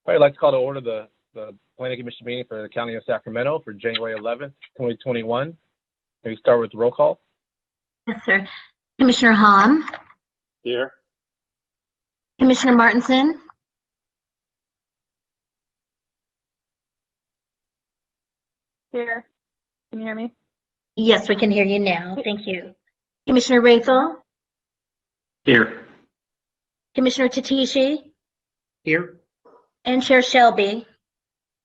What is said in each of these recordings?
I'd like to call to order the Planning Commission meeting for the County of Sacramento for January 11th, 2021. Can we start with the roll call? Yes, sir. Commissioner Hom. Here. Commissioner Martinson. Here. Can you hear me? Yes, we can hear you now. Thank you. Commissioner Raythel. Here. Commissioner Tatishi. Here. And Chair Shelby.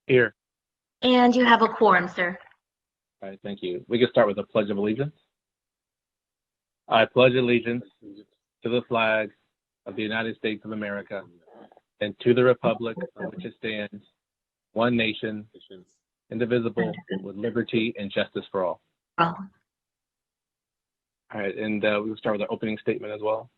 Here. And you have a quorum, sir. All right, thank you. We can start with the Pledge of Allegiance. I pledge allegiance to the flag of the United States of America and to the republic on which it stands, one nation, indivisible, with liberty and justice for all. Oh, All right, and we will start with our opening statement as well.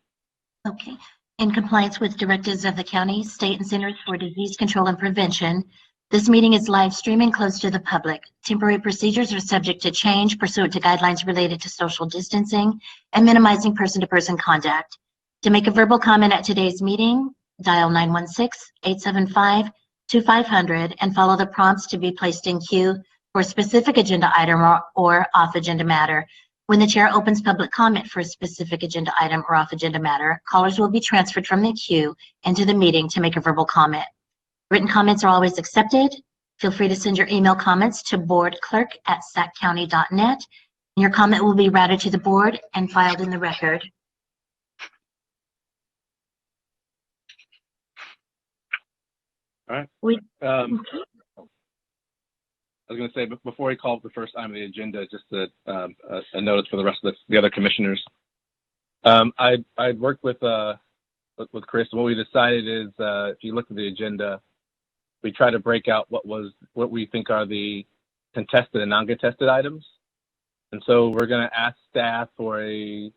okay. In compliance with directives of the county, state, and Centers for Disease Control and Prevention, this meeting is live streaming closed to the public. Temporary procedures are subject to change pursuant to guidelines related to social distancing and minimizing person-to-person contact. To make a verbal comment at today's meeting, dial 916-875-2500 and follow the prompts to be placed in queue for a specific agenda item or off-agenda matter. When the chair opens public comment for a specific agenda item or off-agenda matter, callers will be transferred from the queue into the meeting to make a verbal comment. Written comments are always accepted. Feel free to send your email comments to boardclerk@saccounty.net. And your comment will be routed to the board and filed in the record. All right. I was going to say, before we call up the first item of the agenda, just a notice for the rest of the other commissioners. I'd worked with Chris, and what we decided is, if you look at the agenda, we try to break out what we think are the contested and non-contested items. And so we're going to ask staff for a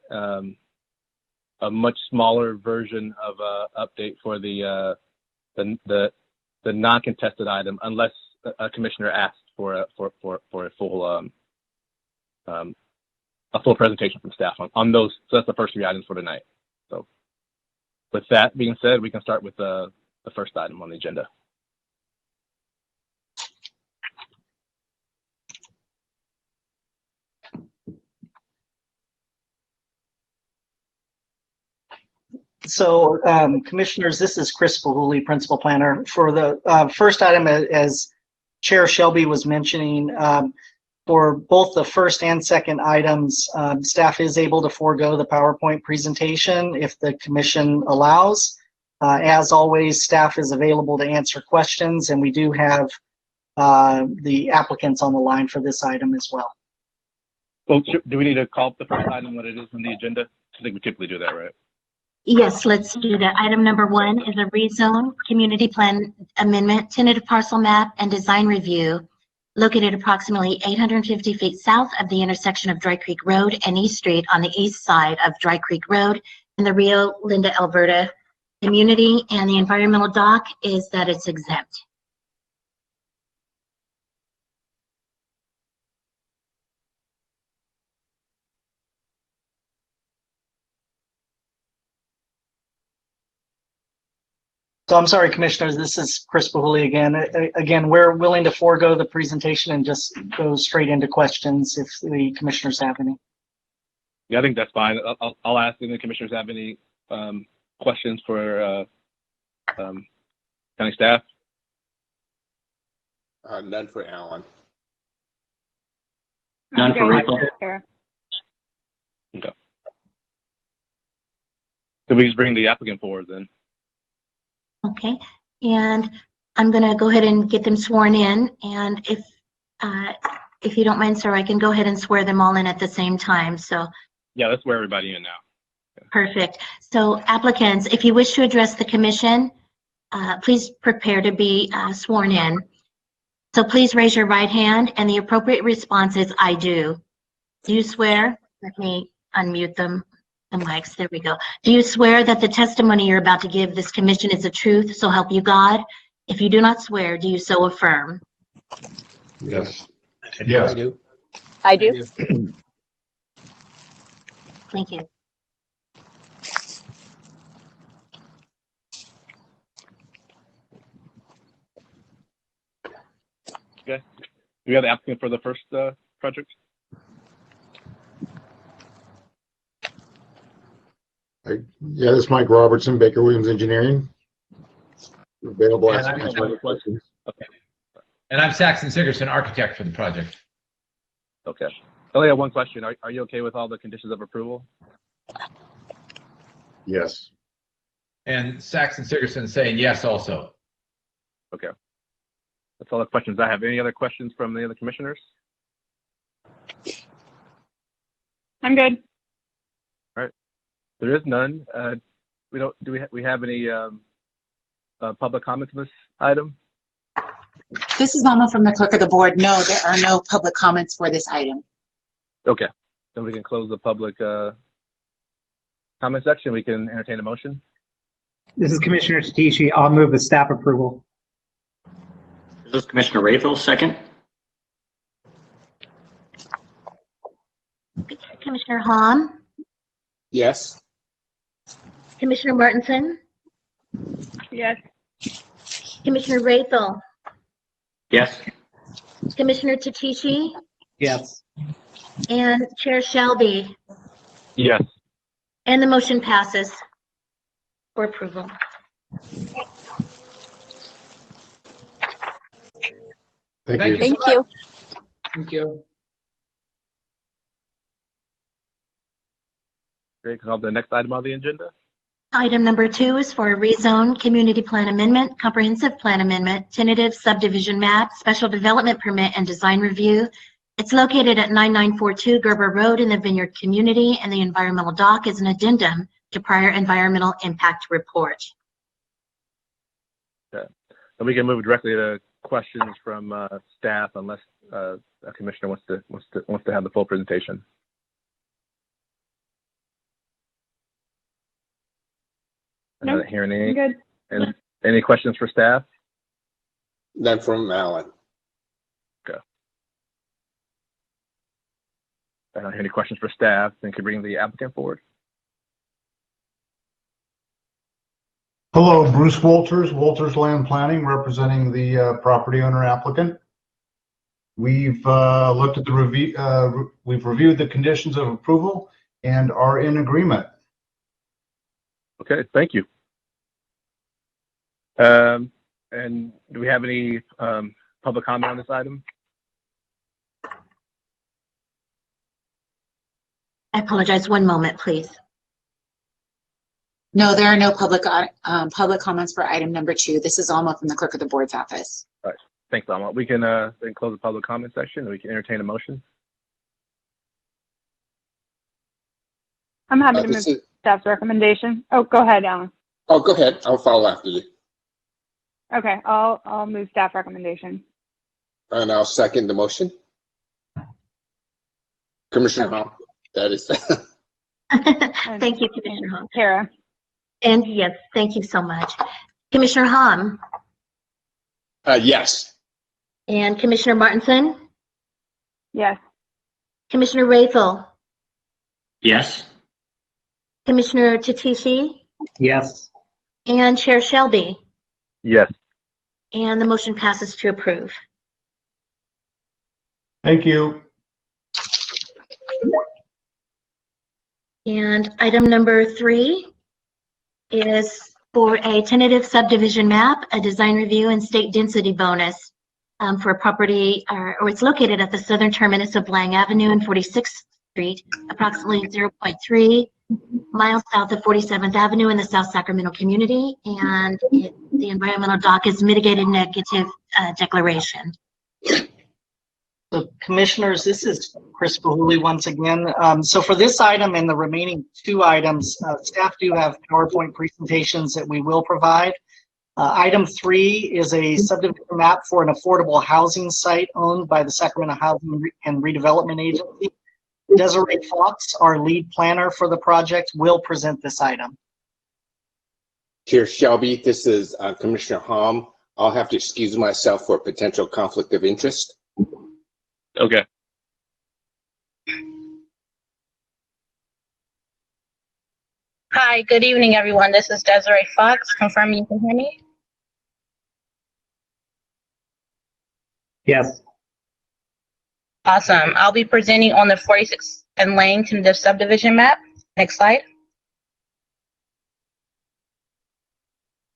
much smaller version of update for the non-contested item, unless a commissioner asks for a full presentation from staff on those. So that's the first three items for tonight. So with that being said, we can start with the first item on the agenda. So, commissioners, this is Chris Bahuli, principal planner. For the first item, as Chair Shelby was mentioning, for both the first and second items, staff is able to forego the PowerPoint presentation if the commission allows. As always, staff is available to answer questions, and we do have the applicants on the line for this item as well. Well, do we need to call up the first item, what it is on the agenda? I think we typically do that, right? Yes, let's do that. Item number 1 is a rezone community plan amendment, tentative parcel map and design review located approximately 850 feet south of the intersection of Dry Creek Road and East Street on the east side of Dry Creek Road in the Rio Linda, Alberta community. And the environmental doc is that it's exempt. So I'm sorry, commissioners, this is Chris Bahuli again. Again, we're willing to forego the presentation and just go straight into questions if the commissioners have any. Yeah, I think that's fine. I'll ask if the commissioners have any questions for county staff. None for Alan. None for Rachel. Here. Okay. So we just bring the applicant forward then. Okay, and I'm going to go ahead and get them sworn in. And if you don't mind, sir, I can go ahead and swear them all in at the same time. So Yeah, let's swear everybody in now. perfect. So applicants, if you wish to address the commission, please prepare to be sworn in. So please raise your right hand, and the appropriate response is "I do." Do you swear? Let me unmute them. The mics, there we go. Do you swear that the testimony you're about to give this commission is the truth, so help you God? If you do not swear, do you so affirm? Yes. Yes. I do. I do. Thank you. we have the applicant for the first project? Yeah, this is Mike Robertson, Baker Williams Engineering. Available And as I have one questions. Okay. And I'm Saxon Sigerson, architect for the project. Okay. I only have one question. Are you okay with all the conditions of approval? Yes. And Saxon Sigerson saying yes also. Okay. That's all the questions I have. Any other questions from the other commissioners? I'm good. There is none. We have any public comments on this item? This is Alma from the clerk of the board. No, there are no public comments for this item. Okay. Then we can close the public comment section. We can entertain a motion. This is Commissioner Tatishi. I'll move the staff approval. This is Commissioner Rayfield, second. Commissioner Hahn, Yes. Commissioner Martinson, Yes. Commissioner Raythel, Yes. Commissioner Tatishi, Yes. and Chair Shelby. Yes. And the motion passes for approval. Thank Thank you. you. Thank you. Thank you. Great. Call the next item on the agenda. Item number 2 is for a rezone, community plan amendment, comprehensive plan amendment, tentative subdivision map, special development permit, and design review. It's located at 9942 Gerber Road in the Vineyard community, and the environmental dock is an addendum to prior environmental impact report. And we can move directly to questions from staff, unless a commissioner wants to have the full presentation. I'm No, not hearing I'm any. good. And any questions for staff? None from Alan. I don't hear any questions for staff. Then could bring the applicant forward. Hello, Bruce Walters, Walters Land Planning, representing the property owner applicant. We've looked at the review. We've reviewed the conditions of approval and are in agreement. Okay, thank you. And do we have any public comment on this item? I apologize. One moment, please. No, there are no public comments for item number 2. This is Alma from the clerk of the board's office. Thanks, Alma. We can then close the public comment section and we can entertain a motion. I'm happy to move This is- staff's recommendation. Oh, go ahead, Alan. Oh, go ahead. I'll follow after you. Okay, I'll move staff recommendation. And I'll second the motion. Commissioner Hall, that is. Thank you, Commissioner Hahn. Kara. And yes, thank you so much. Commissioner Hahn Yes. and Commissioner Martinson, Yes. Commissioner Raythel, Yes. Commissioner Tatishi, Yes. and Chair Shelby. Yes. And the motion passes to approve. Thank you. And item number 3 is for a tentative subdivision map, a design review, and state density bonus for a property, or it's located at the southern terminus of Lang Avenue and 46th Street, approximately 0.3 miles south of 47th Avenue in the South Sacramento community. And the environmental dock is mitigated negative declaration. So commissioners, this is Chris Bahuli once again. So for this item and the remaining 2 items, staff do have PowerPoint presentations that we will provide. Item 3 is a subdivision map for an affordable housing site owned by the Sacramento Housing and Redevelopment Agency. Desiree Fox, our lead planner for the project, will present this item. Chair Shelby, this is Commissioner Hom. I'll have to excuse myself for potential conflict of interest. Okay. Hi, good evening, everyone. This is Desiree Fox. Confirm you can hear me. Yes. Awesome. I'll be presenting on the 46 and Lane Tentative Subdivision Map. Next slide.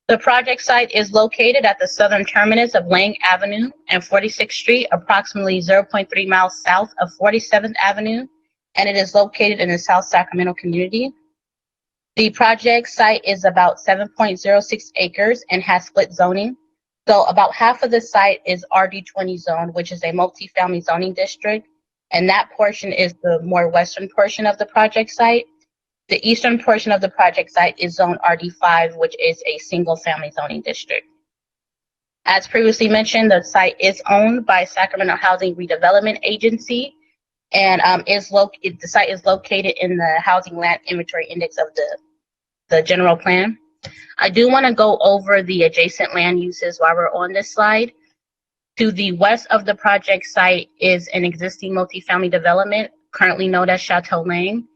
The project site is located at the southern terminus of Lang Avenue and 46th Street, approximately 0.3 miles south of 47th Avenue, and it is located in the South Sacramento community. The project site is about 7.06 acres and has split zoning. So about half of the site is RD20 zone, which is a multifamily zoning district, and that portion is the more western portion of the project site. The eastern portion of the project site is zone RD5, which is a single family zoning district. As previously mentioned, the site is owned by Sacramento Housing Redevelopment Agency, and the site is located in the Housing Land Inventory Index of the general plan. I do want to go over the adjacent land uses while we're on this slide. To the west of the project site is an existing multifamily development, currently known as Chateau Lane.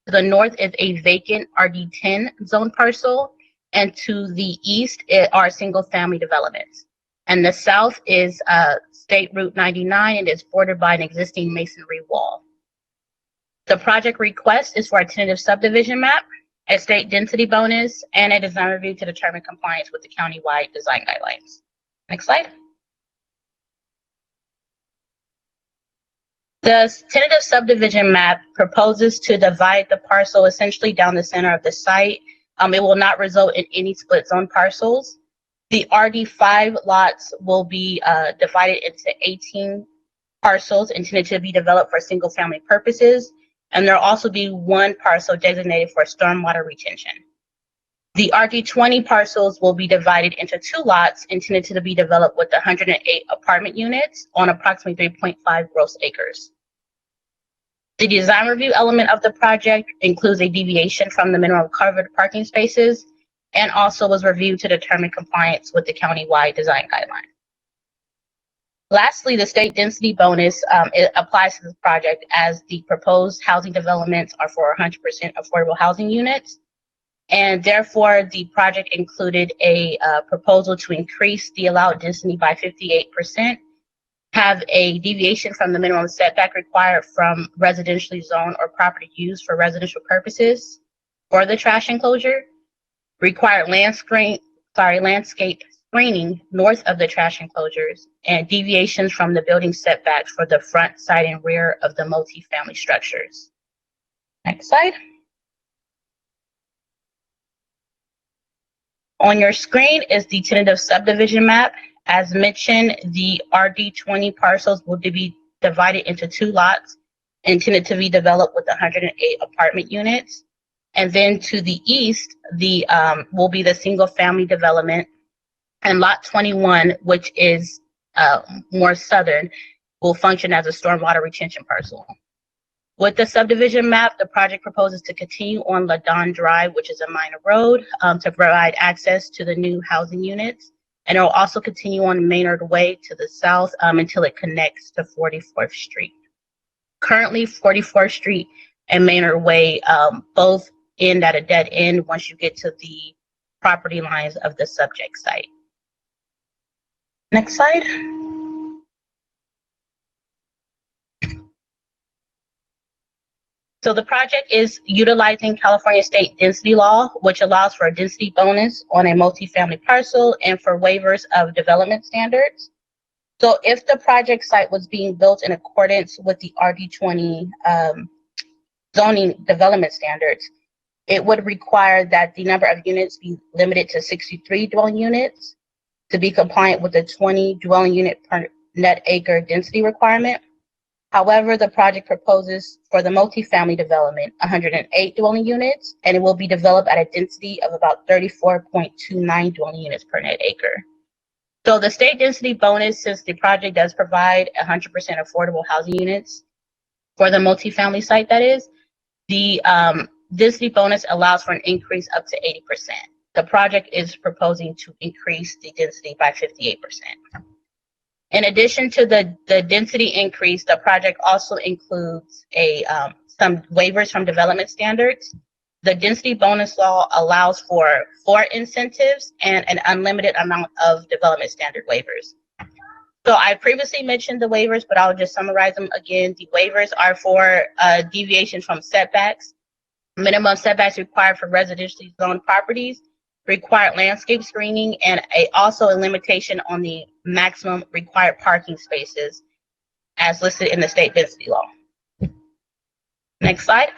To the north is a vacant RD10 zone parcel, and to the east are single family developments. And the south is State Route 99 and is bordered by an existing masonry wall. The project request is for a tentative subdivision map, a state density bonus, and a design review to determine compliance with the county-wide design guidelines. Next slide. The tentative subdivision map proposes to divide the parcel essentially down the center of the site. It will not result in any split zone parcels. The RD5 lots will be divided into 18 parcels intended to be developed for single family purposes, and there will also be one parcel designated for stormwater retention. The RD20 parcels will be divided into 2 lots intended to be developed with 108 apartment units on approximately 3.5 gross acres. The design review element of the project includes a deviation from the minimum covered parking spaces and also was reviewed to determine compliance with the county-wide design guideline. Lastly, the state density bonus it applies to this project as the proposed housing developments are for 100% affordable housing units. And therefore, the project included a proposal to increase the allowed density by 58%, have a deviation from the minimum setback required from residentially zoned or property used for residential purposes for the trash enclosure, required landscape screening north of the trash enclosures, and deviations from the building setbacks for the front, side, and rear of the multifamily structures. Next slide. On your screen is the tentative subdivision map. As mentioned, the RD20 parcels will be divided into 2 lots intended to be developed with 108 apartment units. And then to the east, will be the single family development, and lot 21, which is more southern, will function as a stormwater retention parcel. With the subdivision map, the project proposes to continue on Ladon Drive, which is a minor road, to provide access to the new housing units. And it will also continue on Maynard Way to the south until it connects to 44th Street. Currently, 44th Street and Maynard Way both end at a dead end once you get to the property lines of the subject site. Next slide. So the project is utilizing California state density law, which allows for a density bonus on a multifamily parcel and for waivers of development standards. So if the project site was being built in accordance with the RD20 zoning development standards, it would require that the number of units be limited to 63 dwelling units to be compliant with the 20 dwelling unit per net acre density requirement. However, the project proposes for the multifamily development 108 dwelling units, and it will be developed at a density of about 34.29 dwelling units per net acre. So the state density bonus, since the project does provide 100% affordable housing units for the multifamily site, that is, the density bonus allows for an increase up to 80%. The project is proposing to increase the density by 58%. In addition to the density increase, the project also includes some waivers from development standards. The density bonus law allows for 4 incentives and an unlimited amount of development standard waivers. So I previously mentioned the waivers, but I'll just summarize them again. The waivers are for deviation from setbacks, minimum setbacks required for residentially zoned properties, required landscape screening, and also a limitation on the maximum required parking spaces as listed in the state density law. Next slide.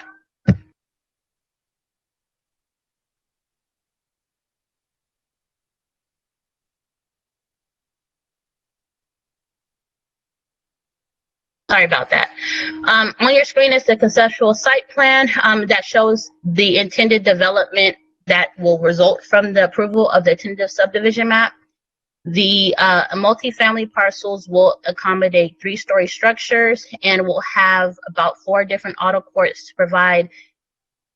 Sorry about that. On your screen is the conceptual site plan that shows the intended development that will result from the approval of the tentative subdivision map. The multifamily parcels will accommodate 3-story structures and will have about 4 different auto courts to provide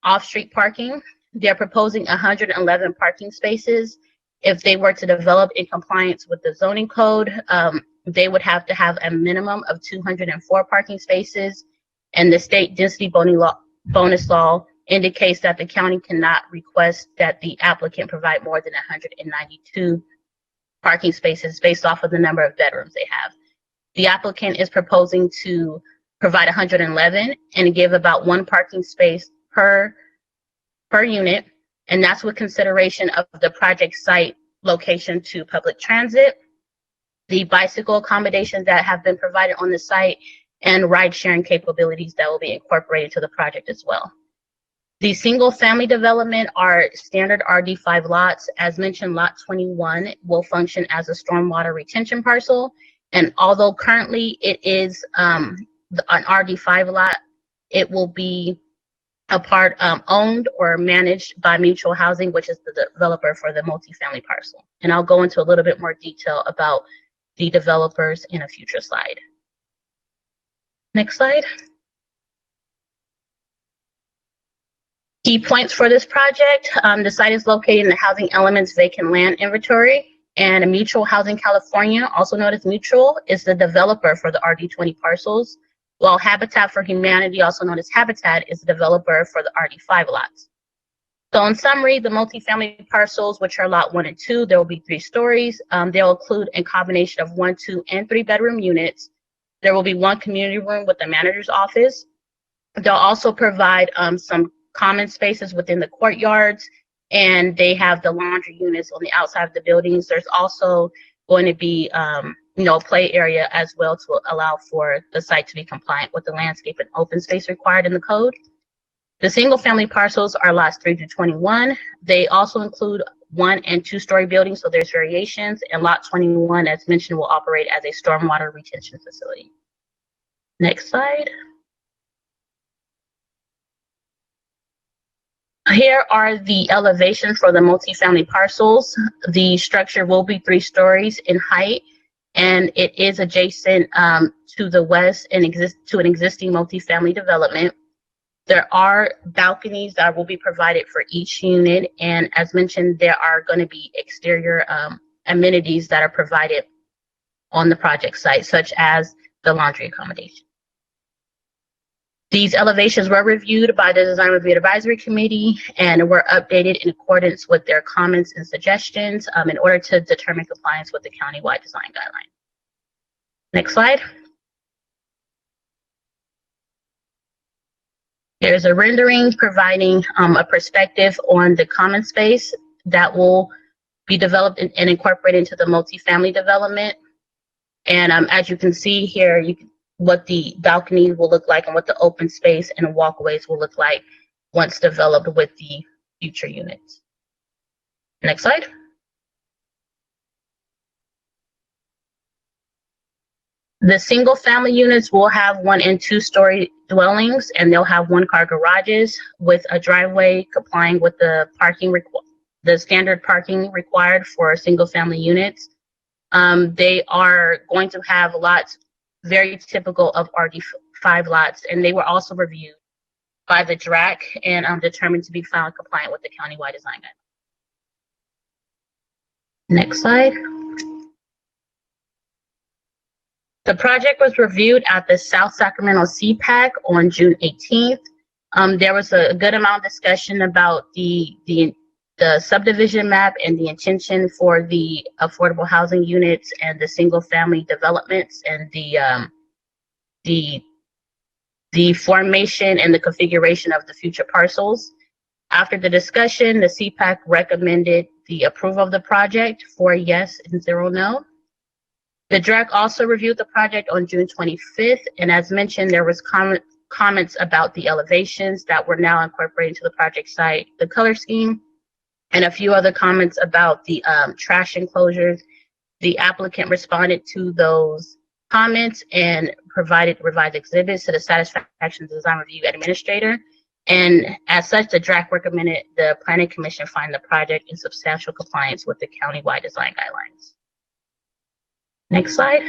off-street parking. They're proposing 111 parking spaces. If they were to develop in compliance with the zoning code, they would have to have a minimum of 204 parking spaces. And the state density bonus law indicates that the county cannot request that the applicant provide more than 192 parking spaces based off of the number of bedrooms they have. The applicant is proposing to provide 111 and give about 1 parking space per unit, and that's with consideration of the project site location to public transit, the bicycle accommodations that have been provided on the site, and ride-sharing capabilities that will be incorporated to the project as well. The single-family development are standard RD5 lots. As mentioned, lot 21 will function as a stormwater retention parcel, and although currently it is an RD5 lot, it will be a part owned or managed by Mutual Housing, which is the developer for the multifamily parcel. And I'll go into a little bit more detail about the developers in a future slide. Next slide. Key points for this project. The site is located in the Housing Elements Vacant Land Inventory, and Mutual Housing California, also known as Mutual, is the developer for the RD20 parcels, while Habitat for Humanity, also known as Habitat, is the developer for the RD5 lots. So in summary, the multifamily parcels, which are lot 1 and 2, there will be 3 stories. They'll include a combination of 1, 2, and 3 bedroom units. There will be 1 community room with the manager's office. They'll also provide some common spaces within the courtyards, and they have the laundry units on the outside of the buildings. There's also going to be play area as well to allow for the site to be compliant with the landscape and open space required in the code. The single family parcels are lots 3 to 21. They also include 1 and 2-story buildings, so there's variations, and lot 21, as mentioned, will operate as a stormwater retention facility. Next slide. Here are the elevations for the multifamily parcels. The structure will be 3 stories in height, and it is adjacent to the west and to an existing multifamily development. There are balconies that will be provided for each unit, and as mentioned, there are going to be exterior amenities that are provided on the project site, such as the laundry accommodation. These elevations were reviewed by the Design Review Advisory Committee and were updated in accordance with their comments and suggestions in order to determine compliance with the countywide design guideline. Next slide. There's a rendering providing a perspective on the common space that will be developed and incorporated into the multifamily development. And as you can see here, what the balcony will look like and what the open space and walkways will look like once developed with the future units. Next slide. The single family units will have 1 and 2-story dwellings, and they'll have 1-car garages with a driveway complying with the standard parking required for single family units. They are going to have lots very typical of RD5 lots, and they were also reviewed by the DRAC and determined to be found compliant with the countywide design guidelines. Next slide. The project was reviewed at the South Sacramento CPAC on June 18th. There was a good amount of discussion about the the subdivision map and the intention for the affordable housing units and the single family developments and the formation and the configuration of the future parcels. After the discussion, the CPAC recommended the approval of the project, 4 yes and 0 no. The DREC also reviewed the project on June 25th, and as mentioned, there was comments about the elevations that were now incorporated into the project site, the color scheme, and a few other comments about the trash enclosures. The applicant responded to those comments and provided revised exhibits to the satisfaction design review administrator. And as such, the DRAC recommended the Planning Commission find the project in substantial compliance with the countywide design guidelines. Next slide.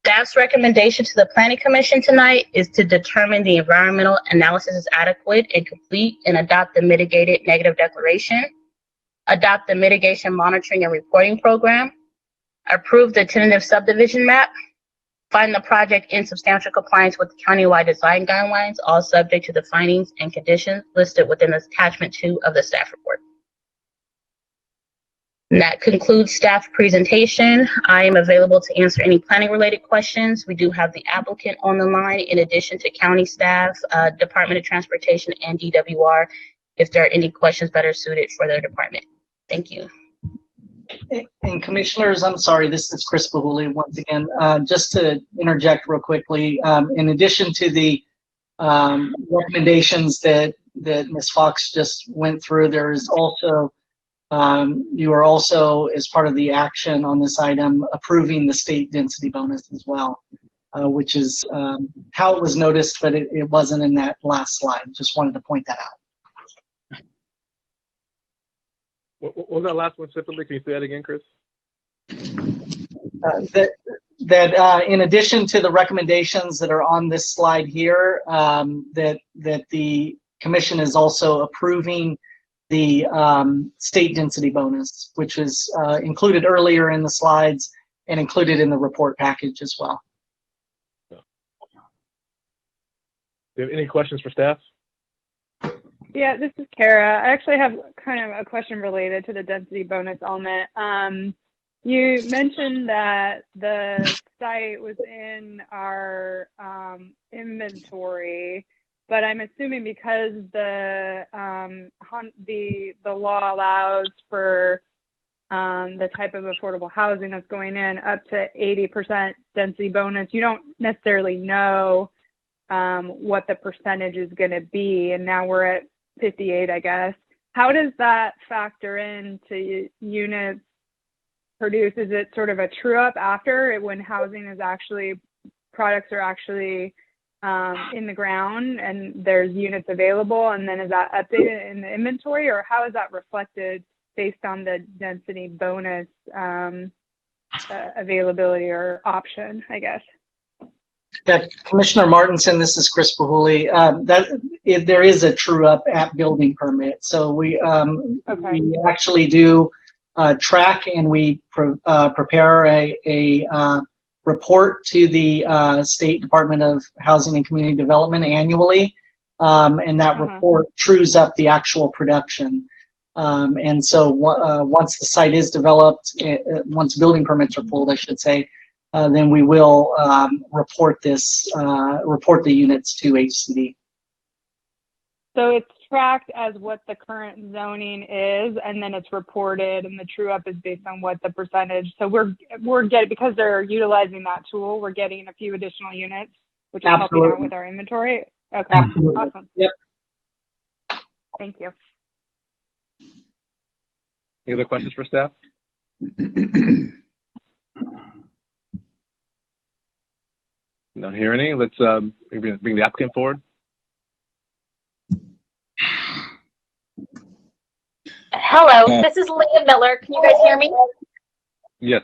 Staff's recommendation to the Planning Commission tonight is to determine the environmental analysis is adequate and complete and adopt the mitigated negative declaration, adopt the mitigation monitoring and reporting program, approve the tentative subdivision map, find the project in substantial compliance with the countywide design guidelines, all subject to the findings and conditions listed within the attachment 2 of the staff report. And that concludes staff presentation. I am available to answer any planning related questions. We do have the applicant on the line in addition to county staff, Department of Transportation, and DWR if there are any questions better suited for their department. Thank you. And commissioners, I'm sorry, this is Chris Bahuli once again. Just to interject real quickly, in addition to the recommendations that Ms. Fox just went through, there is also, you are also, as part of the action on this item, approving the state density bonus as well, which is how it was noticed, but it wasn't in that last slide. Just wanted to point that out. What was that last one specifically? Can you say that again, Chris? That in addition to the recommendations that are on this slide here, that the commission is also approving the state density bonus, which is included earlier in the slides and included in the report package as well. Do you have any questions for staff? Yeah, this is Kara. I actually have kind of a question related to the density bonus element. You mentioned that the site was in our inventory, but I'm assuming because the law allows for the type of affordable housing that's going in up to 80% density bonus, you don't necessarily know what the percentage is going to be, and now we're at 58, I guess. How does that factor into units produced? Is it sort of a true up after when housing is actually, products are actually in the ground and there's units available, and then is that updated in the inventory, or how is that reflected based on the density bonus availability or option, I guess? Yeah, Commissioner Martinson, this is Chris Bahuli. There is a true up at building permit. So we actually do track and we prepare a report to the State Department of Housing and Community Development annually. And that report trues up the actual production. And so once the site is developed, once building permits are pulled, I should say, then we will report the units to HCD. So it's tracked as what the current zoning is, and then it's reported, and the true up is based on what the percentage. So we're getting, because they're utilizing that tool, we're getting a few additional units, which is helping out with our inventory. Okay, absolutely. Awesome. Yep. Thank you. Any other questions for staff? Not hearing any. Let's bring the applicant forward. Hello, this is Leah Miller. Can you guys hear me? Yes.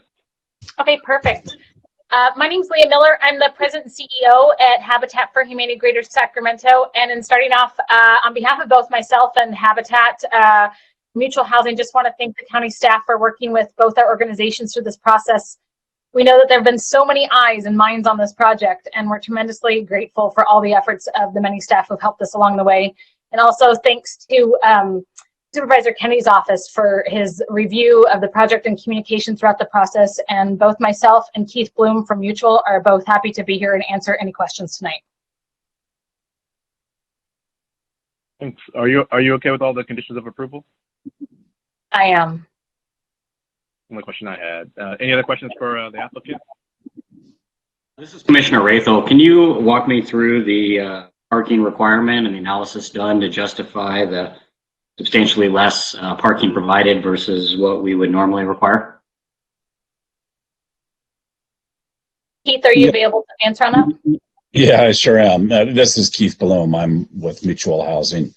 Okay, perfect. My name's Leah Miller. I'm the president and CEO at Habitat for Humanity Greater Sacramento. And in starting off, on behalf of both myself and Habitat Mutual Housing, just want to thank the county staff for working with both our organizations through this process. We know that there have been so many eyes and minds on this project, and we're tremendously grateful for all the efforts of the many staff who've helped us along the way. And also thanks to Supervisor Kenny's office for his review of the project and communication throughout the process. And both myself and Keith Bloom from Mutual are both happy to be here and answer any questions tonight. Thanks. Are you okay with all the conditions of approval? I am. Only question I had. Any other questions for the applicant? This is Commissioner Rathel. Can you walk me through the parking requirement and the analysis done to justify the substantially less parking provided versus what we would normally require? Keith, are you available to answer on that? Yeah, I sure am. This is Keith Bloom. I'm with Mutual Housing.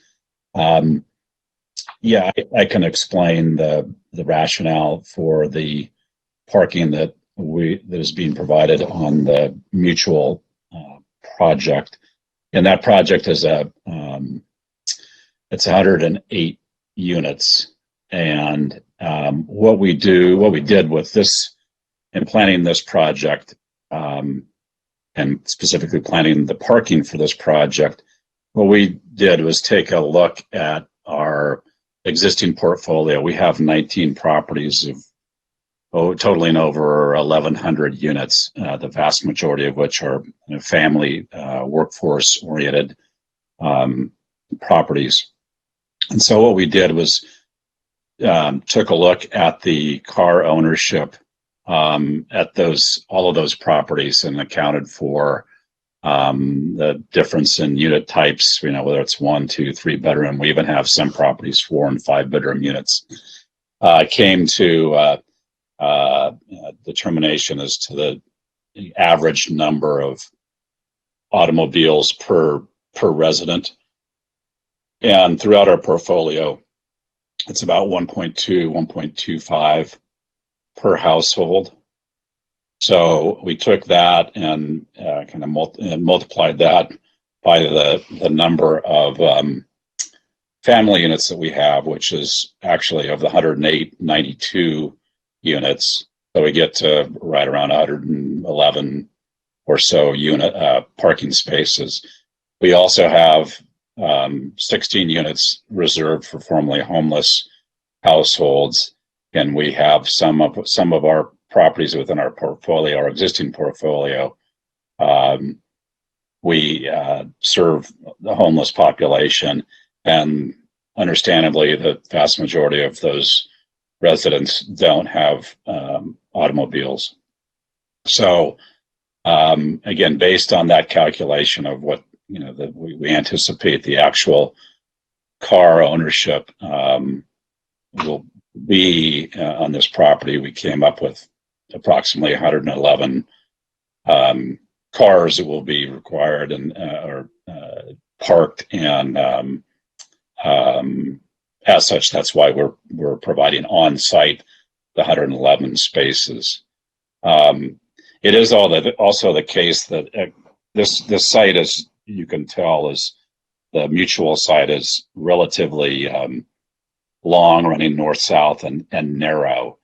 Yeah, I can explain the rationale for the parking that is being provided on the Mutual project. And that project is it's 108 units. And what we did with this in planning this project, and specifically planning the parking for this project, what we did was take a look at our existing portfolio. We have 19 properties of totaling over 1,100 units, the vast majority of which are family workforce oriented properties. And so what we did was took a look at the car ownership at all of those properties and accounted for the difference in unit types, whether it's 1, 2, 3 bedroom. We even have some properties 4 and 5 bedroom units. Came to determination as to the average number of automobiles per resident. And throughout our portfolio, it's about 1.2, 1.25 per household. So we took that and kind of multiplied that by the number of family units that we have, which is actually of the 108, 92 units. So we get to right around 111 or so unit parking spaces. We also have 16 units reserved for formerly homeless households, and we have some of our properties within our portfolio, our existing portfolio. We serve the homeless population, and understandably, the vast majority of those residents don't have automobiles. So again, based on that calculation of what that we anticipate the actual car ownership will be on this property, we came up with approximately 111 cars that will be required and or parked, and as such, that's why we're providing on site the 111 spaces. It is also the case that this site, as you can tell, is the Mutual site is relatively long, running north-south and narrow.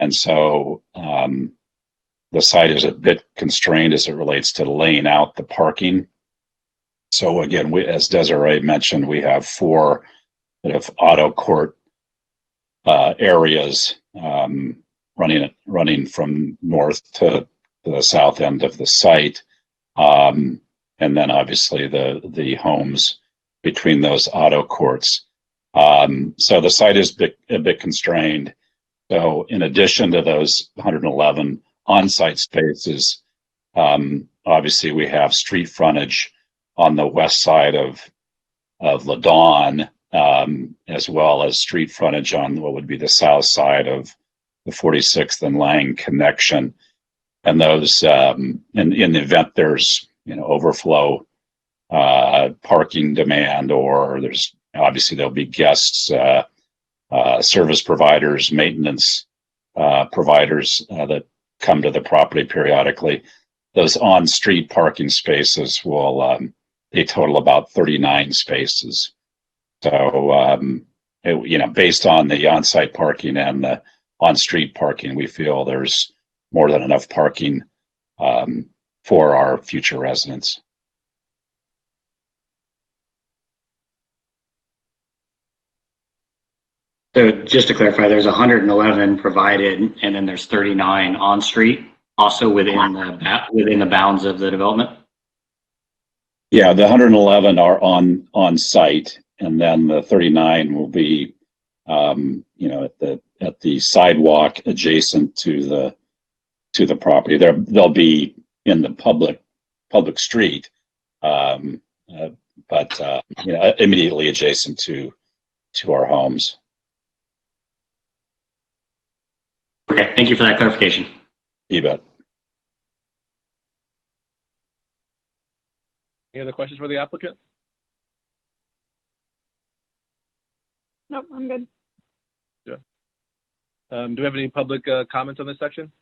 And so the site is a bit constrained as it relates to laying out the parking. So again, as Desiree mentioned, we have 4 sort of auto court areas running from north to the south end of the site. And then obviously the homes between those auto courts. So the site is a bit constrained. So in addition to those 111 on-site spaces, obviously we have street frontage on the west side of Ladon, as well as street frontage on what would be the south side of the 46th and Lang connection. And those, in the event there's overflow parking demand, or there'll be guests, service providers, maintenance providers that come to the property periodically. Those on-street parking spaces they total about 39 spaces. So, based on the on-site parking and the on-street parking, we feel there's more than enough parking for our future residents. So just to clarify, there's 111 provided, and then there's 39 on street, also within the bounds of the development. Yeah, the 111 are on site, and then the 39 will be, at the sidewalk adjacent to the property. They'll be in the public street, but immediately adjacent to our homes. Okay, thank you for that clarification. You bet. Any other questions for the applicant? Nope, I'm good. Do we have any public comments on this section?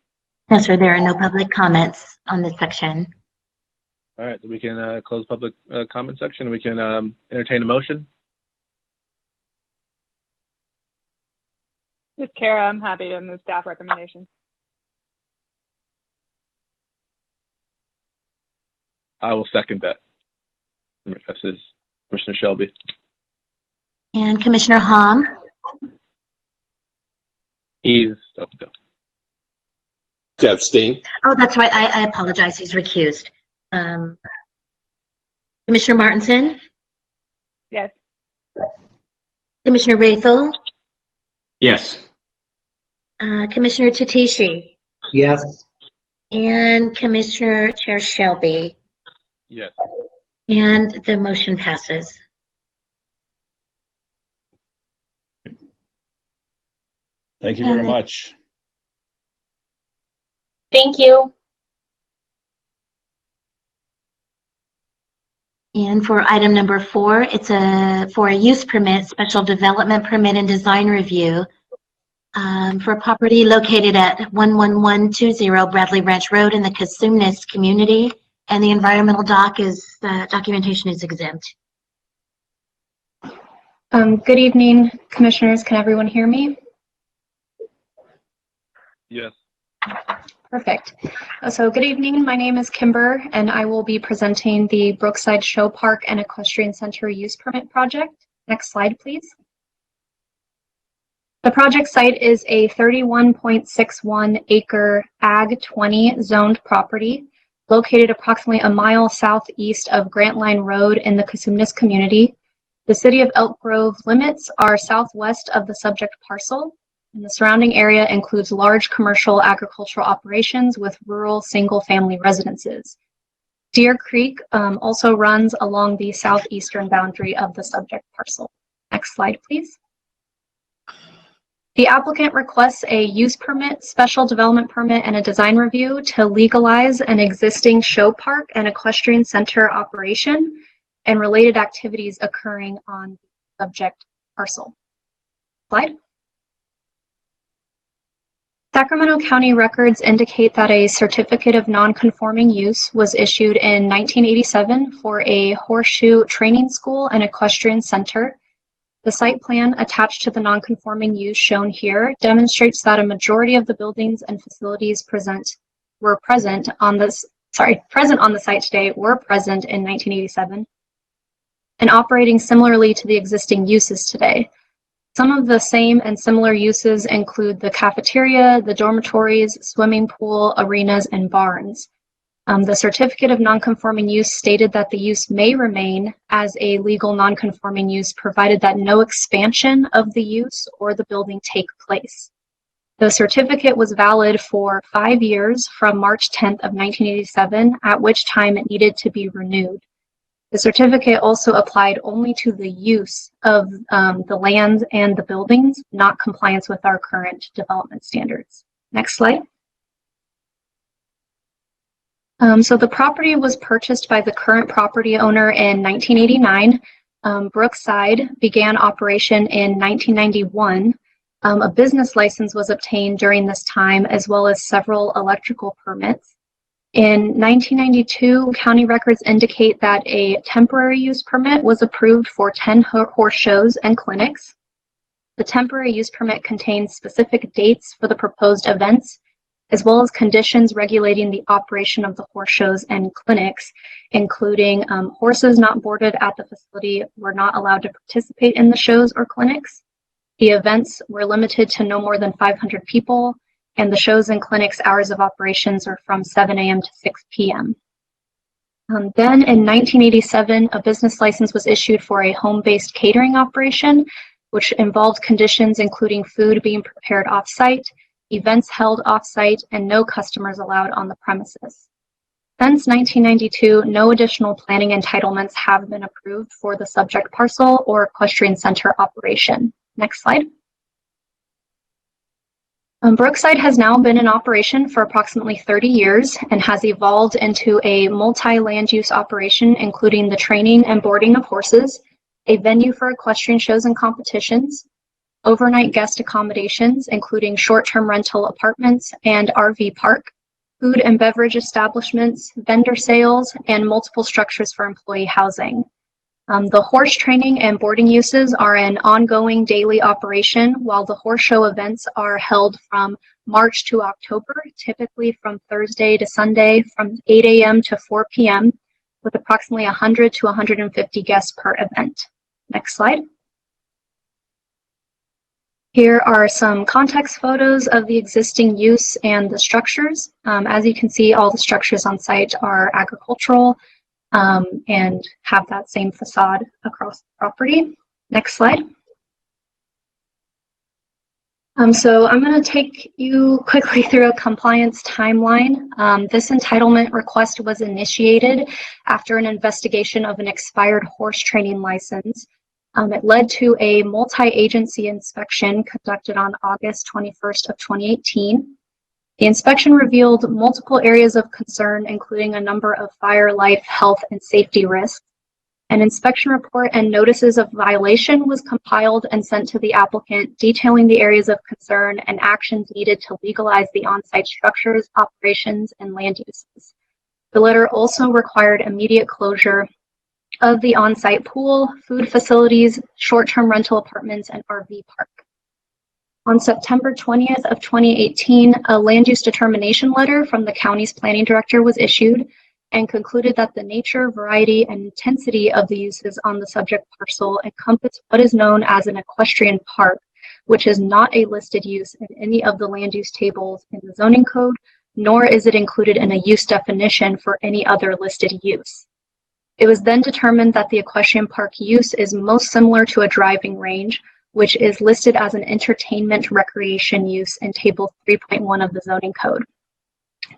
No, sir, there are no public comments on this section. All right, we can close public comment section. We can entertain a motion. With Kara, I'm happy to move staff recommendations. I will second that. This is Commissioner Shelby. And Commissioner Hom? He's To abstain? Oh, that's right. I apologize. He's recused. Commissioner Martinson? Yes. Commissioner Rathel? Yes. Commissioner Tatishi? Yes. And Commissioner Chair Shelby? Yes. And the motion passes. Thank you very much. Thank you. And for item number 4, it's for a use permit, special development permit and design review for a property located at 11120 Bradley Ranch Road in the Cosumnes community. And the environmental documentation is exempt. Good evening, commissioners. Can everyone hear me? Yes. Perfect. So good evening. My name is Kimber, and I will be presenting the Brookside Show Park and Equestrian Center Use Permit Project. Next slide, please. The project site is a 31.61 acre Ag 20 zoned property located approximately a mile southeast of Grant Line Road in the Cosumnes community. The city of Elk Grove limits are southwest of the subject parcel, and the surrounding area includes large commercial agricultural operations with rural single-family residences. Deer Creek also runs along the southeastern boundary of the subject parcel. Next slide, please. The applicant requests a use permit, special development permit, and a design review to legalize an existing show park and equestrian center operation and related activities occurring on the subject parcel. Slide. Sacramento County records indicate that a certificate of non-conforming use was issued in 1987 for a horseshoe training school and equestrian center. The site plan attached to the non-conforming use shown here demonstrates that a majority of the buildings and facilities present on the site today were present in 1987 and operating similarly to the existing uses today. Some of the same and similar uses include the cafeteria, the dormitories, swimming pool, arenas, and barns. The certificate of non-conforming use stated that the use may remain as a legal non-conforming use provided that no expansion of the use or the building take place. The certificate was valid for 5 years from March 10th of 1987, at which time it needed to be renewed. The certificate also applied only to the use of the lands and the buildings, not compliance with our current development standards. Next slide. So the property was purchased by the current property owner in 1989. Brookside began operation in 1991. A business license was obtained during this time, as well as several electrical permits. In 1992, county records indicate that a temporary use permit was approved for 10 horse shows and clinics. The temporary use permit contains specific dates for the proposed events, as well as conditions regulating the operation of the horse shows and clinics, including horses not boarded at the facility were not allowed to participate in the shows or clinics, The events were limited to no more than 500 people, and the shows and clinics hours of operations are from 7 a.m. to 6 p.m. Then in 1987, a business license was issued for a home-based catering operation, which involved conditions including food being prepared off-site, events held off-site, and no customers allowed on the premises. Since 1992, no additional planning entitlements have been approved for the subject parcel or equestrian center operation. Next slide. Brookside has now been in operation for approximately 30 years and has evolved into a multi-land use operation, including the training and boarding of horses, a venue for equestrian shows and competitions, overnight guest accommodations, including short-term rental apartments and RV park, food and beverage establishments, vendor sales, and multiple structures for employee housing. The horse training and boarding uses are an ongoing daily operation, while the horse show events are held from March to October, typically from Thursday to Sunday from 8 a.m. to 4 p.m., with approximately 100 to 150 guests per event. Next slide. Here are some context photos of the existing use and the structures. As you can see, all the structures on site are agricultural and have that same facade across the property. Next slide. So I'm going to take you quickly through a compliance timeline. This entitlement request was initiated after an investigation of an expired horse training license. It led to a multi-agency inspection conducted on August 21st of 2018. The inspection revealed multiple areas of concern, including a number of fire, life, health, and safety risks. An inspection report and notices of violation was compiled and sent to the applicant, detailing the areas of concern and actions needed to legalize the on-site structures, operations, and land uses. The letter also required immediate closure of the on-site pool, food facilities, short-term rental apartments, and RV park. On September 20th of 2018, a land use determination letter from the county's planning director was issued and concluded that the nature, variety, and intensity of the uses on the subject parcel encompass what is known as an equestrian park, which is not a listed use in any of the land use tables in the zoning code, nor is it included in a use definition for any other listed use. It was then determined that the equestrian park use is most similar to a driving range, which is listed as an entertainment recreation use in Table 3.1 of the zoning code.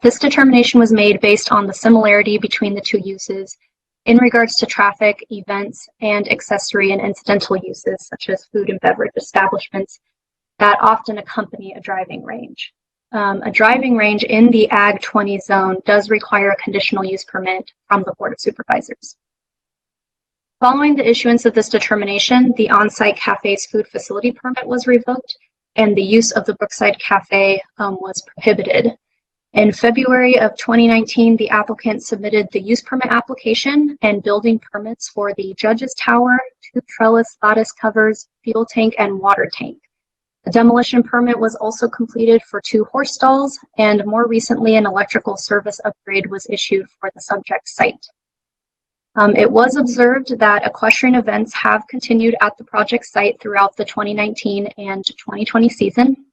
This determination was made based on the similarity between the two uses in regards to traffic, events, and accessory and incidental uses, such as food and beverage establishments that often accompany a driving range. A driving range in the Ag 20 zone does require a conditional use permit from the Board of Supervisors. Following the issuance of this determination, the on-site cafe's food facility permit was revoked and the use of the Brookside Cafe was prohibited. In February of 2019, the applicant submitted the use permit application and building permits for the Judge's Tower, 2 trellis lattice covers, fuel tank, and water tank. A demolition permit was also completed for 2 horse stalls, and more recently, an electrical service upgrade was issued for the subject site. It was observed that equestrian events have continued at the project site throughout the 2019 and 2020 season.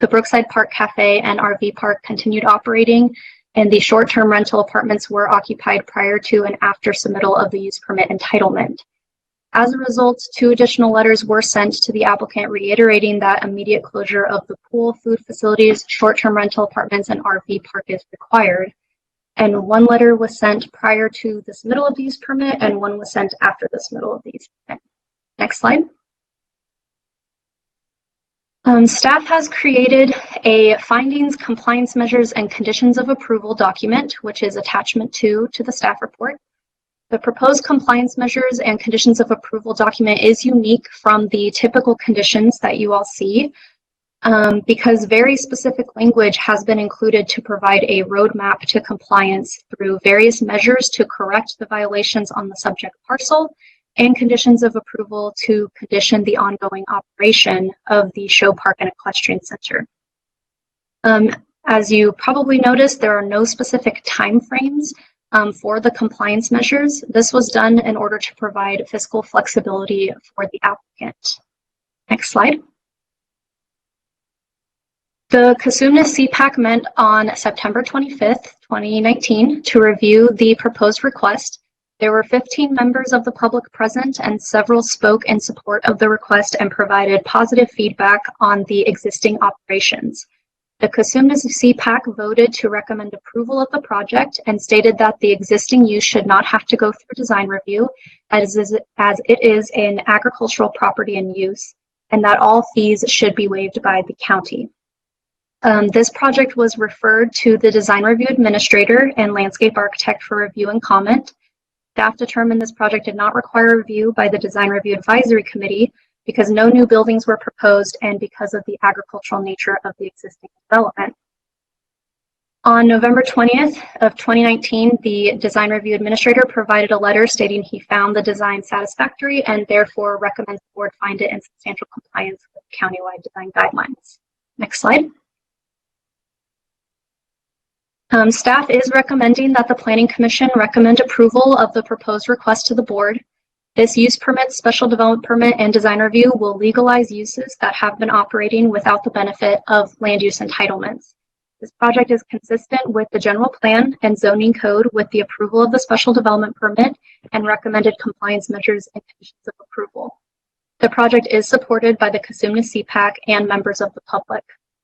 The Brookside Park Cafe and RV Park continued operating, and the short-term rental apartments were occupied prior to and after submittal of the use permit entitlement. As a result, 2 additional letters were sent to the applicant reiterating that immediate closure of the pool, food facilities, short-term rental apartments, and RV park is required. And 1 letter was sent prior to the submittal of the use permit, and 1 was sent after the submittal of the use permit. Next slide. Staff has created a findings, compliance measures, and conditions of approval document, which is attachment 2 to the staff report. The proposed compliance measures and conditions of approval document is unique from the typical conditions that you all see because very specific language has been included to provide a roadmap to compliance through various measures to correct the violations on the subject parcel and conditions of approval to condition the ongoing operation of the show park and equestrian center. As you probably noticed, there are no specific timeframes for the compliance measures. This was done in order to provide fiscal flexibility for the applicant. Next slide. The Cosumnes CPAC met on September 25th, 2019 to review the proposed request. There were 15 members of the public present and several spoke in support of the request and provided positive feedback on the existing operations. The Cosumnes CPAC voted to recommend approval of the project and stated that the existing use should not have to go through design review as it is an agricultural property in use, and that all fees should be waived by the county. This project was referred to the design review administrator and landscape architect for review and comment. Staff determined this project did not require review by the design review advisory committee because no new buildings were proposed and because of the agricultural nature of the existing development. On November 20th of 2019, the design review administrator provided a letter stating he found the design satisfactory and therefore recommends the board find it in substantial compliance with countywide design guidelines. Next slide. Staff is recommending that the Planning Commission recommend approval of the proposed request to the board. This use permit, special development permit, and design review will legalize uses that have been operating without the benefit of land use entitlements. This project is consistent with the general plan and zoning code with the approval of the special development permit and recommended compliance measures and conditions of approval. The project is supported by the Cosumnes CPAC and members of the public.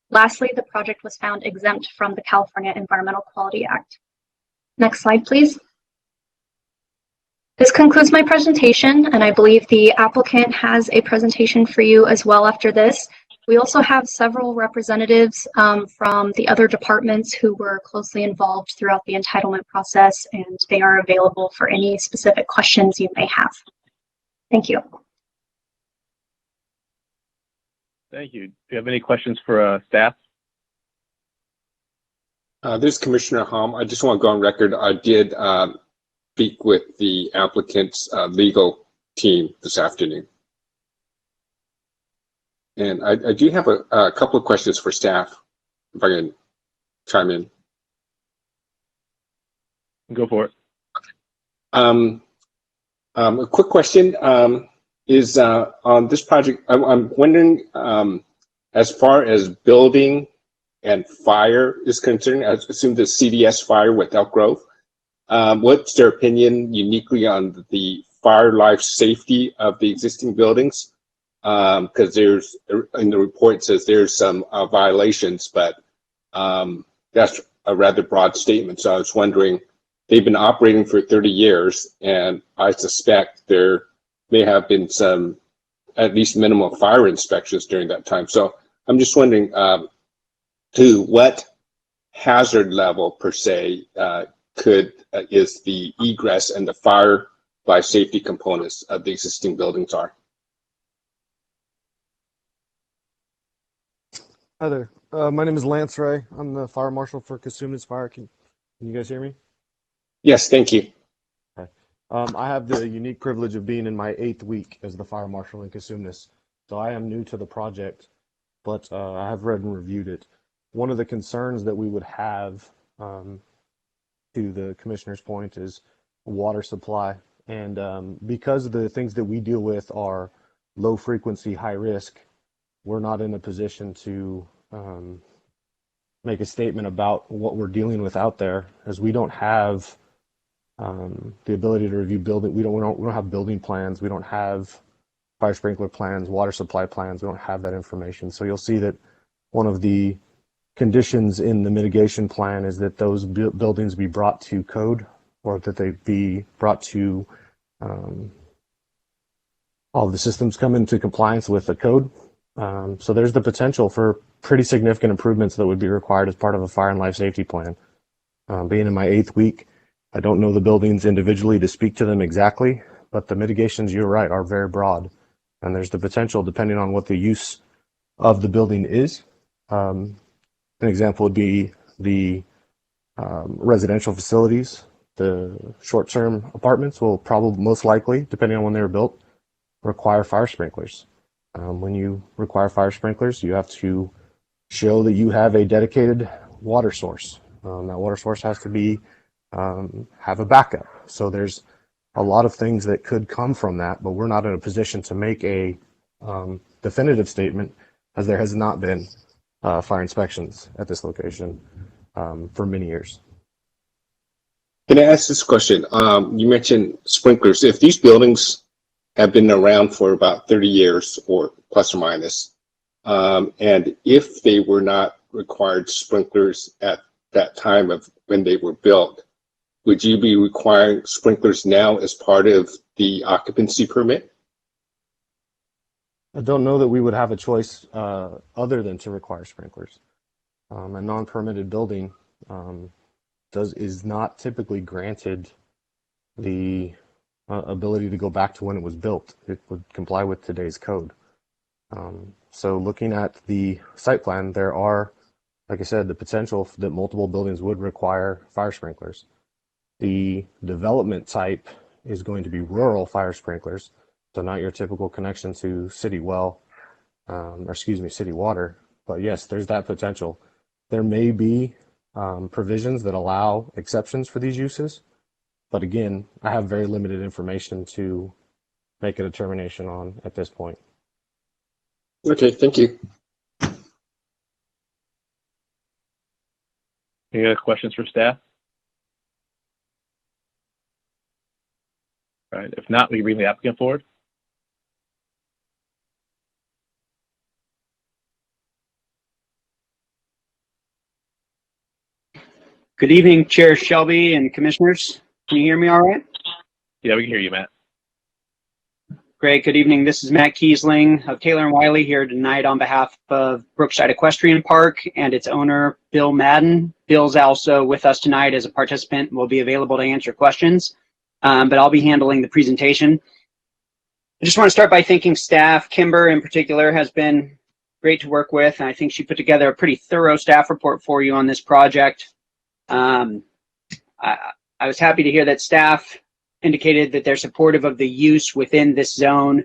Lastly, the project was found exempt from the California Environmental Quality Act. Next slide, please. This concludes my presentation, and I believe the applicant has a presentation for you as well after this. We also have several representatives from the other departments who were closely involved throughout the entitlement process, and they are available for any specific questions you may have. Thank you. Thank you. Do you have any questions for staff? This is Commissioner Hom. I just want to go on record. I did speak with the applicant's legal team this afternoon. And I do have a couple of questions for staff, if I can chime in. Go for it. A quick question is on this project. I'm wondering, as far as building and fire is concerned, I assume the CVS fire with Elk Grove, what's their opinion uniquely on the fire life safety of the existing buildings? Because there's, in the report it says there's some violations, but that's a rather broad statement. So I was wondering, they've been operating for 30 years, and I suspect there may have been some, at least minimal fire inspections during that time. So I'm just wondering, to what hazard level per se is the egress and the fire life safety components of the existing buildings are? Hi there. My name is Lance Ray. I'm the fire marshal for Cosumnes Fire. Can you guys hear me? Yes, thank you. Okay. I have the unique privilege of being in my 8th week as the fire marshal in Cosumnes. So I am new to the project, but I have read and reviewed it. One of the concerns that we would have, to the commissioner's point, is water supply. And because the things that we deal with are low frequency, high risk, we're not in a position to make a statement about what we're dealing with out there, as we don't have the ability to review building. We don't have building plans. We don't have fire sprinkler plans, water supply plans. We don't have that information. So you'll see that one of the conditions in the mitigation plan is that those buildings be brought to code, or that they be brought to all the systems come into compliance with the code. So there's the potential for pretty significant improvements that would be required as part of a fire and life safety plan. Being in my 8th week, I don't know the buildings individually to speak to them exactly, but the mitigations, you're right, are very broad. And there's the potential, depending on what the use of the building is. An example would be the residential facilities. The short-term apartments will probably, most likely, depending on when they were built, require fire sprinklers. When you require fire sprinklers, you have to show that you have a dedicated water source. That water source has to be have a backup. So there's a lot of things that could come from that, but we're not in a position to make a definitive statement, as there has not been fire inspections at this location for many years. Can I ask this question? You mentioned sprinklers. If these buildings have been around for about 30 years or plus or minus, and if they were not required sprinklers at that time of when they were built, would you be requiring sprinklers now as part of the occupancy permit? I don't know that we would have a choice other than to require sprinklers. A non-permitted building is not typically granted the ability to go back to when it was built. It would comply with today's code. So looking at the site plan, there are, like I said, the potential that multiple buildings would require fire sprinklers. The development type is going to be rural fire sprinklers, so not your typical connection to city well, city water. But yes, there's that potential. There may be provisions that allow exceptions for these uses, but again, I have very limited information to make a determination on at this point. Okay, thank you. Any other questions for staff? All right, if not, we can bring the applicant forward. Good evening, Chair Shelby and Commissioners. Can you hear me all right? Yeah, we can hear you, Matt. Great. Good evening. This is Matt Kiesling of Taylor & Wiley here tonight on behalf of Brookside Equestrian Park and its owner, Bill Madden. Bill's also with us tonight as a participant and will be available to answer questions, but I'll be handling the presentation. I just want to start by thanking staff. Kimber in particular has been great to work with, and I think she put together a pretty thorough staff report for you on this project. I was happy to hear that staff indicated that they're supportive of the use within this zone.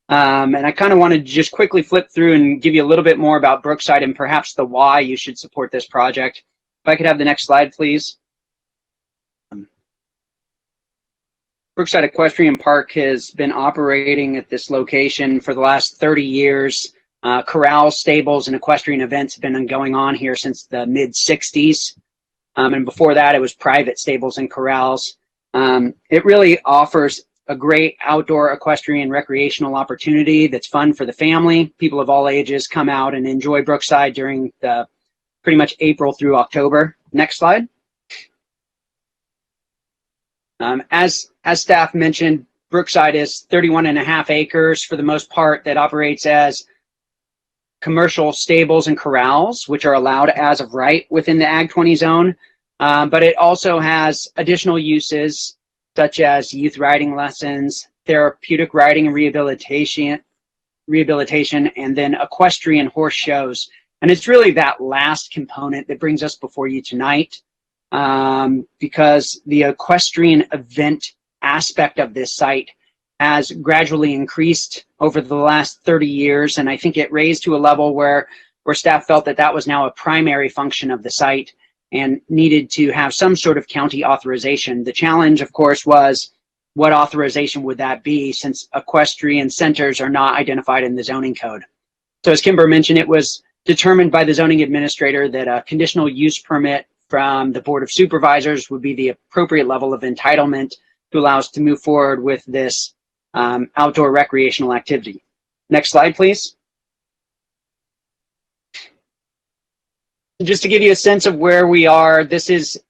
And I kind of want to just quickly flip through and give you a little bit more about Brookside and perhaps the why you should support this project. If I could have the next slide, please. Brookside Equestrian Park has been operating at this location for the last 30 years. Corrals, stables, and equestrian events have been going on here since the mid-60s. And before that, it was private stables and corrals. It really offers a great outdoor equestrian recreational opportunity that's fun for the family. People of all ages come out and enjoy Brookside during the pretty much April through October. Next slide. As staff mentioned, Brookside is 31.5 acres for the most part that operates as commercial stables and corrals, which are allowed as of right within the Ag 20 zone. But it also has additional uses such as youth riding lessons, therapeutic riding and rehabilitation, and then equestrian horse shows. And it's really that last component that brings us before you tonight, because the equestrian event aspect of this site has gradually increased over the last 30 years. And I think it raised to a level where staff felt that that was now a primary function of the site and needed to have some sort of county authorization. The challenge, of course, was what authorization would that be, since equestrian centers are not identified in the zoning code. So as Kimber mentioned, it was determined by the zoning administrator that a conditional use permit from the Board of Supervisors would be the appropriate level of entitlement to allow us to move forward with this outdoor recreational activity. Next slide, please. Just to give you a sense of where we are, this is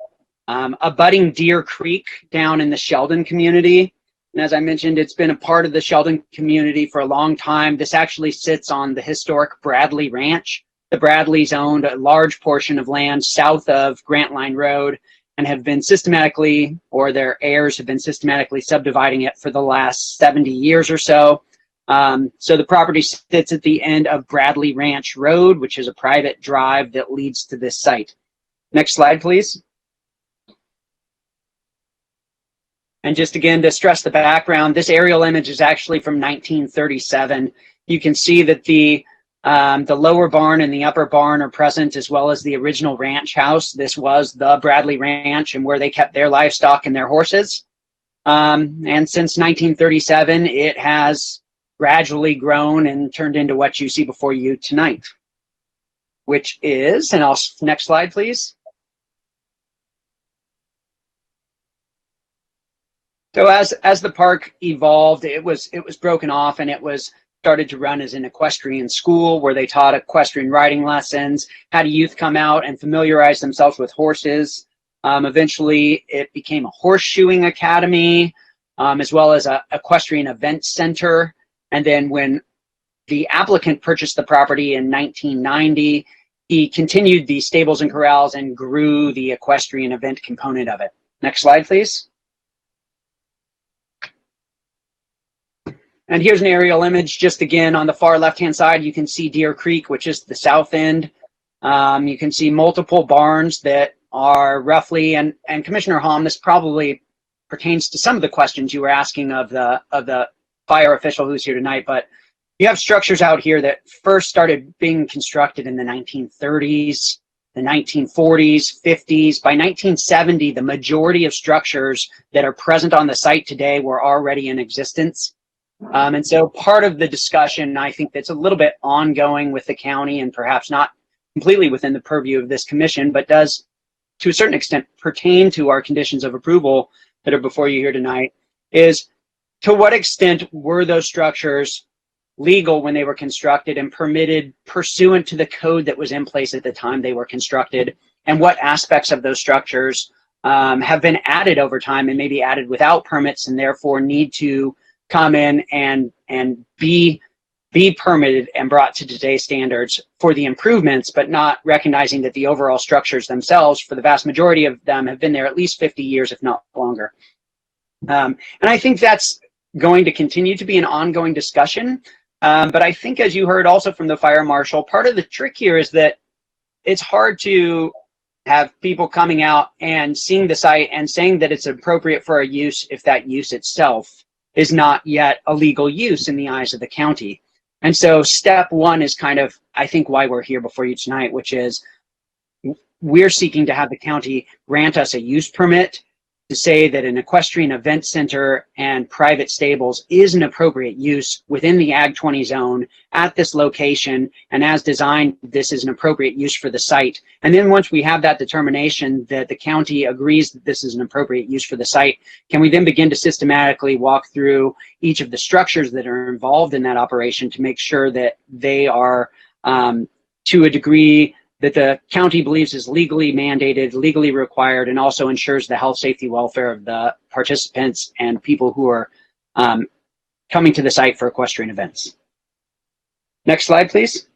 abutting Deer Creek down in the Sheldon community. And as I mentioned, it's been a part of the Sheldon community for a long time. This actually sits on the historic Bradley Ranch. The Bradleys owned a large portion of land south of Grant Line Road and have been systematically, or their heirs have been systematically subdividing it for the last 70 years or so. So the property sits at the end of Bradley Ranch Road, which is a private drive that leads to this site. Next slide, please. And just again, to stress the background, this aerial image is actually from 1937. You can see that the lower barn and the upper barn are present, as well as the original ranch house. This was the Bradley Ranch and where they kept their livestock and their horses. And since 1937, it has gradually grown and turned into what you see before you tonight. which is, and next slide, please. So as the park evolved, it was broken off, and it was started to run as an equestrian school where they taught equestrian riding lessons, had youth come out and familiarize themselves with horses. Eventually, it became a horseshoeing academy, as well as a equestrian event center. And then when the applicant purchased the property in 1990, he continued the stables and corrals and grew the equestrian event component of it. Next slide, please. And here's an aerial image. Just again, on the far left-hand side, you can see Deer Creek, which is the south end. You can see multiple barns that are roughly, and Commissioner Hom, this probably pertains to some of the questions you were asking of the fire official who's here tonight, but you have structures out here that first started being constructed in the 1930s, the 1940s, 50s. By 1970, the majority of structures that are present on the site today were already in existence. And so part of the discussion, I think, that's a little bit ongoing with the county and perhaps not completely within the purview of this commission, but does to a certain extent pertain to our conditions of approval that are before you here tonight, is to what extent were those structures legal when they were constructed and permitted pursuant to the code that was in place at the time they were constructed, and what aspects of those structures have been added over time and maybe added without permits and therefore need to come in and be permitted and brought to today's standards for the improvements, but not recognizing that the overall structures themselves, for the vast majority of them, have been there at least 50 years, if not longer. And I think that's going to continue to be an ongoing discussion. But I think, as you heard also from the fire marshal, part of the trick here is that it's hard to have people coming out and seeing the site and saying that it's appropriate for a use if that use itself is not yet a legal use in the eyes of the county. And so step one is kind of, I think, why we're here before you tonight, which is we're seeking to have the county grant us a use permit to say that an equestrian event center and private stables is an appropriate use within the Ag 20 zone at this location, and as designed, this is an appropriate use for the site. And then once we have that determination that the county agrees that this is an appropriate use for the site, can we then begin to systematically walk through each of the structures that are involved in that operation to make sure that they are to a degree that the county believes is legally mandated, legally required, and also ensures the health, safety, welfare of the participants and people who are coming to the site for equestrian events. Next slide, please.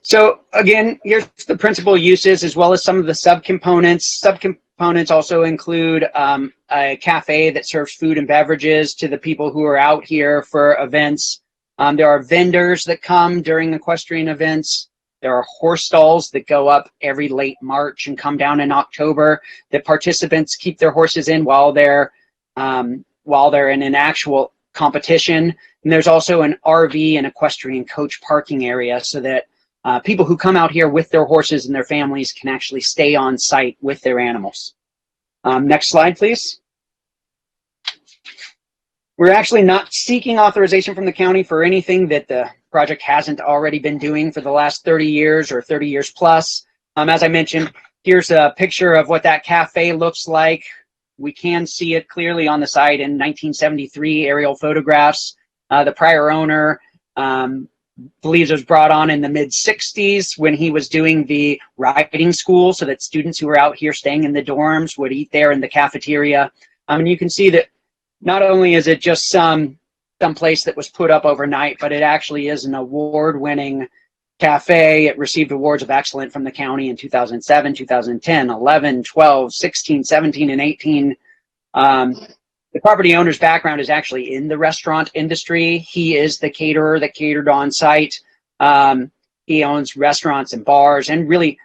So again, here's the principal uses as well as some of the subcomponents. Subcomponents also include a cafe that serves food and beverages to the people who are out here for events. There are vendors that come during equestrian events. There are horse stalls that go up every late March and come down in October that participants keep their horses in while they're in an actual competition. And there's also an RV and equestrian coach parking area so that people who come out here with their horses and their families can actually stay on site with their animals. Next slide, please. We're actually not seeking authorization from the county for anything that the project hasn't already been doing for the last 30 years or 30 years plus. As I mentioned, here's a picture of what that cafe looks like. We can see it clearly on the site in 1973 aerial photographs. The prior owner believes it was brought on in the mid-60s when he was doing the riding school so that students who were out here staying in the dorms would eat there in the cafeteria. And you can see that not only is it just some place that was put up overnight, but it actually is an award-winning cafe. It received awards of excellence from the county in 2007, 2010, 11, 12, 16, 17, and 18. The property owner's background is actually in the restaurant industry. He is the caterer that catered on site. He owns restaurants and bars and really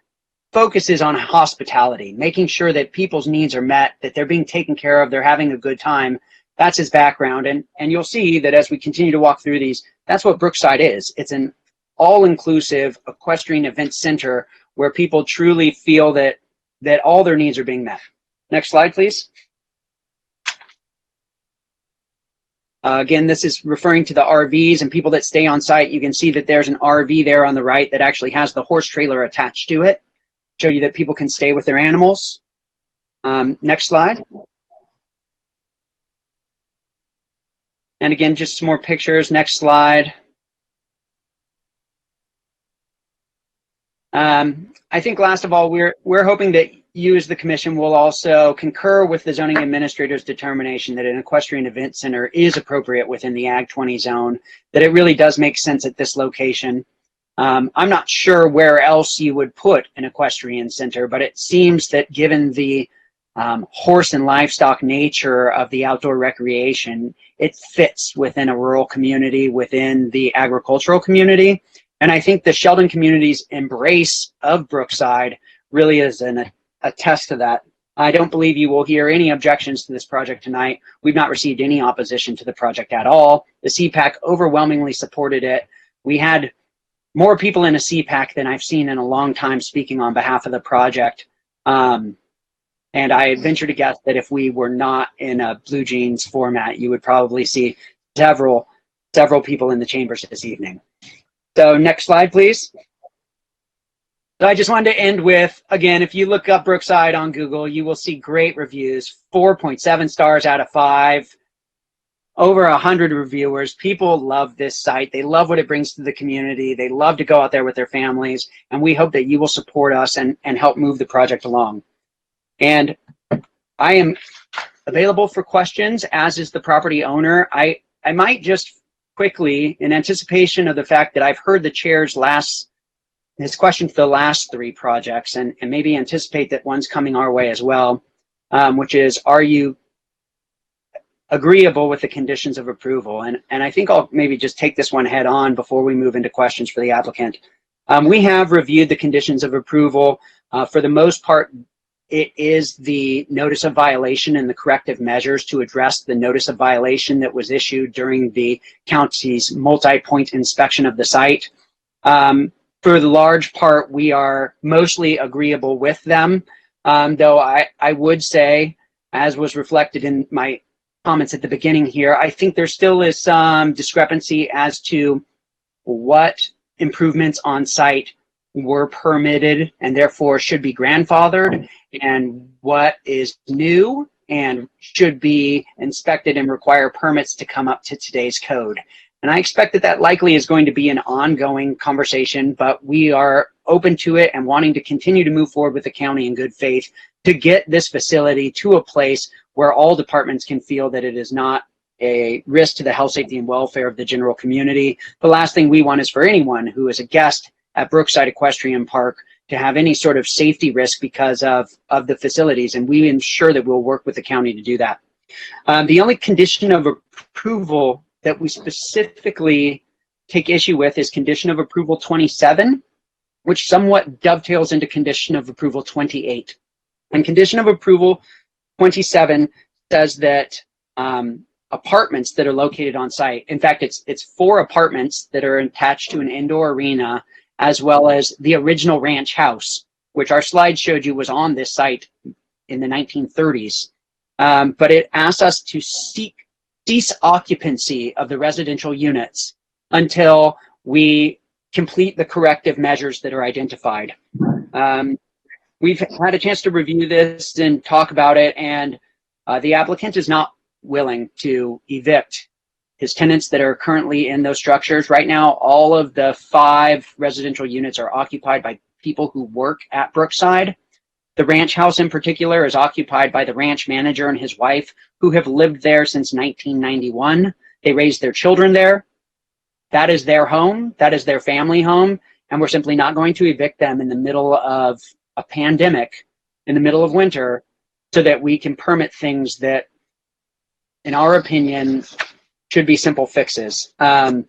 focuses on hospitality, making sure that people's needs are met, that they're being taken care of, they're having a good time. That's his background. And you'll see that as we continue to walk through these, that's what Brookside is. It's an all-inclusive equestrian event center where people truly feel that all their needs are being met. Next slide, please. Again, this is referring to the RVs and people that stay on site. You can see that there's an RV there on the right that actually has the horse trailer attached to it. Show you that people can stay with their animals. Next slide. And again, just some more pictures. Next slide. I think last of all, we're hoping that you as the commission will also concur with the zoning administrator's determination that an equestrian event center is appropriate within the Ag 20 zone, that it really does make sense at this location. I'm not sure where else you would put an equestrian center, but it seems that given the horse and livestock nature of the outdoor recreation, it fits within a rural community, within the agricultural community. And I think the Sheldon community's embrace of Brookside really is a test to that. I don't believe you will hear any objections to this project tonight. We've not received any opposition to the project at all. The CPAC overwhelmingly supported it. We had more people in a CPAC than I've seen in a long time speaking on behalf of the project. And I venture to guess that if we were not in a blue jeans format, you would probably see several people in the chambers this evening. So next slide, please. So I just wanted to end with, again, if you look up Brookside on Google, you will see great reviews, 4.7 stars out of 5, over 100 reviewers. People love this site. They love what it brings to the community. They love to go out there with their families. And we hope that you will support us and help move the project along. And I am available for questions, as is the property owner. I might just quickly, in anticipation of the fact that I've heard the chair's his question for the last 3 projects, and maybe anticipate that one's coming our way as well, which is, are you agreeable with the conditions of approval? And I think I'll maybe just take this one head on before we move into questions for the applicant. We have reviewed the conditions of approval. For the most part, it is the notice of violation and the corrective measures to address the notice of violation that was issued during the county's multi-point inspection of the site. For the large part, we are mostly agreeable with them, though I would say, as was reflected in my comments at the beginning here, I think there still is some discrepancy as to what improvements on site were permitted and therefore should be grandfathered, and what is new and should be inspected and require permits to come up to today's code. And I expect that that likely is going to be an ongoing conversation, but we are open to it and wanting to continue to move forward with the county in good faith to get this facility to a place where all departments can feel that it is not a risk to the health, safety, and welfare of the general community. The last thing we want is for anyone who is a guest at Brookside Equestrian Park to have any sort of safety risk because of the facilities, and we ensure that we'll work with the county to do that. The only condition of approval that we specifically take issue with is condition of approval 27, which somewhat dovetails into condition of approval 28. And condition of approval 27 says that apartments that are located on site, in fact, it's 4 apartments that are attached to an indoor arena, as well as the original ranch house, which our slide showed you was on this site in the 1930s. But it asks us to cease occupancy of the residential units until we complete the corrective measures that are identified. We've had a chance to review this and talk about it, and the applicant is not willing to evict his tenants that are currently in those structures. Right now, all of the 5 residential units are occupied by people who work at Brookside. The ranch house in particular is occupied by the ranch manager and his wife, who have lived there since 1991. They raised their children there. That is their home. That is their family home. And we're simply not going to evict them in the middle of a pandemic, in the middle of winter, so that we can permit things that, in our opinion, should be simple fixes. And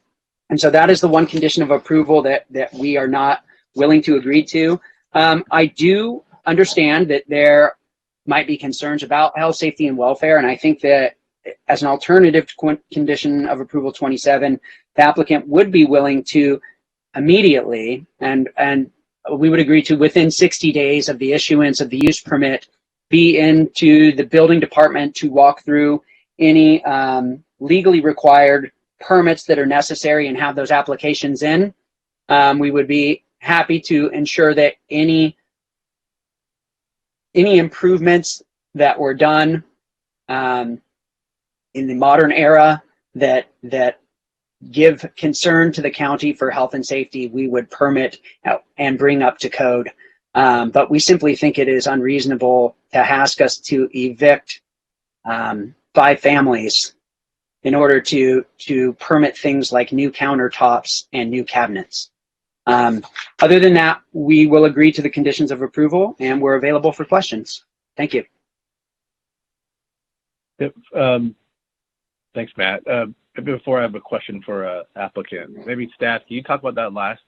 so that is the one condition of approval that we are not willing to agree to. I do understand that there might be concerns about health, safety, and welfare, and I think that as an alternative to condition of approval 27, the applicant would be willing to immediately, and we would agree to within 60 days of the issuance of the use permit, be into the building department to walk through any legally required permits that are necessary and have those applications in. We would be happy to ensure that any improvements that were done in the modern era that give concern to the county for health and safety, we would permit and bring up to code. But we simply think it is unreasonable to ask us to evict 5 families in order to permit things like new countertops and new cabinets. Other than that, we will agree to the conditions of approval, and we're available for questions. Thank you. Yep. Thanks, Matt. Before I have a question for applicant, maybe staff, can you talk about that last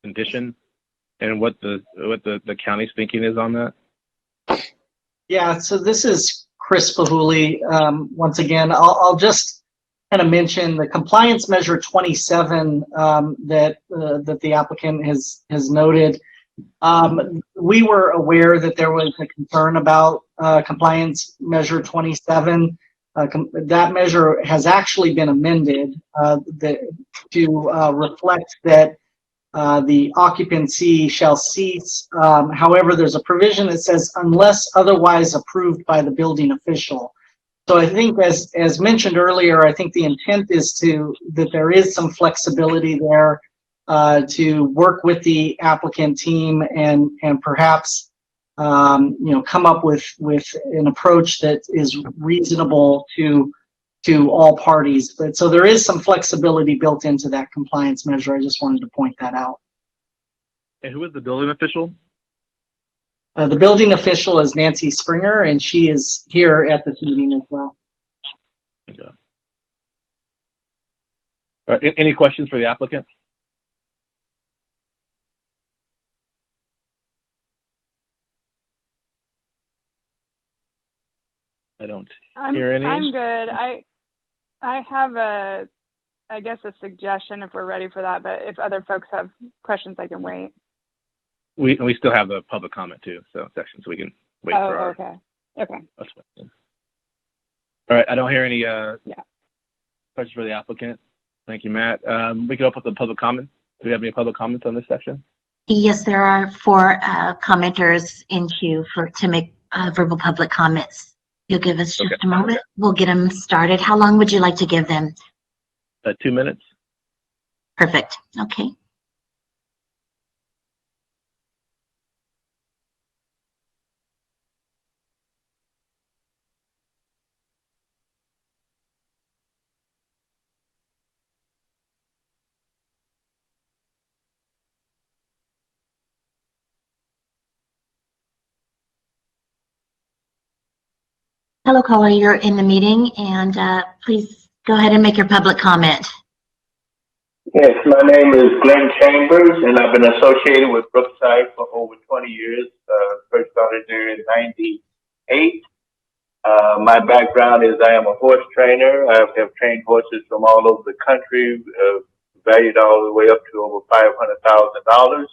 condition and what the county's thinking is on that? Yeah, so this is Chris Pahuli. Once again, I'll just kind of mention the compliance measure 27 that the applicant has noted. We were aware that there was a concern about compliance measure 27. That measure has actually been amended to reflect that the occupancy shall cease. However, there's a provision that says unless otherwise approved by the building official. So I think as mentioned earlier, I think the intent is that there is some flexibility there to work with the applicant team and perhaps come up with an approach that is reasonable to all parties. But so there is some flexibility built into that compliance measure. I just wanted to point that out. And who is the building official? The building official is Nancy Springer, and she is here at this meeting as well. Okay. All right, any questions for the applicant? I don't hear any. I'm good. I have I guess a suggestion if we're ready for that, but if other folks have questions, I can wait. We still have the public comment too, section, so we can wait for our. Okay. That's fine. All right, I don't hear any questions for the applicant. Thank you, Matt. We can open up the public comment. Do we have any public comments on this section? Yes, there are 4 commenters in queue to make verbal public comments. You'll give us just a moment. We'll get them started. How long would you like to give them? 2 minutes. Perfect. Okay. Hello, caller. You're in the meeting, and please go ahead and make your public comment. Yes, my name is Glenn Chambers, and I've been associated with Brookside for over 20 years. First started there in '98. My background is I am a horse trainer. I have trained horses from all over the country, valued all the way up to over $500,000.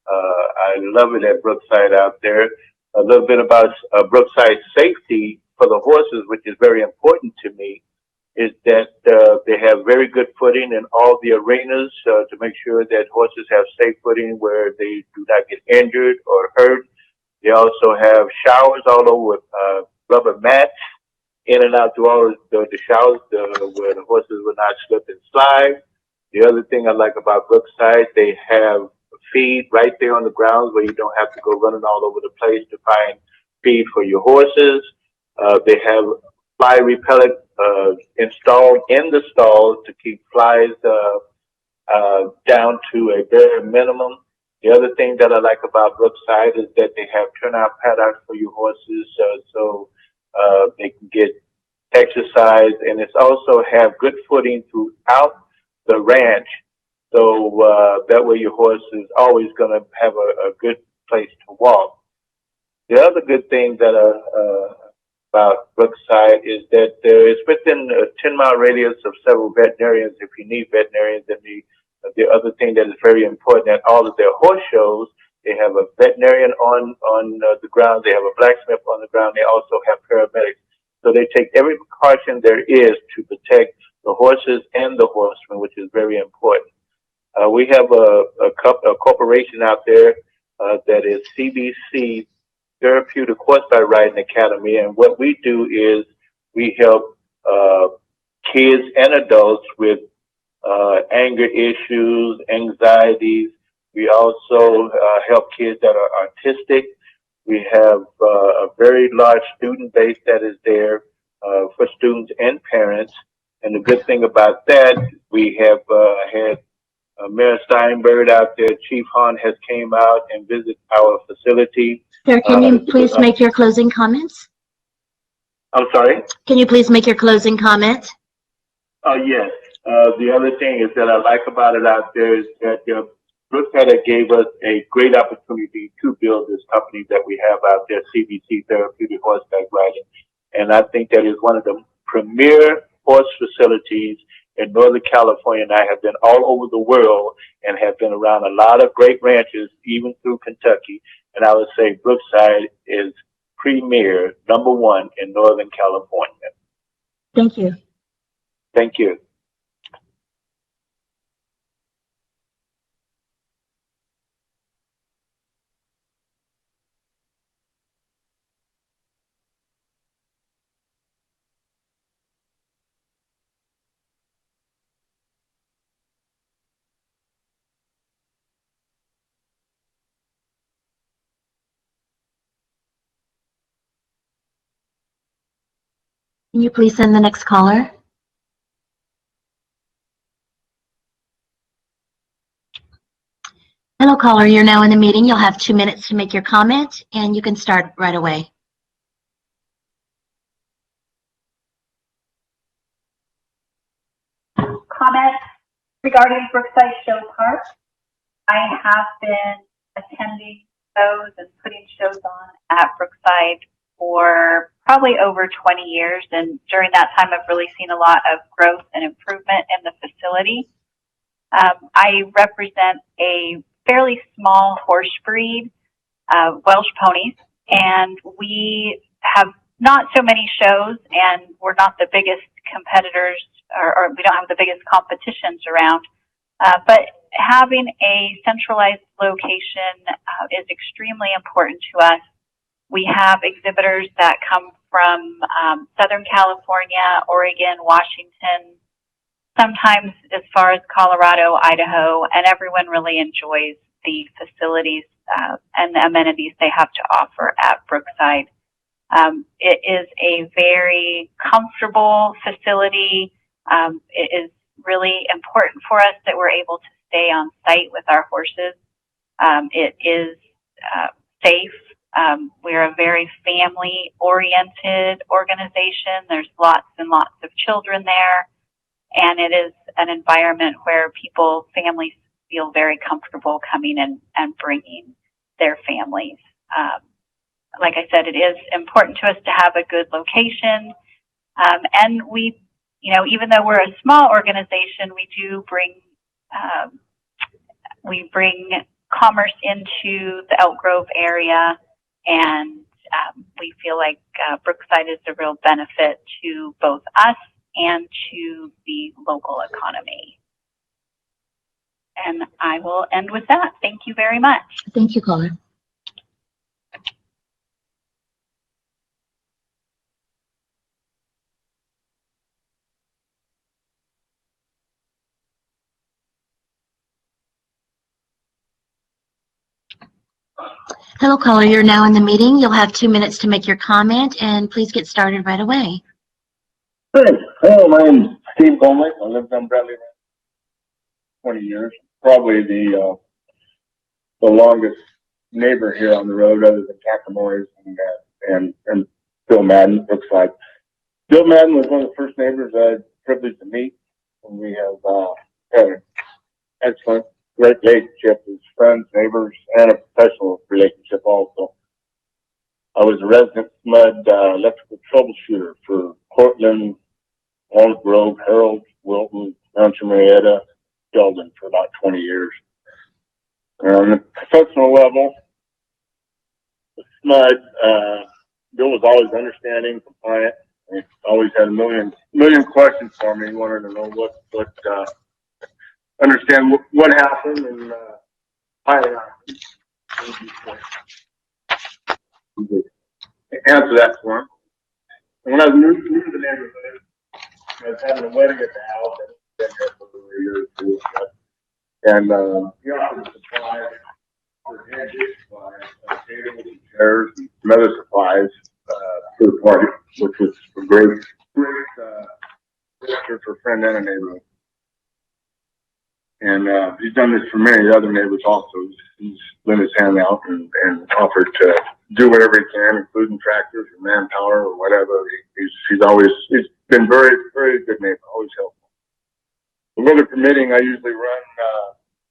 I love it at Brookside out there. A little bit about Brookside safety for the horses, which is very important to me, is that they have very good footing in all the arenas to make sure that horses have safe footing where they do not get injured or hurt. They also have showers all over with rubber mats in and out through all the showers where the horses will not slip and slide. The other thing I like about Brookside, they have feed right there on the grounds where you don't have to go running all over the place to find feed for your horses. They have fly repellent installed in the stalls to keep flies down to a bare minimum. The other thing that I like about Brookside is that they have turnout paddocks for your horses so they can get exercise, and it's also have good footing throughout the ranch. So that way your horse is always going to have a good place to walk. The other good thing that about Brookside is that there is within a 10-mile radius of several veterinarians if you need veterinarians. And the other thing that is very important at all of their horse shows, they have a veterinarian on the ground. They have a blacksmith on the ground. They also have paramedics So they take every precaution there is to protect the horses and the horsemen, which is very important. We have a corporation out there that is CBC, Therapeutic Horseback Riding Academy, and what we do is we help kids and adults with anger issues, anxieties. We also help kids that are autistic. We have a very large student base that is there for students and parents. And the good thing about that, we have had Mayor Steinberg out there. Chief Hahn has came out and visited our facility. Sir, can you please make your closing comments? I'm sorry? Can you please make your closing comment? Yes. The other thing is that I like about it out there is that Brookside gave us a great opportunity to build this company that we have out there, CBC Therapeutic Horseback Riding. And I think that is one of the premier horse facilities in Northern California. And I have been all over the world and have been around a lot of great ranches, even through Kentucky. And I would say Brookside is premier, #1 in Northern California. Thank you. Thank you. Can you please send the next caller? Hello, caller. You're now in the meeting. You'll have 2 minutes to make your comment, and you can start right away. Comment regarding Brookside Show Park. I have been attending shows and putting shows on at Brookside for probably over 20 years. And during that time, I've really seen a lot of growth and improvement in the facility. I represent a fairly small horse breed, Welsh ponies, and we have not so many shows, and we're not the biggest competitors, or we don't have the biggest competitions around. But having a centralized location is extremely important to us. We have exhibitors that come from Southern California, Oregon, Washington, sometimes as far as Colorado, Idaho, and everyone really enjoys the facilities and the amenities they have to offer at Brookside. It is a very comfortable facility. It is really important for us that we're able to stay on site with our horses. It is safe. We're a very family-oriented organization. There's lots and lots of children there, and it is an environment where families feel very comfortable coming in and bringing their families. Like I said, it is important to us to have a good location, and we, even though we're a small organization, we do bring commerce into the Elk Grove area, and we feel like Brookside is a real benefit to both us and to the local economy. And I will end with that. Thank you very much. Thank you, caller. Hello, caller. You're now in the meeting. You'll have 2 minutes to make your comment, and please get started right away. Thanks. Hello, my name is Steve Gomez. I lived on Bradley for 20 years. Probably the longest neighbor here on the road, other than Takamori's and Bill Madden. Looks like Bill Madden was one of the first neighbors I had the privilege to meet, and we have had an excellent, great relationship as friends, neighbors, and a professional relationship also. I was a resident SMUD electrical troubleshooter for Portland, Walnut Grove, Harold, Wilton, Rancho Marietta, Sheldon for about 20 years. On the professional level, the SMUD, Bill was always understanding, compliant, He always had a million questions for me. He wanted to know understand what happened and why it happened. Answer that for him. And when I was new to the neighborhood, I was having a wedding at the house. And been here for a year or two. And he offered supplies for handshake supplies, tables and chairs and some other supplies for the party, which was a great gesture for a friend and a neighbor. And he's done this for many other neighbors also. He's lent his hand out and offered to do whatever he can, including tractors or manpower or whatever. He's been very, very good neighbor, always helpful. The weather permitting, I usually run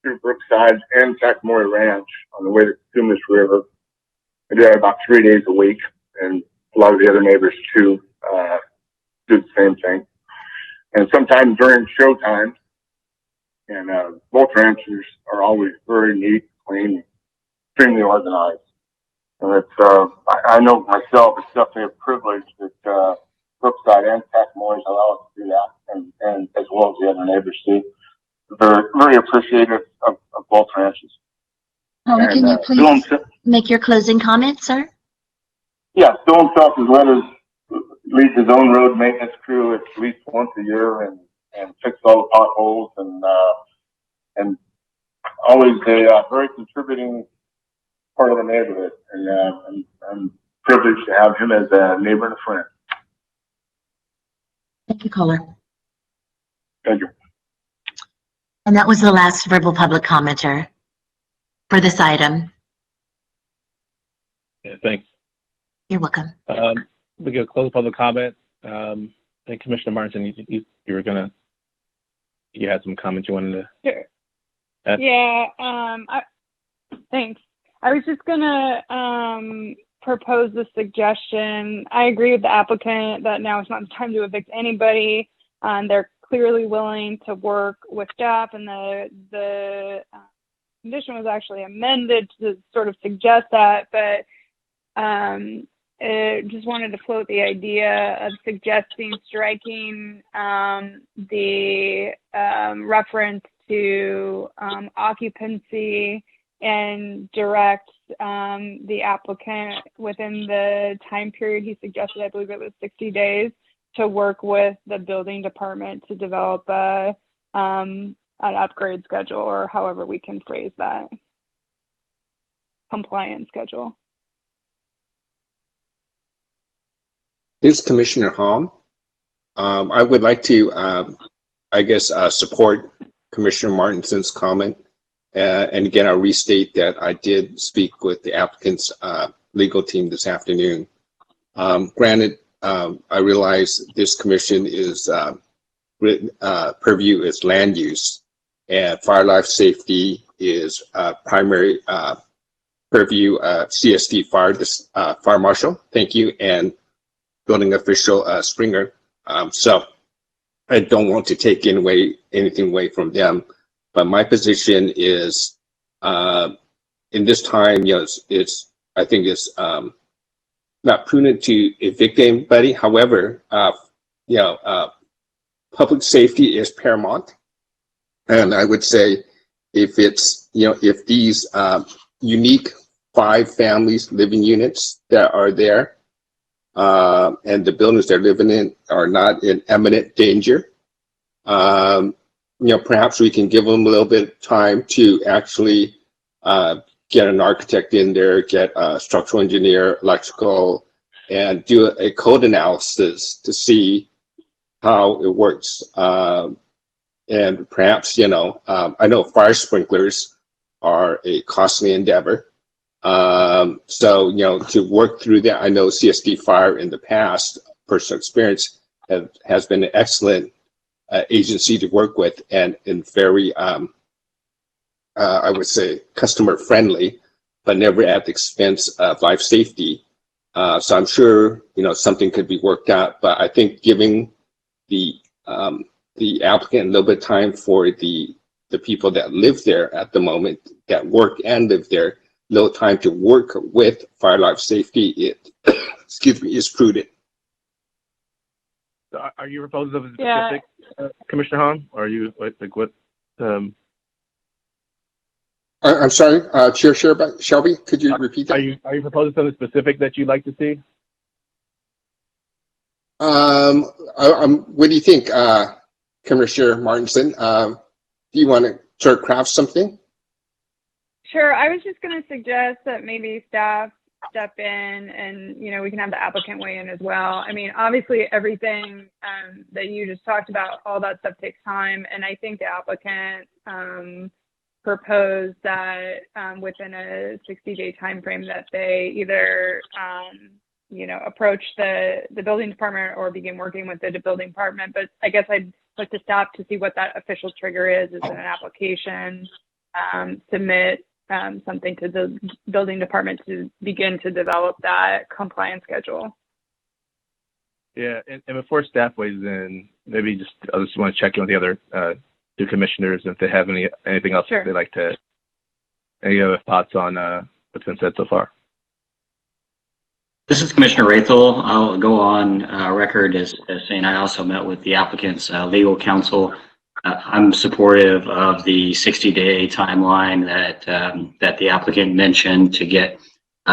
through Brookside and Sacramento Ranch on the way to Cumulus River. I do that about 3 days a week, and a lot of the other neighbors too do the same thing. And sometimes during show time, and both ranches are always very neat, clean, extremely organized. And it's I know myself, it's definitely a privilege that Brookside and Sacramento allow us to do that, and as well as the other neighbors too. They're very appreciative of both ranches. Homer, can you please make your closing comment, sir? Yeah, Bill himself leads his own road maintenance crew at least once a year and fixes all the potholes and always a very contributing part of the neighborhood. And I'm privileged to have him as a neighbor and a friend. Thank you, caller. Thank you. And that was the last verbal public commenter for this item. Yeah, thanks. You're welcome. We go close public comment. I think Commissioner Martin, you had some comments you wanted to. Sure. add? Yeah. Thanks. I was just gonna propose the suggestion. I agree with the applicant that now is not the time to evict anybody. They're clearly willing to work with staff, and the condition was actually amended to sort of suggest that, but just wanted to float the idea of suggesting striking the reference to occupancy and direct the applicant within the time period he suggested, I believe it was 60 days, to work with the building department to develop an upgrade schedule, or however we can phrase that, compliance schedule. This is Commissioner Hom. I would like to, support Commissioner Martinson's comment. And again, I'll restate that I did speak with the applicant's legal team this afternoon. Granted, I realize this commission is purview is land use, and fire life safety is primary purview. CSD fire marshal, thank you, and building official Springer. So I don't want to take anything away from them, but my position is in this time, I think it's not prudent to evict anybody. However, public safety is paramount, and I would say if it's if these unique 5 families living units that are there and the buildings they're living in are not in imminent danger, perhaps we can give them a little bit of time to actually get an architect in there, get a structural engineer, electrical, and do a code analysis to see how it works. And perhaps, I know fire sprinklers are a costly endeavor. So, to work through that, I know CSD Fire in the past, personal experience, has been an excellent agency to work with, and very, I would say, customer friendly, but never at the expense of life safety. So I'm sure, something could be worked out, but I think giving the applicant a little bit of time for the people that live there at the moment, that work and live there, little time to work with fire life safety, is prudent. Are you proposing something Yeah. specific, Commissioner Hahn? Or are you like what? I'm sorry, Chair Shelby, could you repeat that? Are you proposing something specific that you'd like to see? What do you think, Commissioner Martinson? Do you want to sort of craft something? Sure. I was just going to suggest that maybe staff step in and, we can have the applicant weigh in as well. I mean, obviously everything that you just talked about, all that stuff takes time. And I think the applicant proposed that within a 60-day time frame that they either, approach the building department or begin working with the building department. But I guess I'd like to stop to see what that official trigger is. Is it an application? Submit something to the building department to begin to develop that compliance schedule. Yeah, and before staff weighs in, maybe I just want to check in with the other two commissioners if they have anything else Sure. they'd like to, any other thoughts on what's been said so far. This is Commissioner Rathel. I'll go on record as saying I also met with the applicant's legal counsel. I'm supportive of the 60-day timeline that the applicant mentioned to get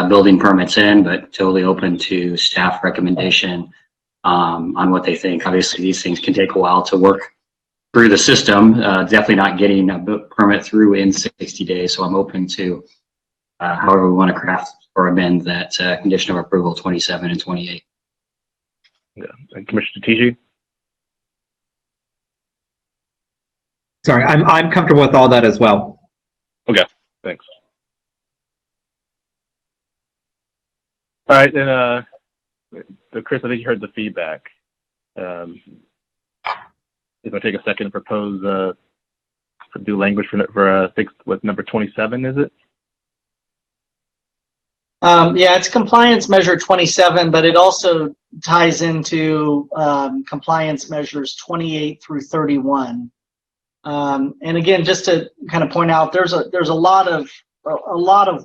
building permits in, but totally open to staff recommendation on what they think. Obviously, these things can take a while to work through the system. Definitely not getting a permit through in 60 days. So I'm open to however we want to craft or amend that condition of approval 27 and 28. Yeah, and Commissioner Tiji? Sorry, I'm comfortable with all that as well. Okay, thanks. All right, then, so Chris, I think you heard the feedback. If I take a second to propose do language for fixed with number 27, is it? Yeah, it's compliance measure 27, but it also ties into compliance measures 28 through 31. And again, just to kind of point out, there's a lot of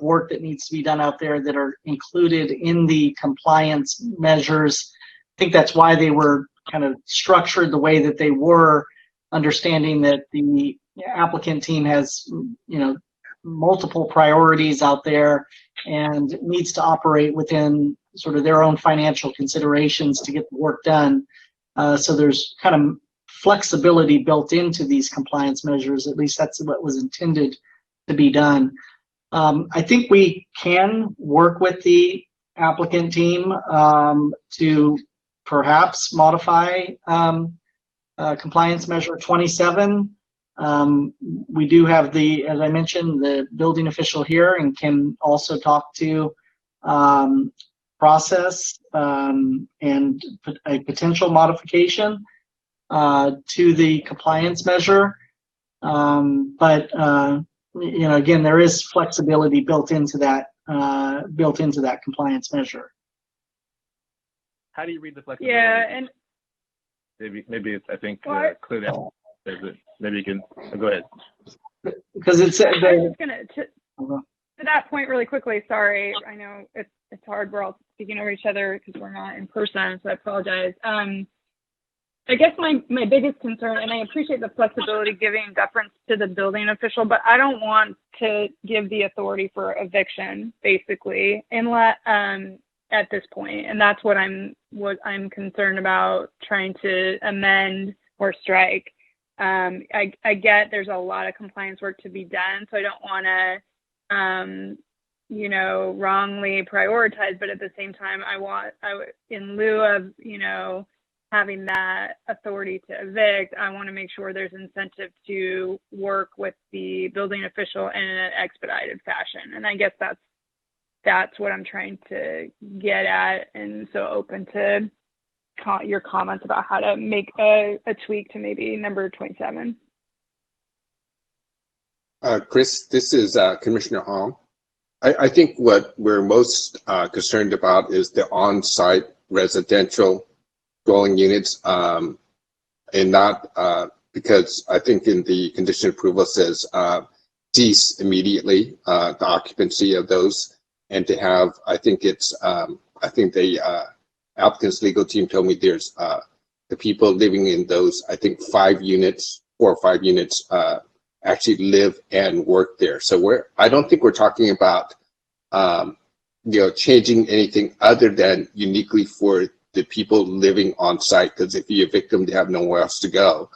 work that needs to be done out there that are included in the compliance measures. I think that's why they were kind of structured the way that they were, understanding that the applicant team has, multiple priorities out there and needs to operate within sort of their own financial considerations to get the work done. So there's kind of flexibility built into these compliance measures. At least that's what was intended to be done. I think we can work with the applicant team to perhaps modify compliance measure 27. We do have as I mentioned, the building official here and can also talk to process and a potential modification to the compliance measure. But again, there is flexibility built into that compliance measure. How do you read the flexibility? Yeah, and maybe it's, I think, clearly. Maybe you can go ahead. Because it's I was just gonna to that point really quickly. Sorry, I know it's hard. We're all speaking over each other because we're not in person, so I apologize. I guess my biggest concern, and I appreciate the flexibility giving deference to the building official, but I don't want to give the authority for eviction, basically, unless at this point, and that's what I'm concerned about trying to amend or strike. I get there's a lot of compliance work to be done, so I don't want to, wrongly prioritize, but at the same time, in lieu of, having that authority to evict, I want to make sure there's incentive to work with the building official in an expedited fashion. And I guess that's what I'm trying to get at. And so open to your comments about how to make a tweak to maybe number 27. Chris, this is Commissioner Hong. I think what we're most concerned about is the on-site residential dwelling units, and not because I think in the condition approval says cease immediately the occupancy of those, and to have, I think it's I think the applicant's legal team told me there's the people living in those, I think 4 or 5 units, actually live and work there. So I don't think we're talking about, changing anything other than uniquely for the people living on site, because if you evict them, they have nowhere else to go.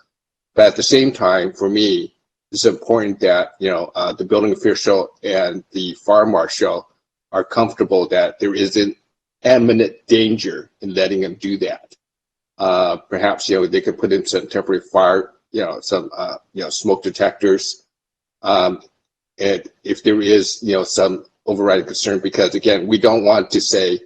But at the same time, for me, it's important that, the building official and the fire marshal are comfortable that there isn't imminent danger in letting them do that. Perhaps, they could put in some temporary fire, some, smoke detectors. And if there is, some overriding concern, because again, we don't want to say,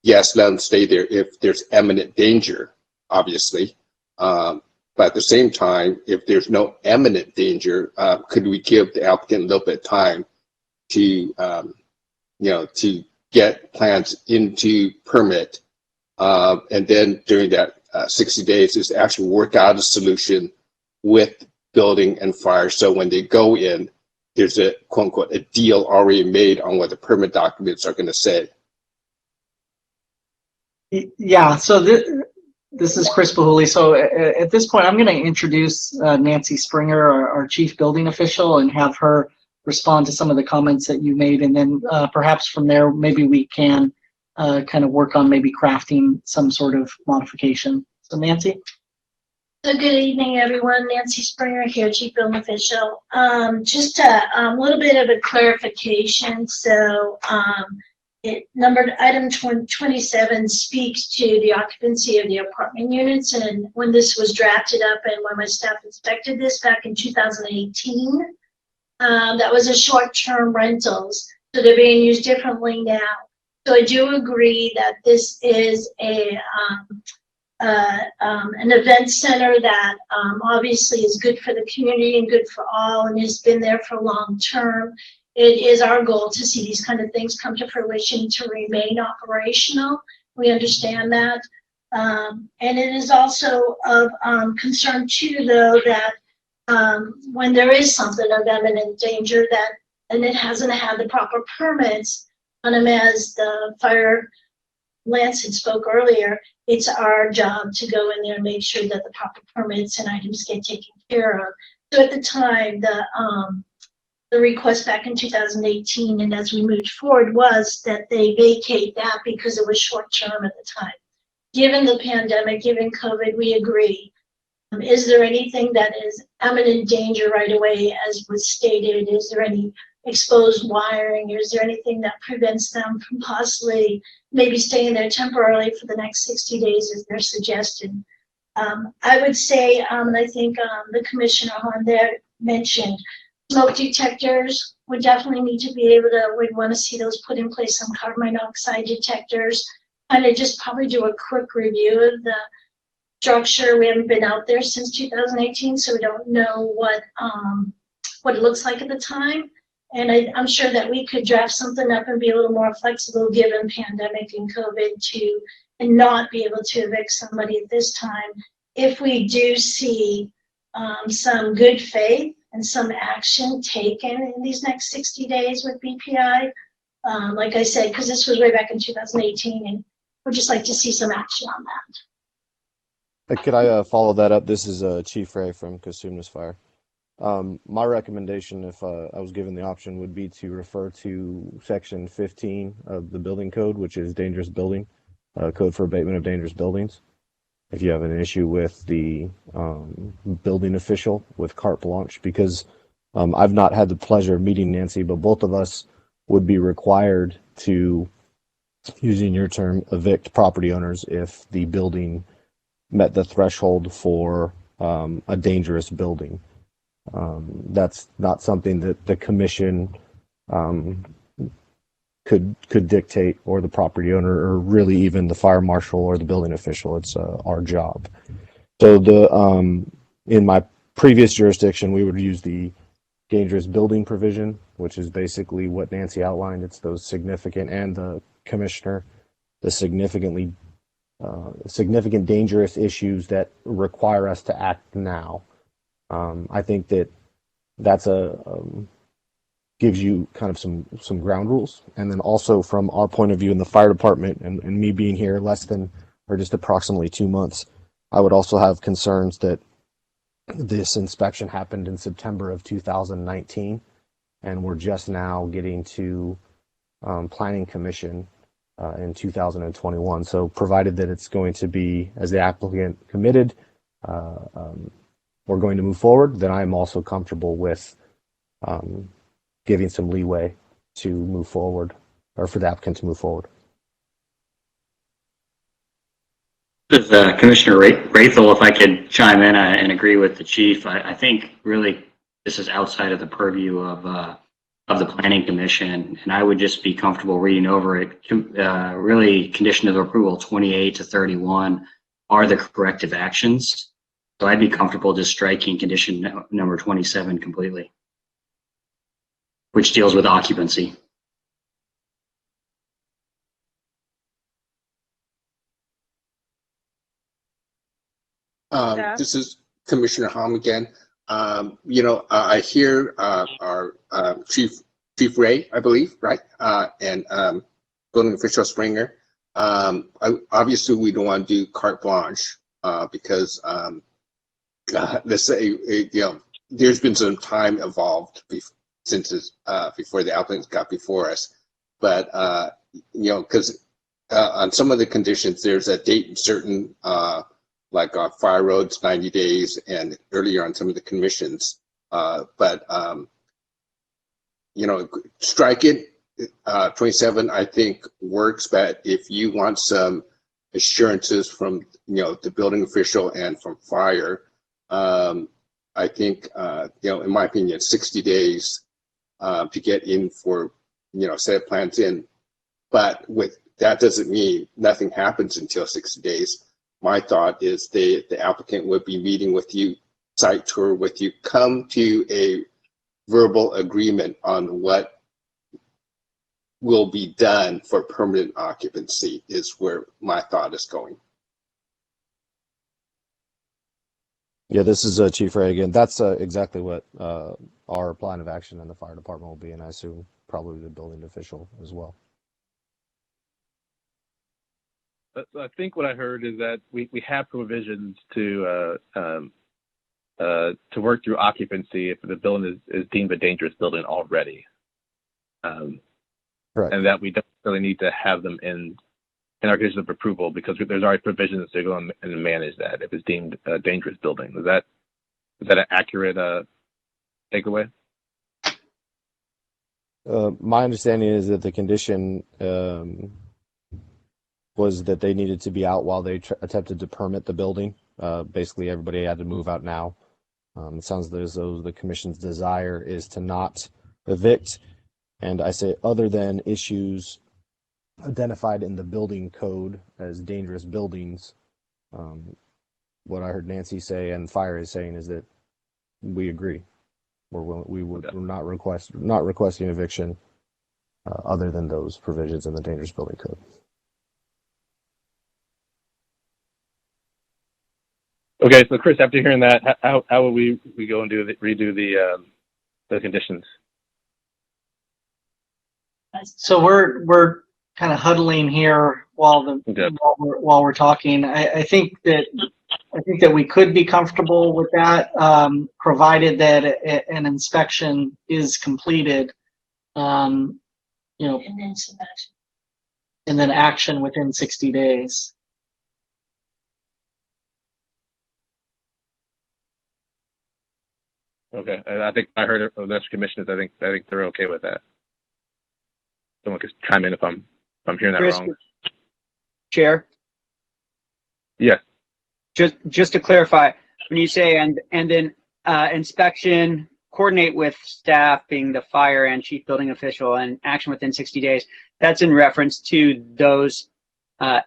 yes, let them stay there if there's imminent danger, obviously. But at the same time, if there's no imminent danger, could we give the applicant a little bit of time to, to get plans into permit, and then during that 60 days is to actually work out a solution with building and fire. So when they go in, there's a quote unquote a deal already made on what the permit documents are going to say. Yeah, so this is Chris Bahuli. So at this point, I'm going to introduce Nancy Springer, our chief building official, and have her respond to some of the comments that you made. And then perhaps from there, maybe we can kind of work on maybe crafting some sort of modification. So Nancy? So good evening, everyone. Nancy Springer here, Chief Building Official. Just a little bit of a clarification. So numbered item 27 speaks to the occupancy of the apartment units. And when this was drafted up and when my staff inspected this back in 2018, that was a short-term rentals. So they're being used differently now. So I do agree that this is an event center that obviously is good for the community and good for all and has been there for long term. It is our goal to see these kind of things come to fruition to remain operational. We understand that. And it is also of concern too, though, that when there is something of imminent danger and it hasn't had the proper permits on them, as the fire Lance had spoke earlier, it's our job to go in there and make sure that the proper permits and items get taken care of. So at the time, the request back in 2018, and as we moved forward, was that they vacate that because it was short term at the time. Given the pandemic, given COVID, we agree. Is there anything that is imminent danger right away, as was stated? Is there any exposed wiring? Is there anything that prevents them from possibly maybe staying there temporarily for the next 60 days, as they're suggesting? I would say, and I think the commissioner on there mentioned, smoke detectors would definitely need to be able to, we'd want to see those put in place, some carbon monoxide detectors, and I just probably do a quick review of the structure. We haven't been out there since 2018, so we don't know what it looks like at the time. And I'm sure that we could draft something up and be a little more flexible given pandemic and COVID and not be able to evict somebody at this time. If we do see some good faith and some action taken in these next 60 days with BPI, like I said, because this was way back in 2018, and we'd just like to see some action on that. Could I follow that up? This is Chief Ray from Cosumnes Fire. My recommendation, if I was given the option, would be to refer to section 15 of the building code, which is dangerous building, code for abatement of dangerous buildings. If you have an issue with the building official with carte blanche, because I've not had the pleasure of meeting Nancy, but both of us would be required to, using your term, evict property owners if the building met the threshold for a dangerous building. That's not something that the commission could dictate, or the property owner, or really even the fire marshal or the building official. It's our job. So in my previous jurisdiction, we would use the dangerous building provision, which is basically what Nancy outlined. It's those significant, and the commissioner, the significant dangerous issues that require us to act now. I think that's gives you kind of some ground rules. And then also from our point of view in the fire department, and me being here less than, or just approximately 2 months, I would also have concerns that this inspection happened in September of 2019, and we're just now getting to Planning Commission in 2021. So provided that it's going to be, as the applicant committed, we're going to move forward, then I'm also comfortable with giving some leeway to move forward, or for the applicant to move forward. This is Commissioner Rathel, if I could chime in and agree with the chief. I think really this is outside of the purview of the Planning Commission, and I would just be comfortable reading over it. Really, condition of approval 28 to 31 are the corrective actions. So I'd be comfortable just striking condition number 27 completely, which deals with occupancy. This is Commissioner Hom again. I hear our Chief Ray, I believe, right? And building official Springer. Obviously, we don't want to do carte blanche because let's say there's been some time involved since before the applicants got before us, but because on some of the conditions, there's a date certain. Like fire roads, 90 days, and earlier on some of the commissions. But strike it. 27, I think, works. But if you want some assurances from the building official and from fire, I think in my opinion, 60 days to get in for set of plans in. But with that doesn't mean nothing happens until 60 days. My thought is the applicant would be meeting with you, site tour with you, come to a verbal agreement on what will be done for permanent occupancy is where my thought is going. Yeah, this is Chief Ray again. That's exactly what our plan of action in the fire department will be, and I assume probably the building official as well. I think what I heard is that we have provisions to work through occupancy if the building is deemed a dangerous building already, right. And that we don't really need to have them in our conditions of approval because there's already provisions to go and manage that if it's deemed a dangerous building. Is that an accurate takeaway? My understanding is that the condition was that they needed to be out while they attempted to permit the building. Basically, everybody had to move out now. It sounds as though the commission's desire is to not evict. And I say other than issues identified in the building code as dangerous buildings, what I heard Nancy say and Fire is saying is that we agree. We're not requesting eviction other than those provisions in the dangerous building code. Okay, so Chris, after hearing that, how will we go and redo the conditions? So we're kind of huddling here while we're talking. I think that we could be comfortable with that, provided that an inspection is completed. And then some action. And then action within 60 days. Okay, I think I heard of those commissioners. I think they're okay with that. Someone could chime in if I'm hearing that wrong. Chair. Yes. Just to clarify, when you say and then inspection, coordinate with staff, being the fire and chief building official, and action within 60 days. That's in reference to those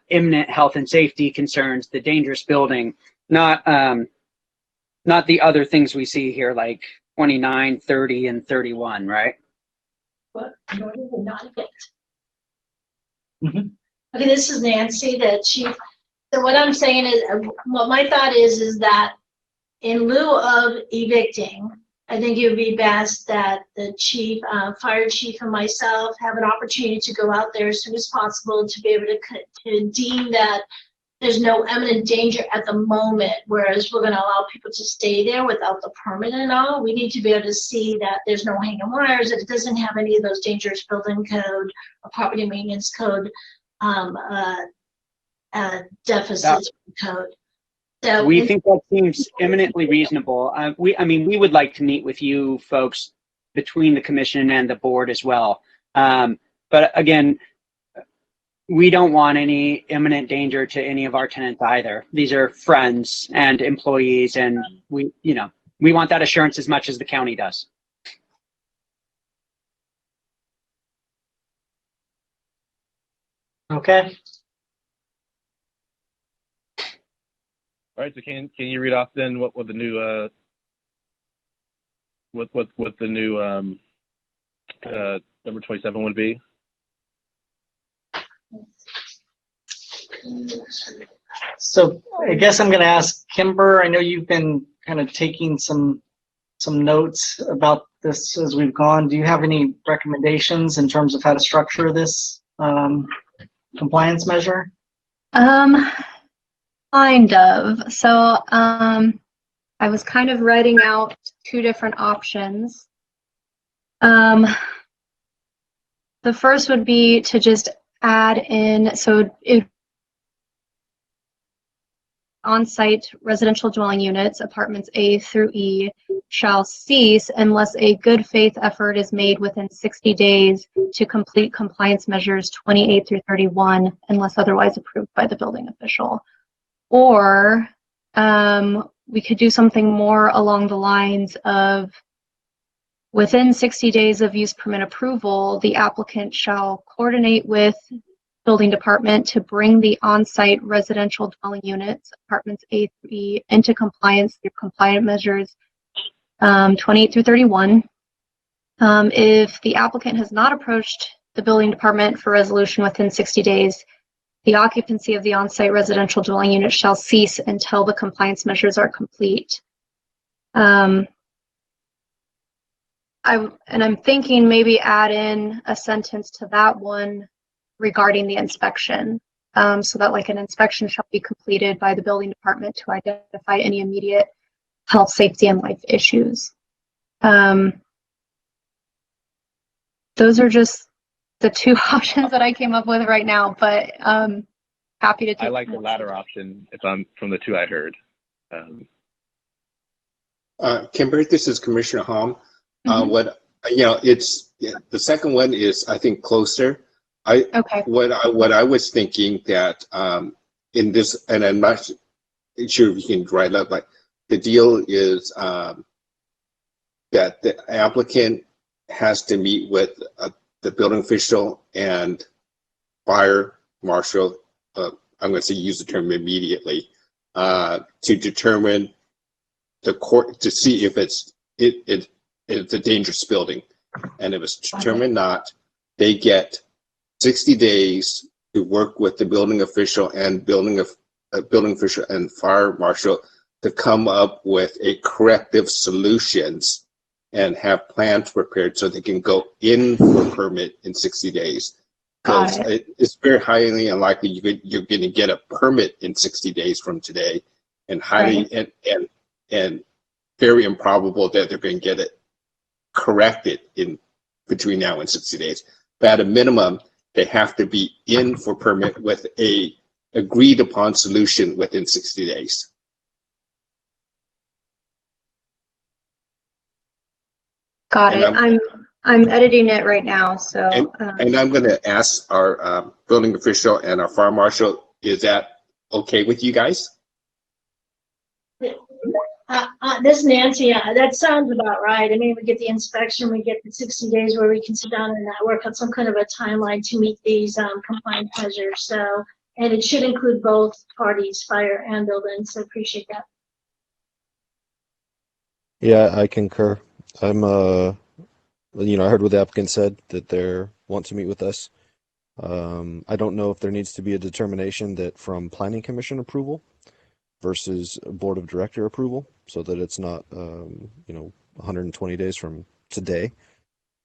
imminent health and safety concerns, the dangerous building, not the other things we see here, like 29, 30, and 31, right? What? Not yet. Okay, this is Nancy, the chief. So what I'm saying is, what my thought is that in lieu of evicting, I think it would be best that the chief, fire chief, and myself have an opportunity to go out there as soon as possible to be able to deem that there's no eminent danger at the moment, whereas we're gonna allow people to stay there without the permit and all. We need to be able to see that there's no hanging wires, that it doesn't have any of those dangerous building code or property maintenance code deficits code. So We think that seems eminently reasonable. I mean, we would like to meet with you folks between the commission and the board as well. But again, we don't want any imminent danger to any of our tenants either. These are friends and employees, and we want that assurance as much as the county does. Okay. All right, so can you read off then what the new what the new number 27 would be? So I guess I'm going to ask Kimber. I know you've been kind of taking some notes about this as we've gone. Do you have any recommendations in terms of how to structure this compliance measure? Kind of. So I was kind of writing out two different options. The first would be to just add in, so on-site residential dwelling units, apartments A through E, shall cease unless a good faith effort is made within 60 days to complete compliance measures 28 through 31, unless otherwise approved by the building official. Or we could do something more along the lines of within 60 days of use permit approval, the applicant shall coordinate with building department to bring the on-site residential dwelling units, apartments A through E, into compliance through compliant measures 28 through 31. If the applicant has not approached the building department for resolution within 60 days, the occupancy of the on-site residential dwelling unit shall cease until the compliance measures are complete. I'm thinking maybe add in a sentence to that one regarding the inspection, so that like an inspection shall be completed by the building department to identify any immediate health, safety, and life issues. Those are just the two options that I came up with right now, but happy to take. I like the latter option if I'm from the two I heard. Kimber, this is Commissioner Hom. What it's the second one is I think closer. What I was thinking that in this, and I'm not sure if you can write up, like the deal is that the applicant has to meet with the building official and fire marshal. I'm going to say use the term immediately to determine the court to see if it's a dangerous building, and if it's determined not, they get 60 days to work with the building official and building official and fire marshal to come up with a corrective solutions and have plans prepared so they can go in for a permit in 60 days. Because it's very highly unlikely you're going to get a permit in 60 days from today, and and very improbable that they're going to get it corrected in between now and 60 days. But at a minimum, they have to be in for permit with a agreed upon solution within 60 days. Got it. I'm editing it right now, so. And I'm going to ask our building official and our fire marshal, is that okay with you guys? This is Nancy. Yeah, that sounds about right. I mean, we get the inspection, we get the 60 days where we can sit down and work out some kind of a timeline to meet these compliance measures. So, and it should include both parties, fire and building. So appreciate that. Yeah, I concur. I heard what the applicant said, that they want to meet with us. I don't know if there needs to be a determination that from Planning Commission approval versus Board of Director approval, so that it's not 120 days from today.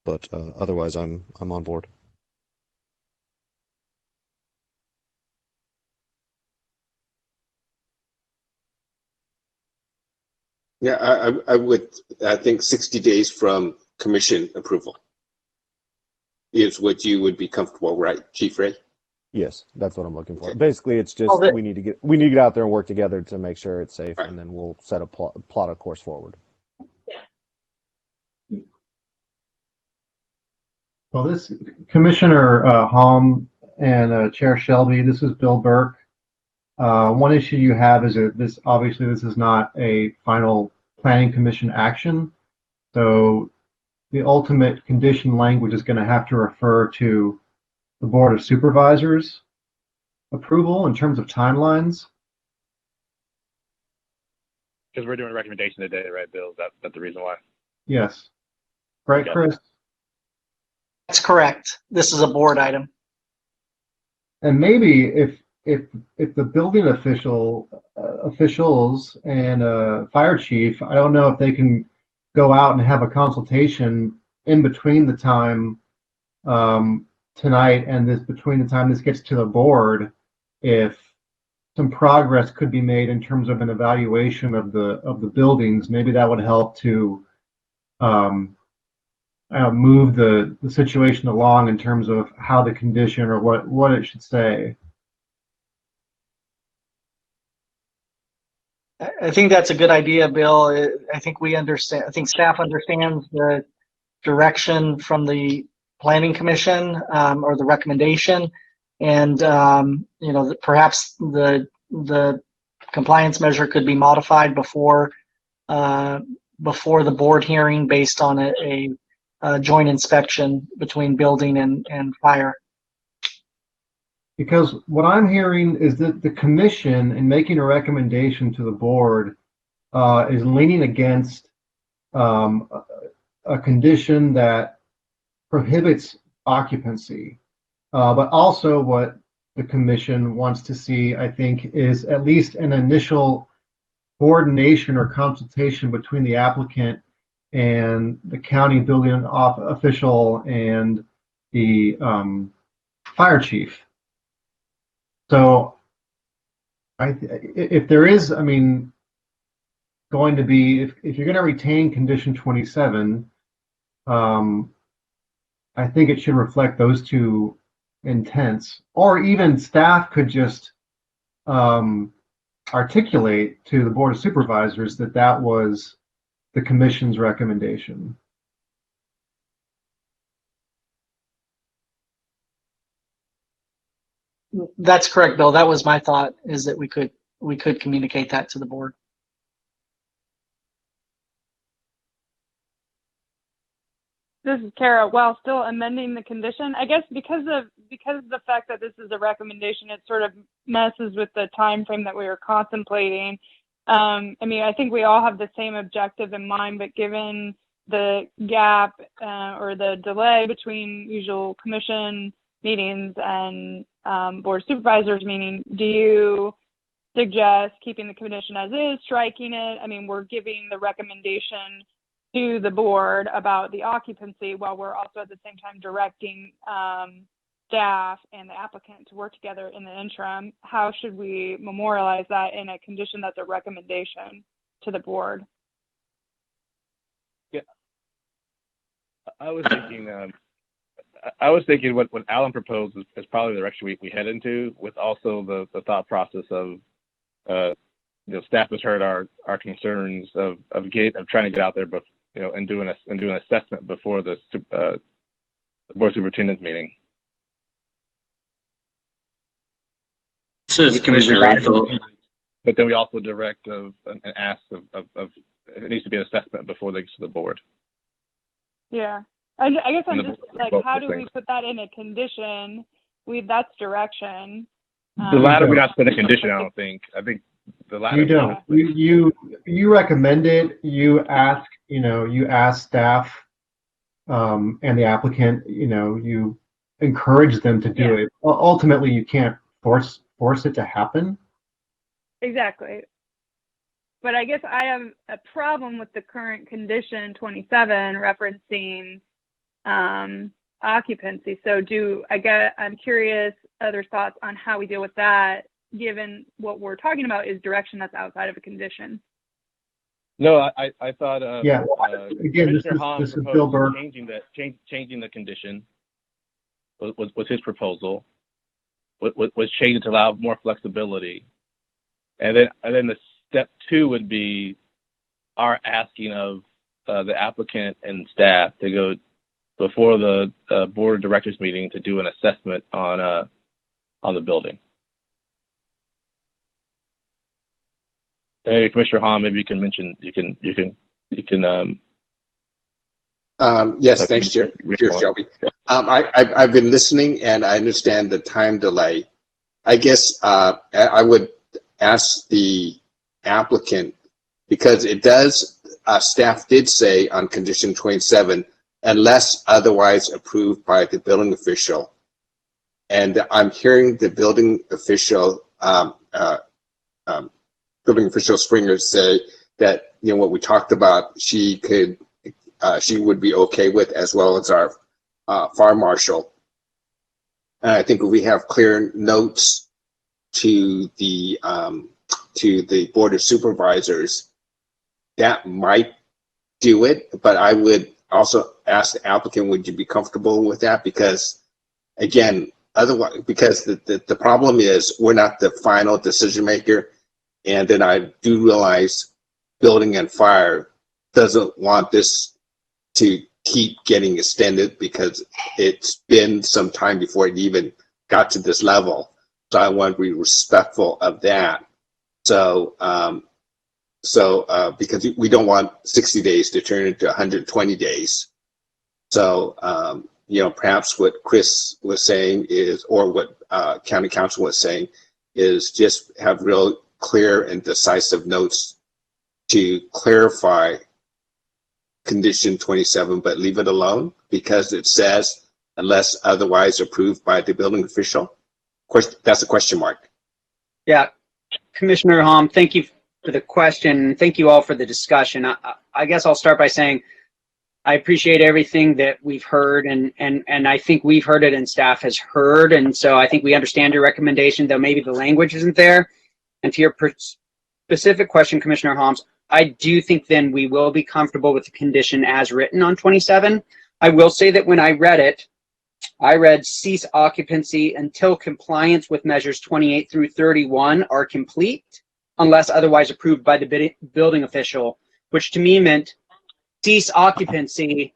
But otherwise, I'm on board. Yeah, I would, I think 60 days from commission approval is what you would be comfortable, right, Chief Ray? Yes, that's what I'm looking for. Basically, it's just Well, the- we need to get out there and work together to make sure it's safe, and then we'll set a plot a course forward. Well, this Commissioner Halm and Chair Shelby, this is Bill Burke. One issue you have is that this is not a final planning commission action. So the ultimate condition language is going to have to refer to the Board of Supervisors approval in terms of timelines. Because we're doing a recommendation today, right, Bill? That's the reason why. Yes. Right, Yeah. Chris? That's correct. This is a board item. And maybe if the building officials and fire chief, I don't know if they can go out and have a consultation in between the time tonight and between the time this gets to the board, if some progress could be made in terms of an evaluation of the buildings, maybe that would help to move the situation along in terms of how the condition or what it should say. I think that's a good idea, Bill. I think we understand. I think staff understands the direction from the Planning Commission or the recommendation, and perhaps the compliance measure could be modified before the board hearing based on a joint inspection between building and fire. Because what I'm hearing is that the commission, in making a recommendation to the board, is leaning against a condition that prohibits occupancy. But also what the commission wants to see, I think, is at least an initial coordination or consultation between the applicant and the county building official and the fire chief. So if there is, going to be, if you're going to retain condition 27, I think it should reflect those two intents, or even staff could just articulate to the Board of Supervisors that was the commission's recommendation. That's correct, Bill. That was my thought, is that we could communicate that to the board. This is Kara. While still amending the condition, I guess because of the fact that this is a recommendation, it sort of messes with the time frame that we were contemplating. I think we all have the same objective in mind, but given the gap or the delay between usual commission meetings and Board of Supervisors meeting, do you suggest keeping the condition as is, striking it? We're giving the recommendation to the board about the occupancy while we're also at the same time directing staff and the applicant to work together in the interim. How should we memorialize that in a condition that's a recommendation to the board? Yeah, I was thinking what Alan proposed is probably the direction we head into, with also the thought process of staff has heard our concerns of trying to get out there, but and do an assessment before the board superintendent's meeting. This is Commissioner Rayfield. But then we also direct an ask of it needs to be an assessment before they get to the board. Yeah, I guess I'm just like, how do we put that in a condition? That's direction. The latter, we not put a condition. I don't think. I think the latter. You don't. You recommend it. You ask staff and the applicant. You encourage them to do it. Ultimately, you can't force it to happen. Exactly. But I guess I have a problem with the current condition 27 referencing occupancy. So I'm curious, other thoughts on how we deal with that, given what we're talking about is direction that's outside of a condition. No, I thought Yeah. Again, this Commissioner Hahn is Bill proposed Burr. changing the condition was his proposal. Was changed to allow more flexibility, and then the step 2 would be our asking of the applicant and staff to go before the board of directors meeting to do an assessment on the building. Hey, Commissioner Hahn, maybe you can mention Yes, thanks, Chair Shelby. I've been listening and I understand the time delay. I guess I would ask the applicant, because it does, staff did say on condition 27, unless otherwise approved by the building official. And I'm hearing the building official, Springer say that, you know, what we talked about, she would be okay with, as well as our fire marshal. And I think if we have clear notes to the board of supervisors, that might do it. But I would also ask the applicant, would you be comfortable with that? Because again, otherwise, because the problem is we're not the final decision maker. And then I do realize building and fire doesn't want this to keep getting extended, because it's been some time before it even got to this level. So I want to be respectful of that. So, because we don't want 60 days to turn into 120 days. So, you know, perhaps what Chris was saying is, or what County Council was saying, is just have real clear and decisive notes to clarify condition 27, but leave it alone because it says unless otherwise approved by the building official. That's a question mark. Yeah, Commissioner Hom, thank you for the question. Thank you all for the discussion. I guess I'll start by saying I appreciate everything that we've heard, and I think we've heard it and staff has heard. And so I think we understand your recommendation, though maybe the language isn't there. And to your specific question, Commissioner Holmes, I do think then we will be comfortable with the condition as written on 27. I will say that when I read it, I read cease occupancy until compliance with measures 28 through 31 are complete, unless otherwise approved by the building official, which to me meant cease occupancy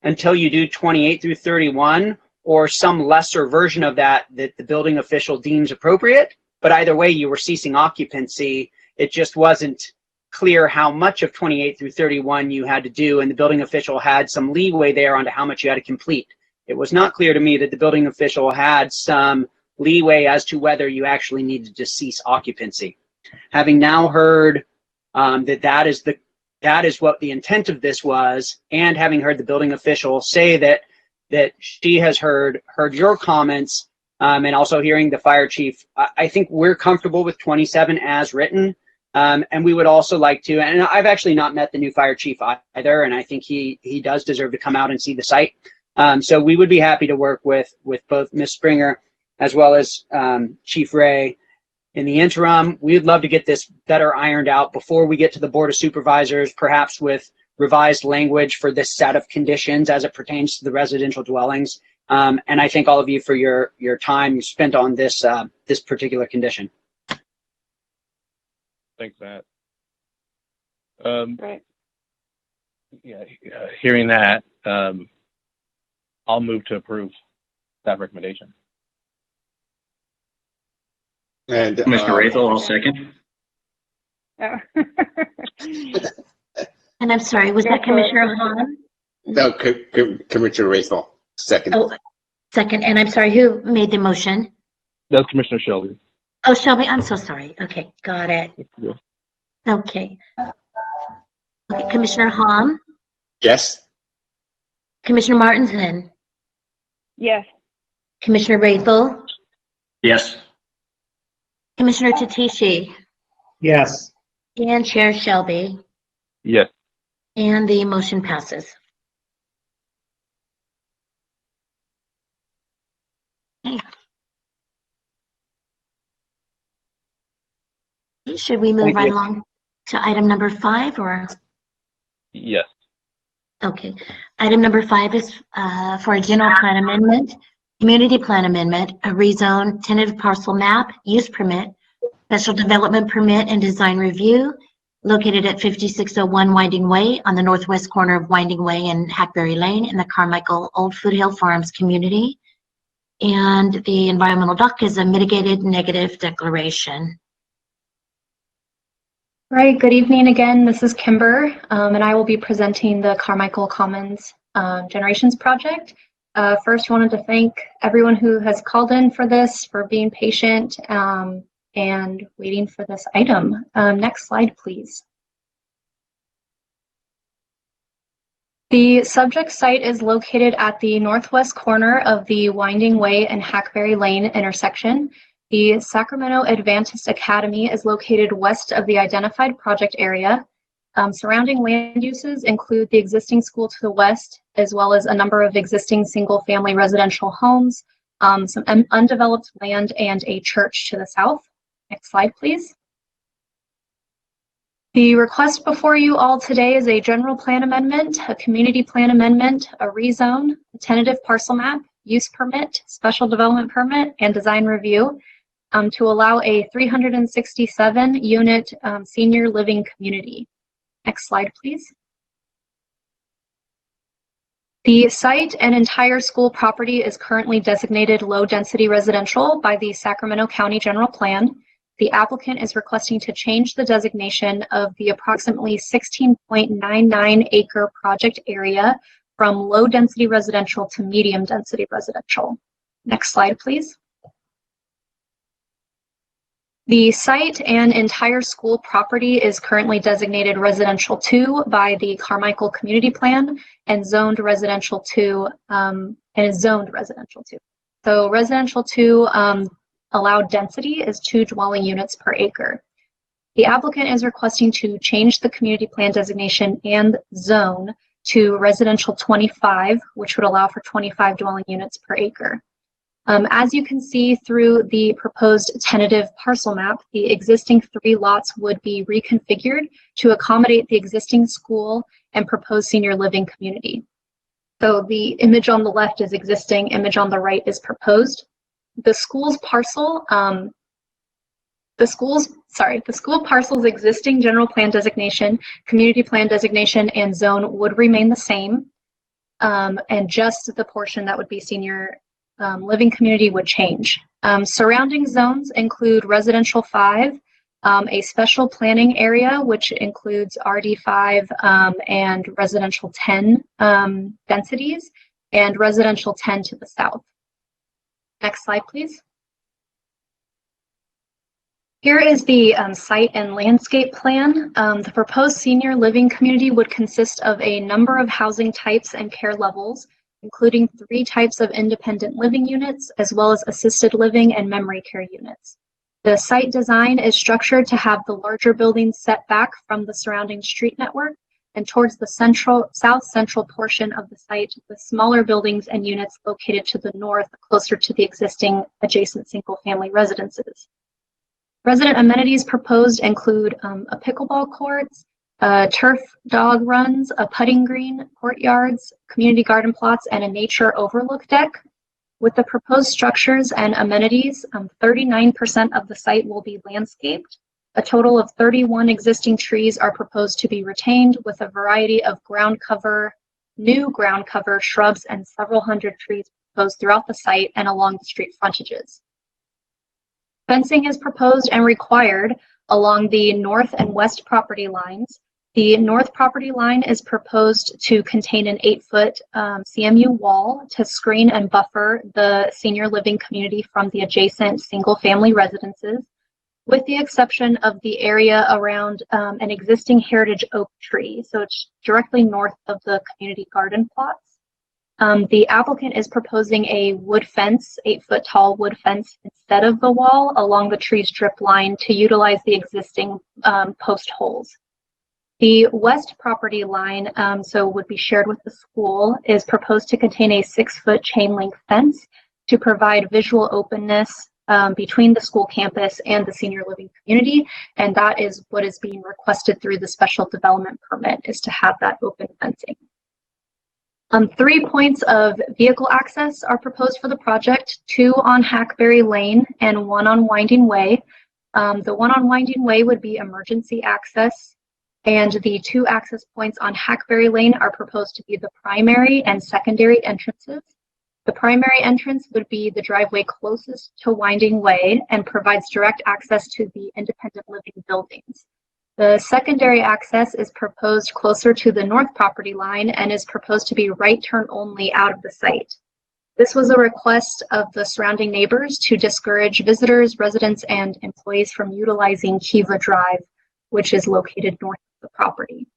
until you do 28 through 31 or some lesser version of that that the building official deems appropriate. But either way, you were ceasing occupancy. It just wasn't clear how much of 28 through 31 you had to do, and the building official had some leeway there onto how much you had to complete. It was not clear to me that the building official had some leeway as to whether you actually needed to cease occupancy. Having now heard that is what the intent of this was, and having heard the building official say that she has heard your comments, and also hearing the fire chief, I think we're comfortable with 27 as written. And we would also like to, and I've actually not met the new fire chief either, and I think he does deserve to come out and see the site. So we would be happy to work with both Ms. Springer as well as Chief Ray. In the interim, we'd love to get this better ironed out before we get to the Board of Supervisors, perhaps with revised language for this set of conditions as it pertains to the residential dwellings. And I thank all of you for your time you spent on this this particular condition. Thanks, Matt. Right. Yeah, hearing that, I'll move to approve that recommendation. And Commissioner Rathel, I'll second. Oh. And I'm sorry, was that Commissioner Hahn? No, Commissioner Rathel, second. Oh, second. And I'm sorry, who made the motion? That's Commissioner Shelby. Oh, Shelby, I'm so sorry. Okay, got it. Yeah. Okay. Okay, Commissioner Hahn, Yes. Commissioner Martinson, Yes. Commissioner Rathel, Yes. Commissioner Tatishi, Yes. and Chair Shelby, Yes. and the motion passes. Okay. Should we move Thank right you. along? to item number 5 or? Yes. Okay. Item number 5 is for a general plan amendment, community plan amendment, a rezone, tentative parcel map, use permit, special development permit and design review located at 5601 Winding Way on the northwest corner of Winding Way and Hackberry Lane in the Carmichael Old Foothill Farms community. And the environmental dock is a mitigated negative declaration. Right, good evening again. This is Kimber, and I will be presenting the Carmichael Commons Generations Project. First, I wanted to thank everyone who has called in for this, for being patient and waiting for this item. Next slide, please. The subject site is located at the northwest corner of the Winding Way and Hackberry Lane intersection. The Sacramento Adventist Academy is located west of the identified project area. Surrounding land uses include the existing school to the west, as well as a number of existing single-family residential homes, some undeveloped land, and a church to the south. Next slide, please. The request before you all today is a general plan amendment, a community plan amendment, a rezone, a tentative parcel map, use permit, special development permit, and design review to allow a 367-unit senior living community. Next slide, please. The site and entire school property is currently designated low-density residential by the Sacramento County General Plan. The applicant is requesting to change the designation of the approximately 16.99 acre project area from low-density residential to medium-density residential. Next slide, please. The site and entire school property is currently designated Residential 2 by the Carmichael Community Plan and zoned Residential 2 and is zoned Residential 2. So Residential 2 allowed density is 2 dwelling units per acre. The applicant is requesting to change the community plan designation and zone to Residential 25, which would allow for 25 dwelling units per acre. As you can see through the proposed tentative parcel map, the existing 3 lots would be reconfigured to accommodate the existing school and proposed senior living community. So the image on the left is existing, image on the right is proposed. The school's parcel, the school parcel's existing general plan designation, community plan designation, and zone would remain the same, and just the portion that would be senior living community would change. Surrounding zones include Residential 5, a special planning area, which includes RD5 and Residential 10 densities, and Residential 10 to the south. Next slide, please. Here is the site and landscape plan. The proposed senior living community would consist of a number of housing types and care levels, including 3 types of independent living units, as well as assisted living and memory care units. The site design is structured to have the larger buildings set back from the surrounding street network and towards the south central portion of the site, with smaller buildings and units located to the north, closer to the existing adjacent single-family residences. Resident amenities proposed include a pickleball courts, turf dog runs, a putting green, courtyards, community garden plots, and a nature overlook deck. With the proposed structures and amenities, 39% of the site will be landscaped. A total of 31 existing trees are proposed to be retained, with a variety of new ground cover shrubs, and several hundred trees proposed throughout the site and along the street frontages. Fencing is proposed and required along the north and west property lines. The north property line is proposed to contain an 8-foot CMU wall to screen and buffer the senior living community from the adjacent single-family residences, with the exception of the area around an existing heritage oak tree. So it's directly north of the community garden plots. The applicant is proposing a wood fence, 8-foot tall wood fence, instead of the wall along the tree's drip line to utilize the existing post holes. The west property line, so would be shared with the school, is proposed to contain a 6-foot chain link fence to provide visual openness between the school campus and the senior living community. And that is what is being requested through the special development permit, is to have that open fencing. 3 points of vehicle access are proposed for the project, 2 on Hackberry Lane and 1 on Winding Way. The 1 on Winding Way would be emergency access, and the 2 access points on Hackberry Lane are proposed to be the primary and secondary entrances. The primary entrance would be the driveway closest to Winding Way and provides direct access to the independent living buildings. The secondary access is proposed closer to the north property line and is proposed to be right turn only out of the site. This was a request of the surrounding neighbors to discourage visitors, residents, and employees from utilizing Kiva Drive, which is located north of the property.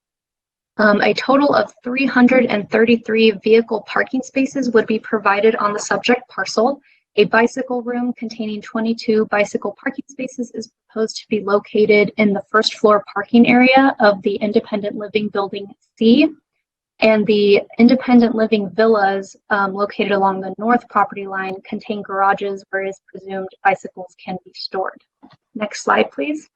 A total of 333 vehicle parking spaces would be provided on the subject parcel. A bicycle room containing 22 bicycle parking spaces is proposed to be located in the first floor parking area of the independent living building C, and the independent living villas located along the north property line contain garages where it is presumed bicycles can be stored. Next slide, please.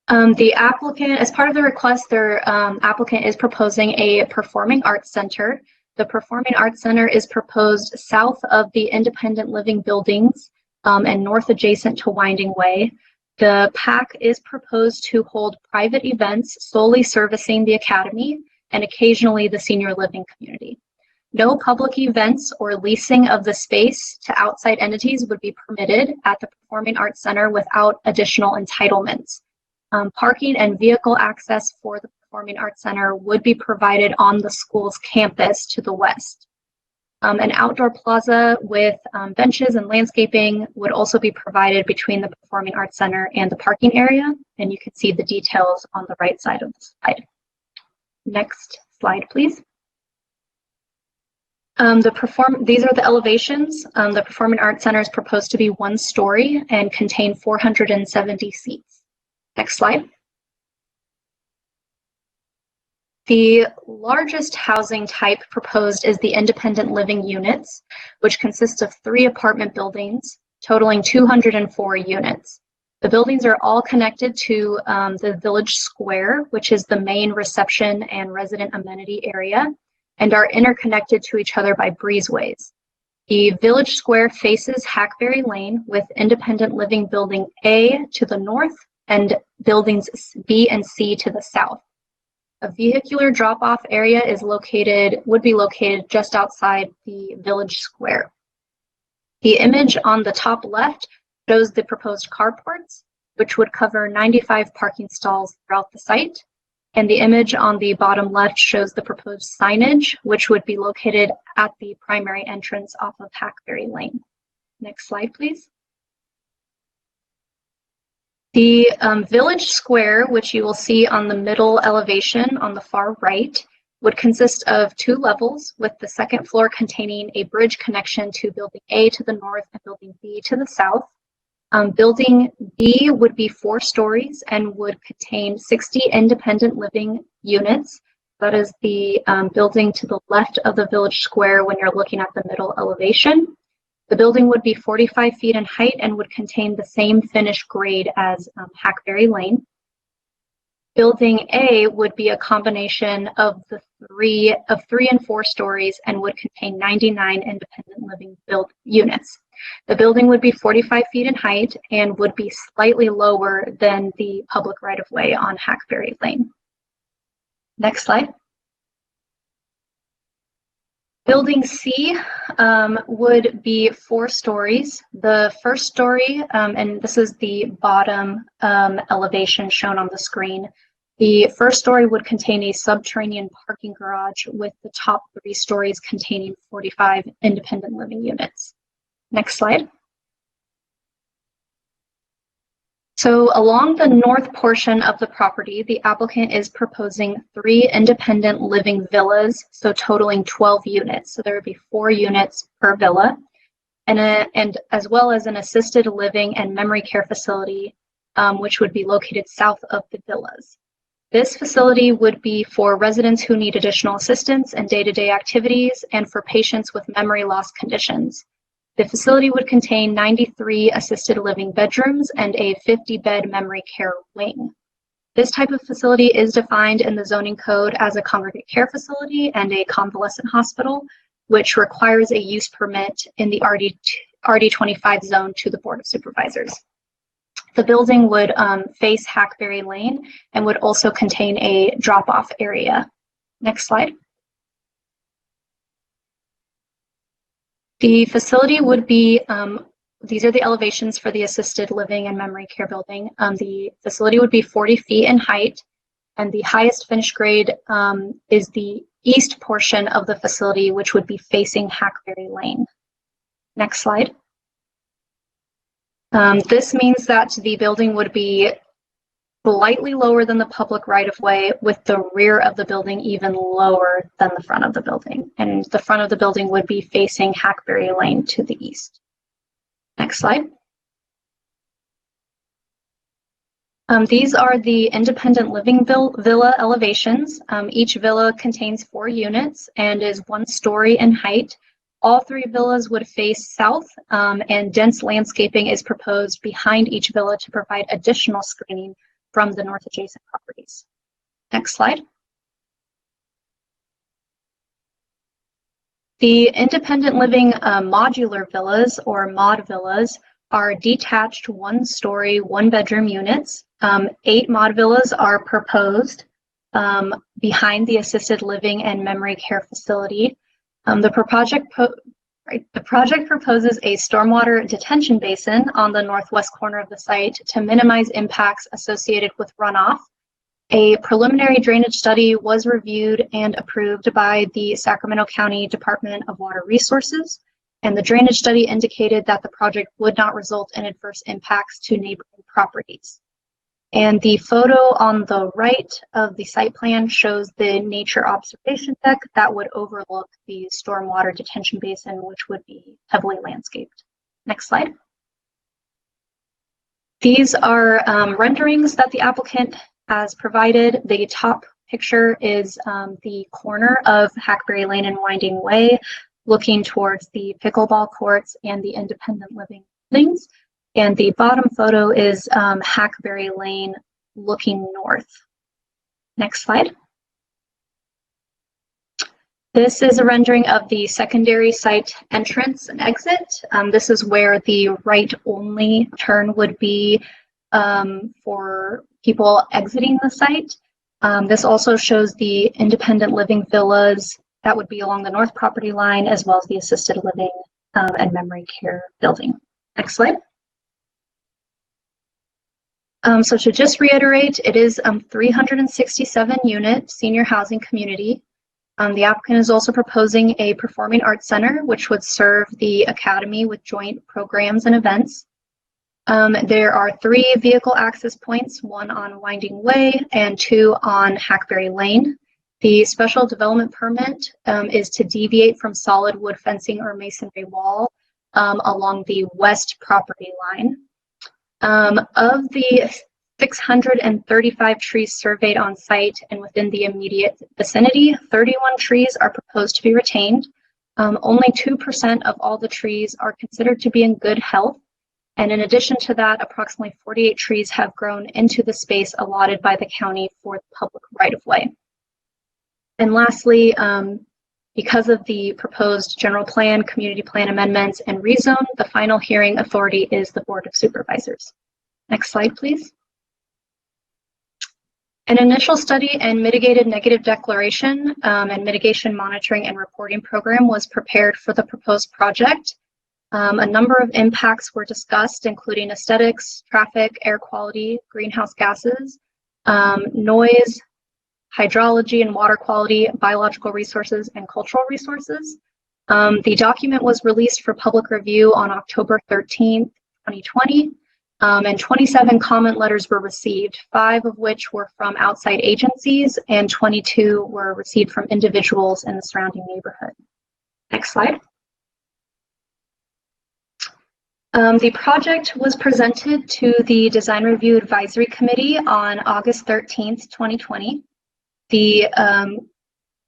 The applicant, as part of the request, their applicant is proposing a performing arts center. The Performing Arts Center is proposed south of the independent living buildings and north adjacent to Winding Way. The PAC is proposed to hold private events solely servicing the academy and occasionally the senior living community. No public events or leasing of the space to outside entities would be permitted at the Performing Arts Center without additional entitlements. Parking and vehicle access for the Performing Arts Center would be provided on the school's campus to the west. An outdoor plaza with benches and landscaping would also be provided between the Performing Arts Center and the parking area, and you can see the details on the right side of the slide. Next slide, please. These are the elevations. The Performing Arts Center is proposed to be 1 story and contain 470 seats. Next slide. The largest housing type proposed is the independent living units, which consist of 3 apartment buildings totaling 204 units. The buildings are all connected to the village square, which is the main reception and resident amenity area, and are interconnected to each other by breezeways. The village square faces Hackberry Lane with independent living building A to the north and buildings B and C to the south. A vehicular drop-off area would be located just outside the village square. The image on the top left shows the proposed carports, which would cover 95 parking stalls throughout the site. And the image on the bottom left shows the proposed signage, which would be located at the primary entrance off of Hackberry Lane. Next slide, please. The village square, which you will see on the middle elevation on the far right, would consist of 2 levels, with the second floor containing a bridge connection to building A to the north and building B to the south. Building B would be 4 stories and would contain 60 independent living units. That is the building to the left of the village square when you're looking at the middle elevation. The building would be 45 feet in height and would contain the same finished grade as Hackberry Lane. Building A would be a combination of 3 and 4 stories and would contain 99 independent living units. The building would be 45 feet in height and would be slightly lower than the public right-of-way on Hackberry Lane. Next slide. Building C would be 4 stories. The first story, and this is the bottom elevation shown on the screen, the first story would contain a subterranean parking garage with the top 3 stories containing 45 independent living units. Next slide. So along the north portion of the property, the applicant is proposing 3 independent living villas, so totaling 12 units. So there would be 4 units per villa, and as well as an assisted living and memory care facility, which would be located south of the villas. This facility would be for residents who need additional assistance in day-to-day activities and for patients with memory loss conditions. The facility would contain 93 assisted living bedrooms and a 50-bed memory care wing. This type of facility is defined in the zoning code as a congregate care facility and a convalescent hospital, which requires a use permit in the RD25 zone to the Board of Supervisors. The building would face Hackberry Lane and would also contain a drop-off area. Next slide. The facility would be, these are the elevations for the assisted living and memory care building. The facility would be 40 feet in height, and the highest finished grade is the east portion of the facility, which would be facing Hackberry Lane. Next slide. This means that the building would be slightly lower than the public right-of-way, with the rear of the building even lower than the front of the building. And the front of the building would be facing Hackberry Lane to the east. Next slide. These are the independent living villa elevations. Each villa contains 4 units and is 1 story in height. All 3 villas would face south, and dense landscaping is proposed behind each villa to provide additional screening from the north adjacent properties. Next slide. The independent living modular villas, or mod villas, are detached 1-story, 1-bedroom units. 8 mod villas are proposed behind the assisted living and memory care facility. The project proposes a stormwater detention basin on the northwest corner of the site to minimize impacts associated with runoff. A preliminary drainage study was reviewed and approved by the Sacramento County Department of Water Resources, and the drainage study indicated that the project would not result in adverse impacts to neighboring properties. And the photo on the right of the site plan shows the nature observation deck that would overlook the stormwater detention basin, which would be heavily landscaped. Next slide. These are renderings that the applicant has provided. The top picture is the corner of Hackberry Lane and Winding Way, looking towards the pickleball courts and the independent living buildings. And the bottom photo is Hackberry Lane looking north. Next slide. This is a rendering of the secondary site entrance and exit. This is where the right-only turn would be for people exiting the site. This also shows the independent living villas that would be along the north property line, as well as the assisted living and memory care building. Next slide. So to just reiterate, it is 367 unit senior housing community. The applicant is also proposing a performing arts center, which would serve the academy with joint programs and events. There are 3 vehicle access points, 1 on Winding Way and 2 on Hackberry Lane. The special development permit is to deviate from solid wood fencing or masonry wall along the west property line. Of the 635 trees surveyed on site and within the immediate vicinity, 31 trees are proposed to be retained. Only 2% of all the trees are considered to be in good health. And in addition to that, approximately 48 trees have grown into the space allotted by the county for the public right-of-way. And lastly, because of the proposed general plan, community plan amendments, and rezone, the final hearing authority is the Board of Supervisors. Next slide, please. An initial study and mitigated negative declaration and mitigation monitoring and reporting program was prepared for the proposed project. A number of impacts were discussed, including aesthetics, traffic, air quality, greenhouse gases, noise, hydrology and water quality, biological resources, and cultural resources. The document was released for public review on October 13th, 2020, and 27 comment letters were received, 5 of which were from outside agencies and 22 were received from individuals in the surrounding neighborhood. Next slide. The project was presented to the Design Review Advisory Committee on August 13th, 2020. The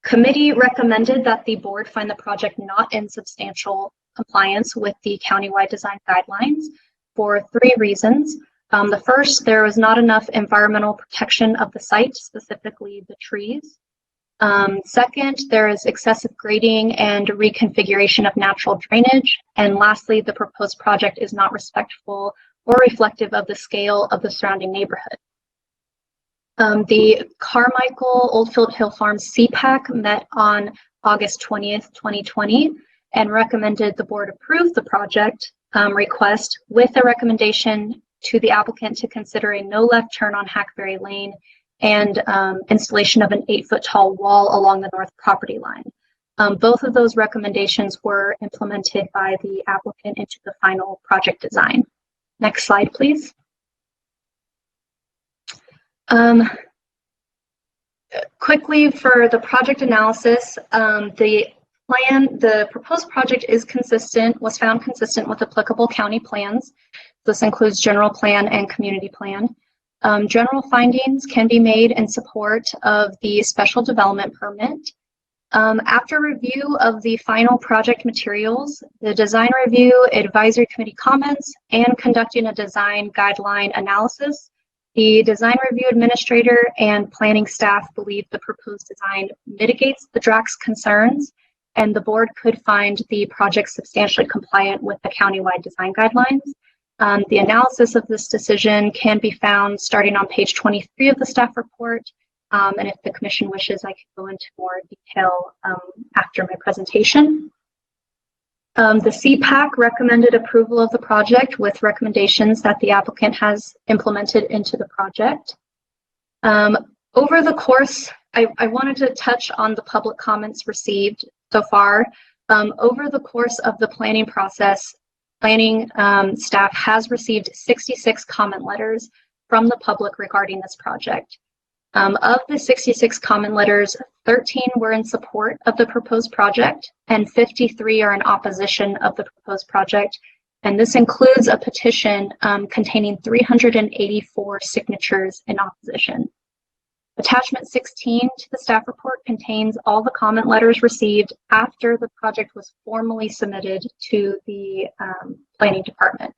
committee recommended that the board find the project not in substantial compliance with the countywide design guidelines for 3 reasons. The first, there was not enough environmental protection of the site, specifically the trees. Second, there is excessive grading and reconfiguration of natural drainage. And lastly, the proposed project is not respectful or reflective of the scale of the surrounding neighborhood. The Carmichael Oldfield Hill Farms CPAC met on August 20th, 2020, and recommended the board approve the project request with a recommendation to the applicant to consider a no left turn on Hackberry Lane and installation of an 8-foot tall wall along the north property line. Both of those recommendations were implemented by the applicant into the final project design. Next slide, please. Quickly for the project analysis, the proposed project was found consistent with applicable county plans. This includes general plan and community plan. General findings can be made in support of the special development permit. After review of the final project materials, the design review, advisory committee comments, and conducting a design guideline analysis, the design review administrator and planning staff believe the proposed design mitigates the DRAC's concerns, and the board could find the project substantially compliant with the countywide design guidelines. The analysis of this decision can be found starting on page 23 of the staff report. And if the commission wishes, I could go into more detail after my presentation. The CPAC recommended approval of the project with recommendations that the applicant has implemented into the project. Over the course, I wanted to touch on the public comments received so far. Over the course of the planning process, planning staff has received 66 comment letters from the public regarding this project. Of the 66 comment letters, 13 were in support of the proposed project and 53 are in opposition of the proposed project. And this includes a petition containing 384 signatures in opposition. Attachment 16 to the staff report contains all the comment letters received after the project was formally submitted to the planning department.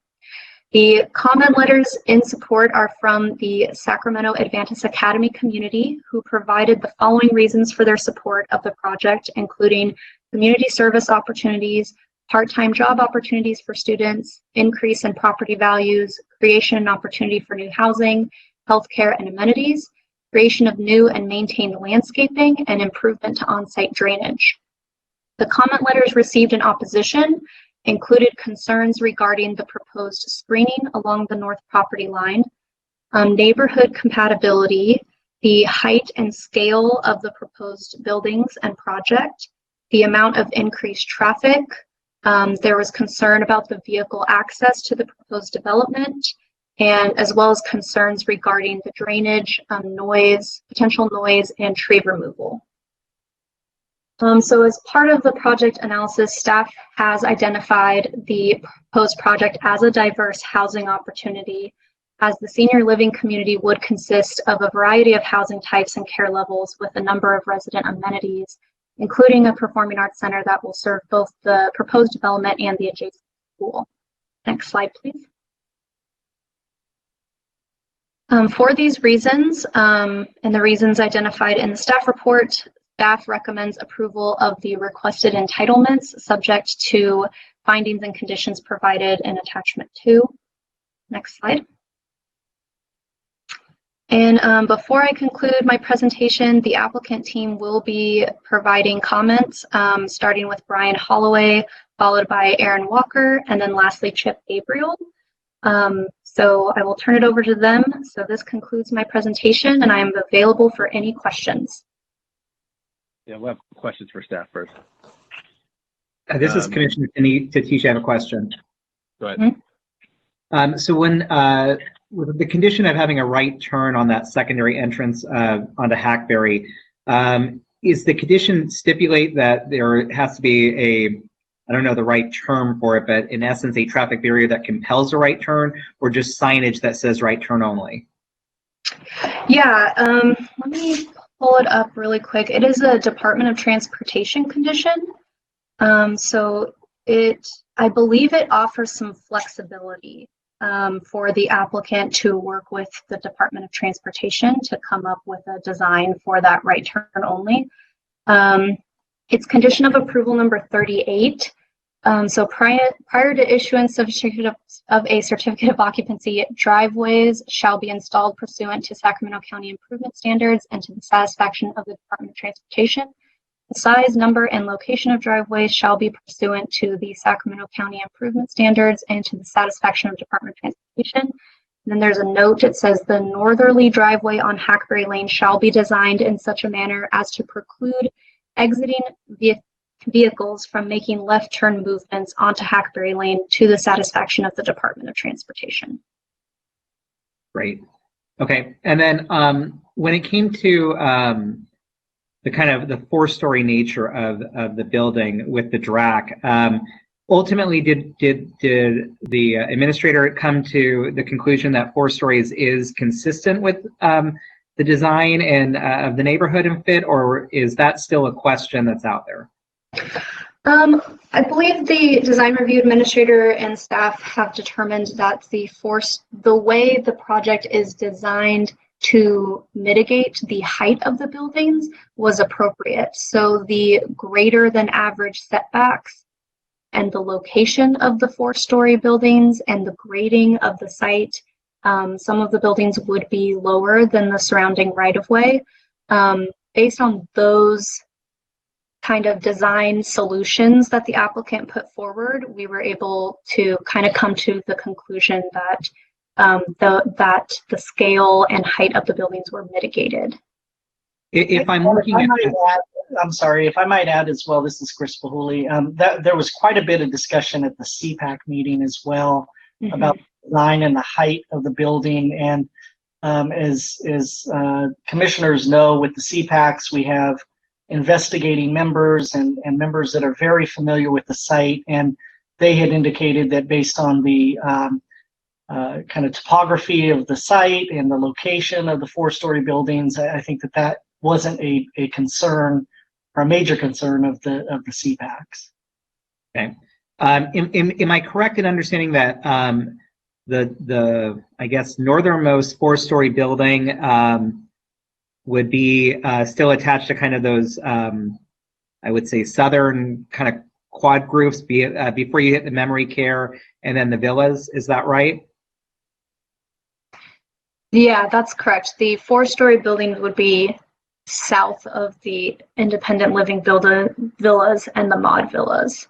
The comment letters in support are from the Sacramento Adventist Academy community, who provided the following reasons for their support of the project, including community service opportunities, part-time job opportunities for students, increase in property values, creation and opportunity for new housing, healthcare and amenities, creation of new and maintained landscaping, and improvement to on-site drainage. The comment letters received in opposition included concerns regarding the proposed screening along the north property line, neighborhood compatibility, the height and scale of the proposed buildings and project, the amount of increased traffic. There was concern about the vehicle access to the proposed development, and as well as concerns regarding the drainage, noise, potential noise, and tree removal. So as part of the project analysis, staff has identified the proposed project as a diverse housing opportunity, as the senior living community would consist of a variety of housing types and care levels with a number of resident amenities, including a performing arts center that will serve both the proposed development and the adjacent school. Next slide, please. For these reasons, and the reasons identified in the staff report, staff recommends approval of the requested entitlements subject to findings and conditions provided in attachment 2. Next slide. And before I conclude my presentation, the applicant team will be providing comments, starting with Brian Holloway, followed by Aaron Walker, and then lastly Chip Gabriel. So I will turn it over to them. So this concludes my presentation, and I am available for any questions. Yeah, we'll have questions for staff first. This is Commissioner Tatish. I have a question. Go ahead. So when with the condition of having a right turn on that secondary entrance onto Hackberry, is the condition stipulate that there has to be a, I don't know the right term for it, but in essence, a traffic barrier that compels a right turn, or just signage that says right turn only? Yeah, let me pull it up really quick. It is a Department of Transportation condition. So I believe it offers some flexibility for the applicant to work with the Department of Transportation to come up with a design for that right turn only. It's condition of approval number 38. So prior to issuance of a certificate of occupancy, driveways shall be installed pursuant to Sacramento County improvement standards and to the satisfaction of the Department of Transportation. The size, number, and location of driveways shall be pursuant to the Sacramento County improvement standards and to the satisfaction of Department of Transportation. And then there's a note that says the northerly driveway on Hackberry Lane shall be designed in such a manner as to preclude exiting vehicles from making left turn movements onto Hackberry Lane to the satisfaction of the Department of Transportation. Great. Okay. And then when it came to the kind of the 4-story nature of the building with the DRAC, ultimately did the administrator come to the conclusion that 4 stories is consistent with the design and of the neighborhood and fit, or is that still a question that's out there? I believe the design review administrator and staff have determined that the way the project is designed to mitigate the height of the buildings was appropriate. So the greater than average setbacks and the location of the 4-story buildings and the grading of the site, some of the buildings would be lower than the surrounding right-of-way. Based on those kind of design solutions that the applicant put forward, we were able to kind of come to the conclusion that the scale and height of the buildings were mitigated. If I might add as well, this is Chris Bahuli. There was quite a bit of discussion at the CPAC meeting as well about the design and the height of the building. And as commissioners know, with the CPACs, we have investigating members and members that are very familiar with the site. And they had indicated that based on the kind of topography of the site and the location of the 4-story buildings, I think that wasn't a concern or a major concern of the CPACs. Okay. Am I correct in understanding that the I guess northernmost 4-story building would be still attached to kind of those I would say southern kind of quad groups before you hit the memory care and then the villas? Is that right? Yeah, that's correct. The 4-story buildings would be south of the independent living villas and the mod villas.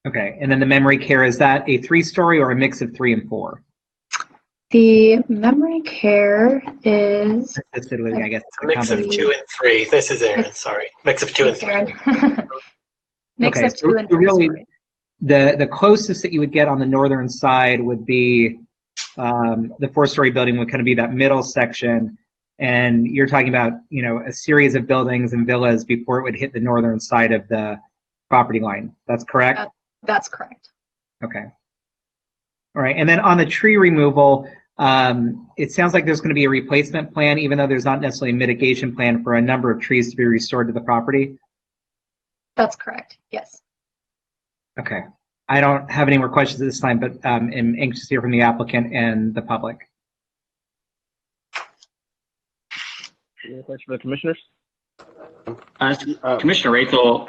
Okay, and then the memory care, is that a 3-story or a mix of 3 and 4? The memory care is assisted living, I guess. A mix of 2 and 3. This is Aaron, sorry. Mix of 2 and 3. Mix okay, of 2 and 3. Really, the closest that you would get on the northern side would be the 4-story building would kind of be that middle section, and you're talking about, you know, a series of buildings and villas before it would hit the northern side of the property line. That's correct? That's correct. Okay. All right, and then on the tree removal, it sounds like there's going to be a replacement plan, even though there's not necessarily a mitigation plan for a number of trees to be restored to the property? That's correct, yes. Okay. I don't have any more questions at this time, but am anxious to hear from the applicant and the public. Any questions for the commissioners? Commissioner Rathel,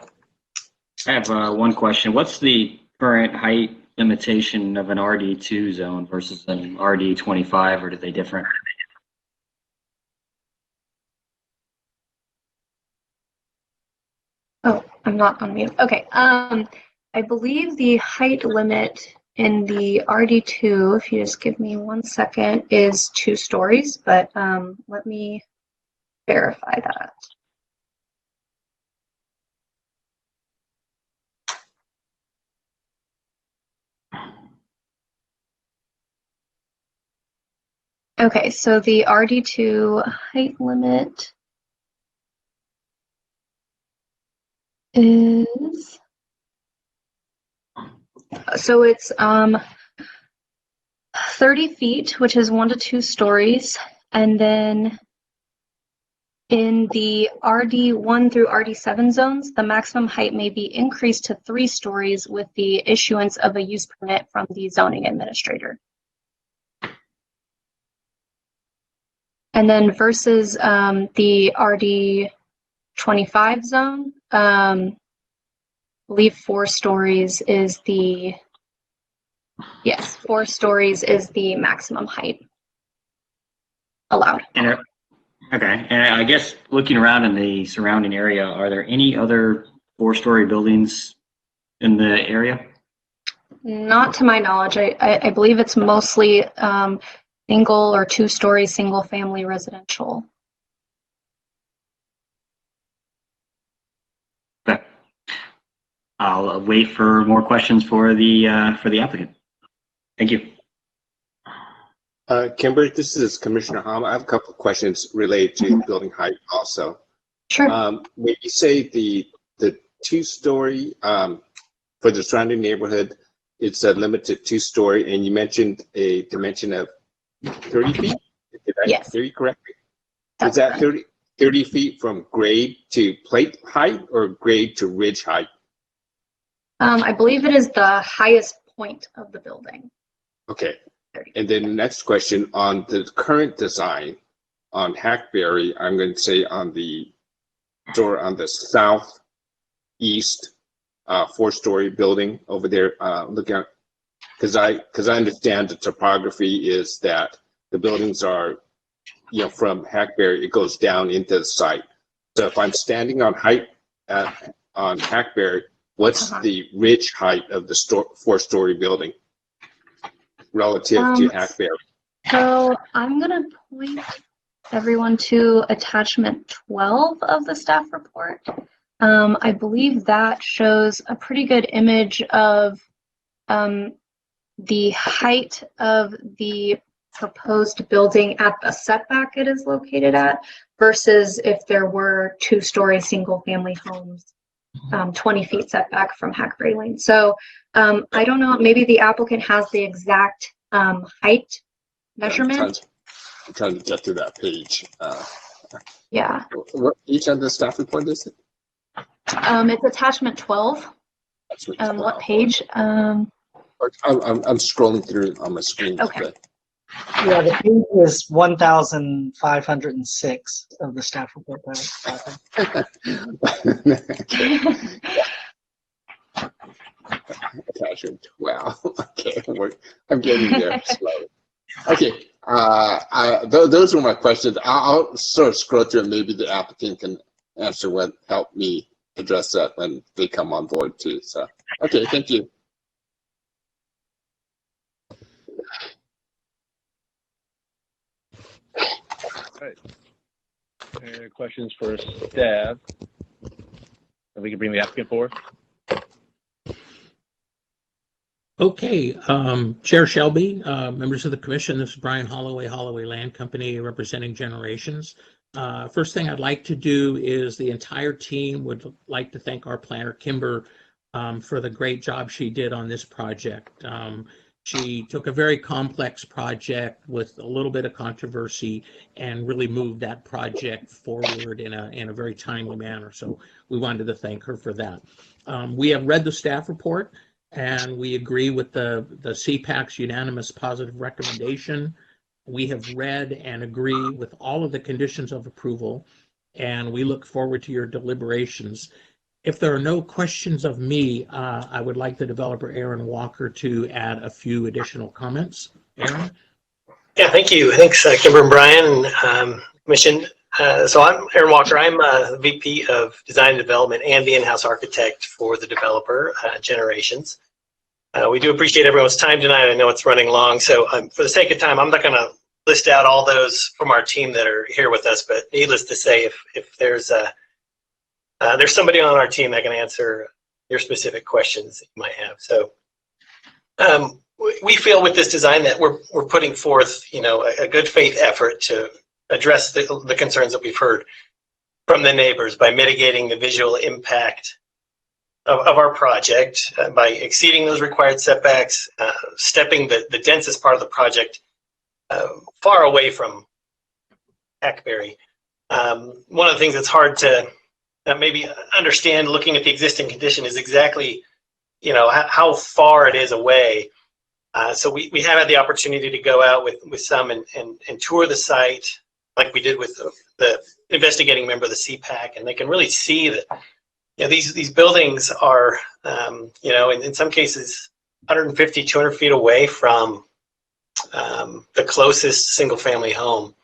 I have one question. What's the current height limitation of an RD2 zone versus an RD25, or are they different? Oh, I'm not on mute. Okay. I believe the height limit in the RD2, if you just give me 1 second, is 2 stories, but let me verify that. Okay, so the RD2 height limit is, so it's 30 feet, which is 1 to 2 stories, and then In the RD1 through RD7 zones, the maximum height may be increased to 3 stories with the issuance of a use permit from the zoning administrator. And then versus the RD25 zone, I believe 4 stories is the, yes, 4 stories is the maximum height allowed. And, okay, and I guess looking around in the surrounding area, are there any other 4-story buildings in the area? Not to my knowledge. I believe it's mostly single or 2-story single family residential. Okay. I'll wait for more questions for the applicant. Thank you. Kimber, this is Commissioner Hom. I have a couple of questions related to building height also. Sure. When you say the 2-story for the surrounding neighborhood, it's a limited 2-story, and you mentioned a dimension of 30 feet? Did I Yes. hear you correctly? That's Is that 30 feet from grade to plate height or grade to ridge height? I believe it is the highest point of the building. Okay. And then the next question on the current design on Hackberry, I'm going to say on the door on the southeast 4-story building over there, looking at, because I understand the topography is that the buildings are, from Hackberry, it goes down into the site. So if I'm standing on height on Hackberry, what's the ridge height of the 4-story building relative to Hackberry? So I'm going to point everyone to attachment 12 of the staff report. I believe that shows a pretty good image of the height of the proposed building at the setback it is located at versus if there were 2-story single family homes 20 feet setback from Hackberry Lane. So I don't know, maybe the applicant has the exact height measurement. I'm trying to get to that page. Yeah. What each of the staff report is it? It's attachment 12. What page? I'm scrolling through on my screen. Okay. Yeah, the page is 1,506 of the staff report. Attachment 12. Okay, I'm getting there slowly. Okay, those were my questions. I'll sort of scroll through and maybe the applicant can answer what help me address that when they come on board too. So, okay, thank you. All right. Any questions for staff? And we can bring the applicant forward. Okay, Chair Shelby, members of the commission, this is Brian Holloway, Holloway Land Company representing Generations. First thing I'd like to do is the entire team would like to thank our planner, Kimber, for the great job she did on this project. She took a very complex project with a little bit of controversy and really moved that project forward in a very timely manner. So we wanted to thank her for that. We have read the staff report and we agree with the CPAC's unanimous positive recommendation. We have read and agree with all of the conditions of approval, and we look forward to your deliberations. If there are no questions of me, I would like the developer, Aaron Walker, to add a few additional comments. Aaron? Yeah, thank you. Thanks, Kimber and Brian, Commission. So I'm Aaron Walker. I'm VP of Design and Development and the in-house architect for the developer, Generations. We do appreciate everyone's time tonight. I know it's running long, so for the sake of time, I'm not going to list out all those from our team that are here with us, but needless to say, if there's somebody on our team that can answer your specific questions that you might have. So we feel with this design that we're putting forth, a good faith effort to address the concerns that we've heard from the neighbors by mitigating the visual impact of our project, by exceeding those required setbacks, stepping the densest part of the project far away from Hackberry, one of the things that's hard to maybe understand looking at the existing condition is exactly, how far it is away. So we have had the opportunity to go out with some and tour the site like we did with the investigating member of the CPAC, and they can really see that these buildings are, in some cases 150, 200 feet away from the closest single family home.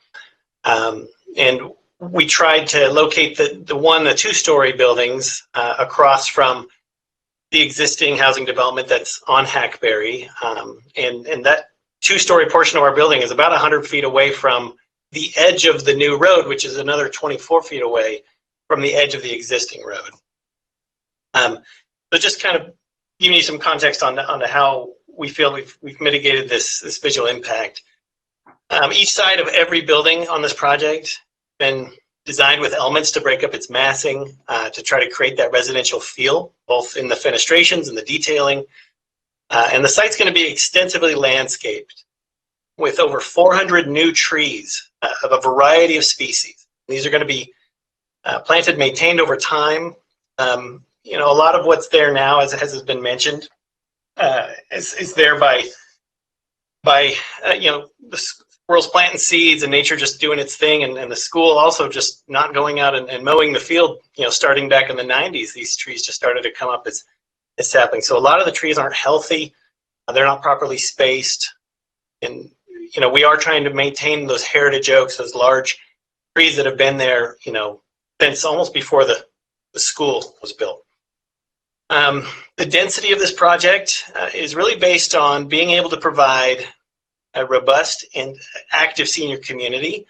And we tried to locate the 2-story buildings across from the existing housing development that's on Hackberry. And that 2-story portion of our building is about 100 feet away from the edge of the new road, which is another 24 feet away from the edge of the existing road. So just kind of giving you some context on how we feel we've mitigated this visual impact. Each side of every building on this project been designed with elements to break up its massing, to try to create that residential feel, both in the fenestrations and the detailing. And the site's going to be extensively landscaped with over 400 new trees of a variety of species. These are going to be planted, maintained over time. A lot of what's there now, as has been mentioned, is there by the squirrels planting seeds and nature just doing its thing, and the school also just not going out and mowing the field. Starting back in the 90s, these trees just started to come up as saplings. So a lot of the trees aren't healthy. They're not properly spaced, and we are trying to maintain those heritage oaks, those large trees that have been there, since almost before the school was built. The density of this project is really based on being able to provide a robust and active senior community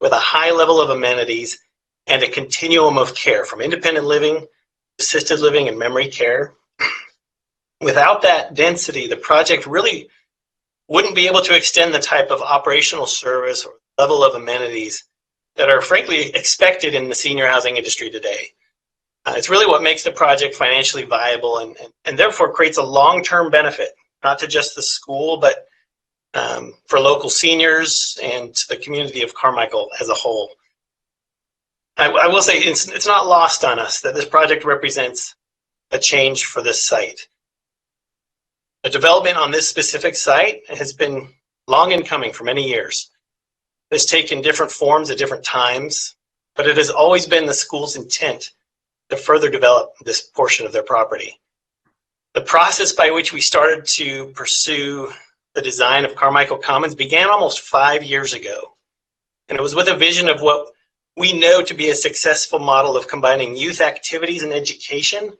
with a high level of amenities and a continuum of care, from independent living, assisted living, and memory care. Without that density, the project really wouldn't be able to extend the type of operational service or level of amenities that are frankly expected in the senior housing industry today. It's really what makes the project financially viable and therefore creates a long-term benefit, not to just the school, but for local seniors and to the community of Carmichael as a whole. I will say it's not lost on us that this project represents a change for this site. The development on this specific site has been long in coming for many years. It's taken different forms at different times, but it has always been the school's intent to further develop this portion of their property. The process by which we started to pursue the design of Carmichael Commons began almost 5 years ago. And it was with a vision of what we know to be a successful model of combining youth activities and education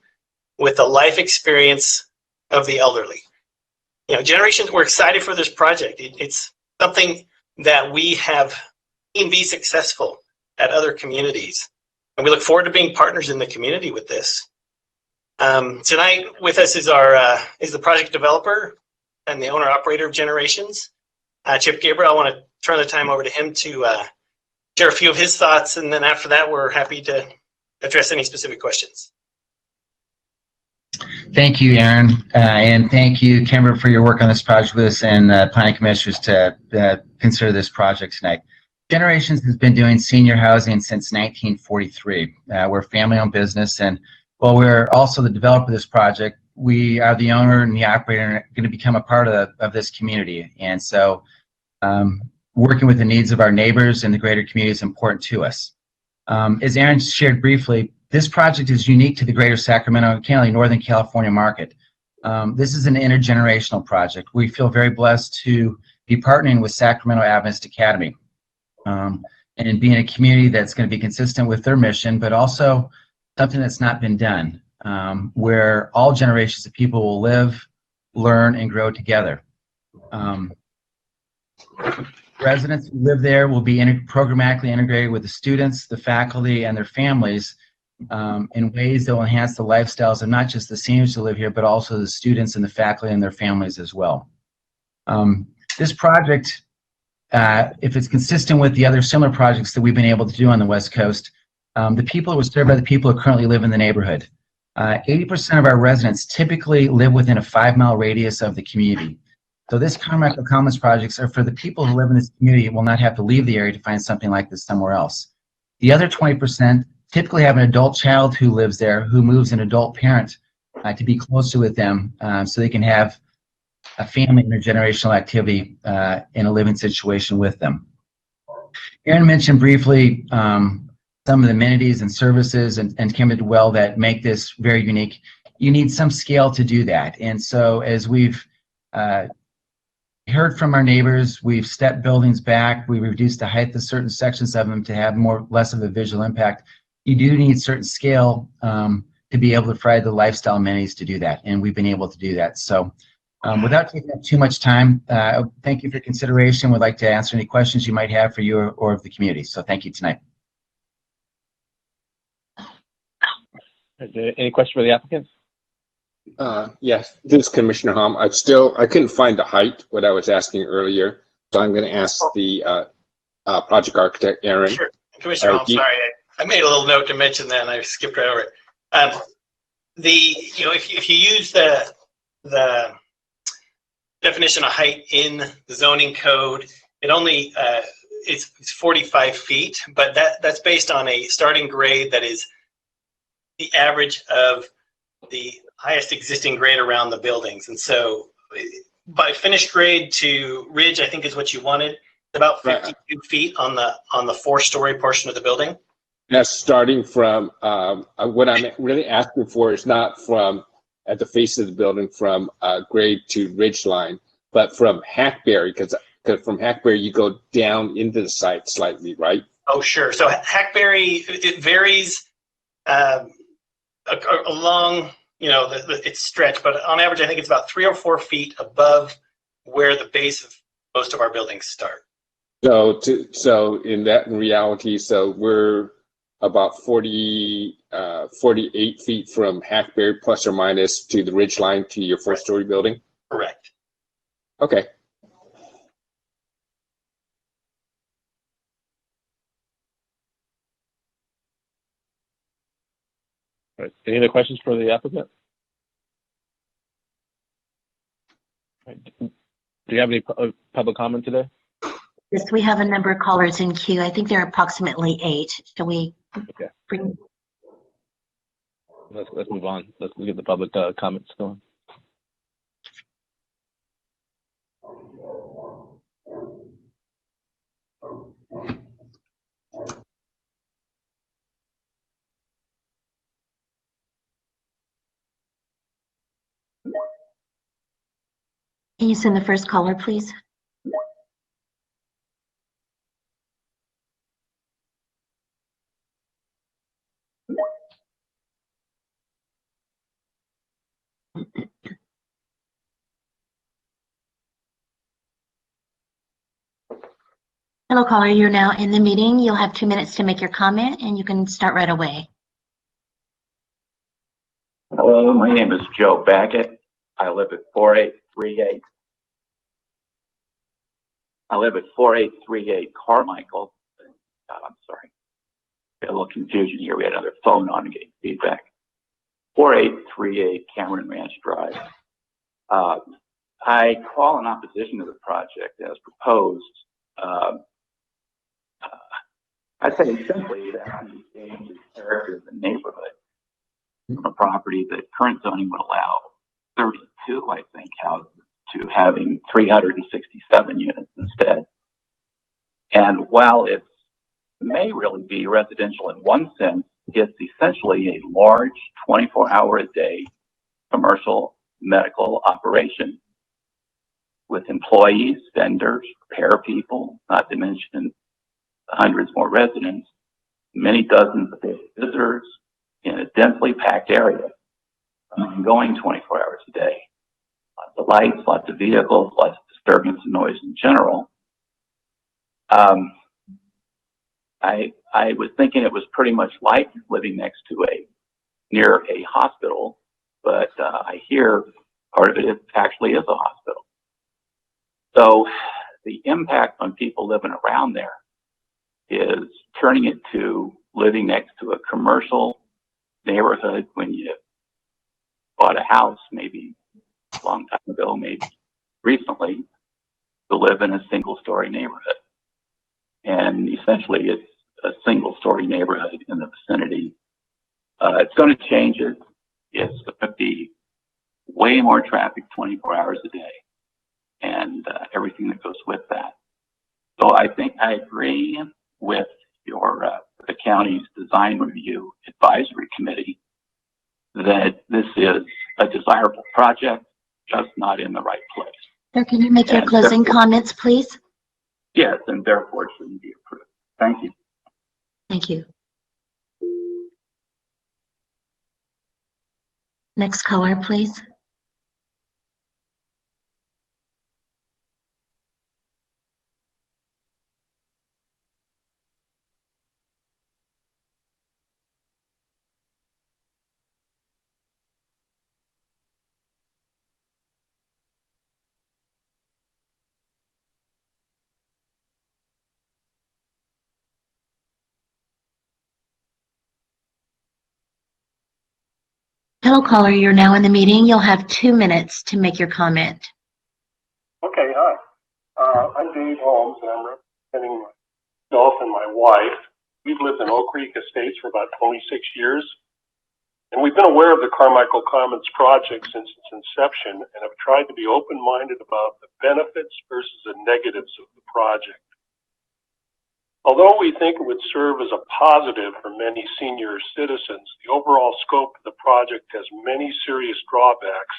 with the life experience of the elderly. Generations were excited for this project. It's something that we have seen be successful at other communities. And we look forward to being partners in the community with this. Tonight with us is the project developer and the owner operator of Generations, Chip Gabriel. I want to turn the time over to him to share a few of his thoughts, and then after that, we're happy to address any specific questions. Thank you, Aaron, and thank you, Kimber, for your work on this project with us and planning commissioners to consider this project tonight. Generations has been doing senior housing since 1943. We're a family-owned business, and while we're also the developer of this project, we are the owner and the operator and are going to become a part of this community. And so working with the needs of our neighbors and the greater community is important to us. As Aaron shared briefly, this project is unique to the greater Sacramento County, Northern California market. This is an intergenerational project. We feel very blessed to be partnering with Sacramento Adventist Academy and being a community that's going to be consistent with their mission, but also something that's not been done, where all generations of people will live, learn, and grow together. Residents who live there will be programmatically integrated with the students, the faculty, and their families in ways that will enhance the lifestyles of not just the seniors who live here, but also the students and the faculty and their families as well. This project, if it's consistent with the other similar projects that we've been able to do on the West Coast, the people were served by the people who currently live in the neighborhood. 80% of our residents typically live within a 5-mile radius of the community. So this Carmichael Commons projects are for the people who live in this community and will not have to leave the area to find something like this somewhere else. The other 20% typically have an adult child who lives there, who moves an adult parent to be closer with them, so they can have a family intergenerational activity in a living situation with them. Aaron mentioned briefly some of the amenities and services, and Kim did well, that make this very unique. You need some scale to do that. And so as we've heard from our neighbors, we've stepped buildings back, we reduced the height of certain sections of them to have less of a visual impact. You do need certain scale to be able to provide the lifestyle amenities to do that, and we've been able to do that. So without taking up too much time, thank you for your consideration. Would like to answer any questions you might have for you or of the community. So thank you tonight. Any questions for the applicants? Yes, this is Commissioner Hom. I couldn't find the height, what I was asking earlier. So I'm going to ask the project architect, Aaron. Sure. Commissioner Hom, sorry, I made a little note to mention that and I skipped right over it. If you use the definition of height in the zoning code, it only it's 45 feet, but that's based on a starting grade that is the average of the highest existing grade around the buildings. And so by finished grade to ridge, I think is what you wanted, about 52 feet on the 4-story portion of the building. That's starting from, what I'm really asking for is not from at the face of the building from grade to ridge line, but from Hackberry, because from Hackberry you go down into the site slightly, right? Oh, sure. So Hackberry, it varies along, it's stretched, but on average, I think it's about 3 or 4 feet above where the base of most of our buildings start. So in reality, so we're about 48 feet from Hackberry plus or minus to the ridge line to your 4-story building? Correct. Okay. All right. Any other questions for the applicant? All right. Do you have any public comment today? Yes, we have a number of callers in queue. I think there are approximately 8. Shall we bring? Let's move on. Let's get the public comments going. Can you send the first caller, please? Hello, caller. You're now in the meeting. You'll have 2 minutes to make your comment, and you can start right away. Hello, my name is Joe Baggett. I live at 4838 Carmichael. I'm sorry. We had a little confusion here. We had another phone on and getting feedback. 4838 Cameron Ranch Drive. I call in opposition to the project as proposed. I say simply that I'm engaged in character of the neighborhood from a property that current zoning would allow 32, I think, houses to having 367 units instead. And while it may really be residential in one sense, it's essentially a large 24-hour-a-day commercial medical operation with employees, vendors, repair people, not to mention hundreds more residents, many dozens of visitors in a densely packed area, going 24 hours a day. Lots of lights, lots of vehicles, lots of disturbance and noise in general. I was thinking it was pretty much like living next to near a hospital, but I hear part of it actually is a hospital. So the impact on people living around there is turning it to living next to a commercial neighborhood when you bought a house, maybe a long time ago, maybe recently, to live in a single-story neighborhood. And essentially it's a single-story neighborhood in the vicinity. It's going to change it. It's going to be way more traffic 24 hours a day, and everything that goes with that. So I think I agree with your the county's design review advisory committee that this is a desirable project, just not in the right place. Sir, can you make your closing comments, please? Yes, and therefore it shouldn't be approved. Thank you. Thank you. Next caller, please. Hello, caller. You're now in the meeting. You'll have 2 minutes to make your comment. Okay, hi. I'm Dave Holmes, and I'm representing myself and my wife. We've lived in Oak Creek Estates for about 26 years, and we've been aware of the Carmichael Commons project since its inception and have tried to be open-minded about the benefits versus the negatives of the project. Although we think it would serve as a positive for many senior citizens, the overall scope of the project has many serious drawbacks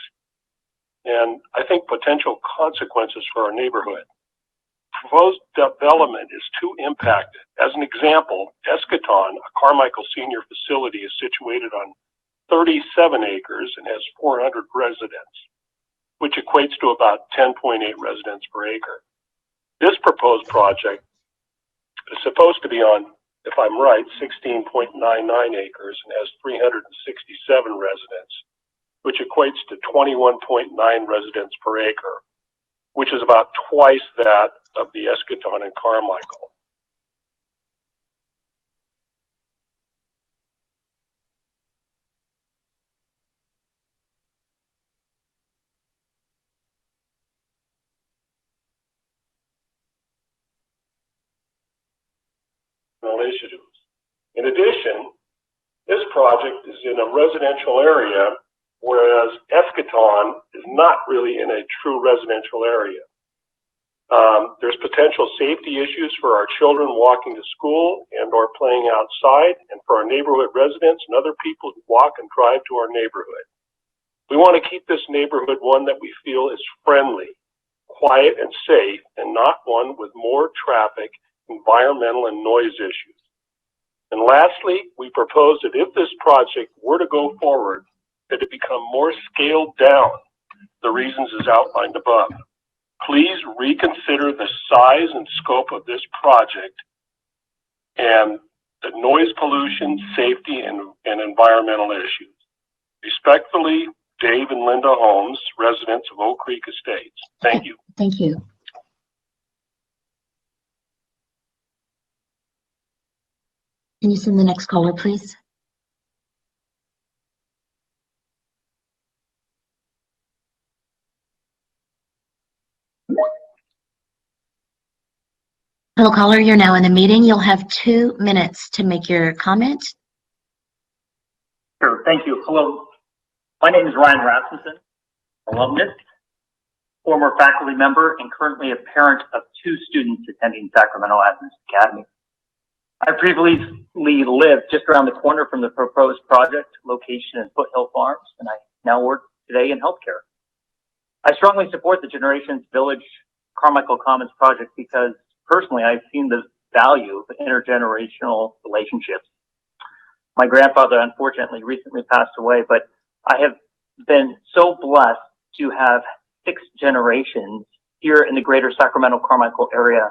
and I think potential consequences for our neighborhood. Proposed development is too impacted. As an example, Eschaton, a Carmichael senior facility, is situated on 37 acres and has 400 residents, which equates to about 10.8 residents per acre. This proposed project is supposed to be on, if I'm right, 16.99 acres and has 367 residents, which equates to 21.9 residents per acre, which is about twice that of the Eschaton and Carmichael. Initiatives. In addition, this project is in a residential area, whereas Eschaton is not really in a true residential area. There's potential safety issues for our children walking to school and or playing outside, and for our neighborhood residents and other people who walk and drive to our neighborhood. We want to keep this neighborhood one that we feel is friendly, quiet, and safe, and not one with more traffic, environmental, and noise issues. And lastly, we propose that if this project were to go forward, that it become more scaled down, the reasons is outlined above. Please reconsider the size and scope of this project and the noise pollution, safety, and environmental issues. Respectfully, Dave and Linda Holmes, residents of Oak Creek Estates. Thank you. Thank you. Can you send the next caller, please? Hello, caller. You're now in the meeting. You'll have 2 minutes to make your comment. Sure. Thank you. Hello. My name is Ryan Rasmussen, alumnus, former faculty member, and currently a parent of 2 students attending Sacramento Academy. I previously lived just around the corner from the proposed project location in Foothill Farms, and I now work today in healthcare. I strongly support the Generations Village Carmichael Commons project because personally I've seen the value of intergenerational relationships. My grandfather unfortunately recently passed away, but I have been so blessed to have 6 generations here in the greater Sacramento Carmichael area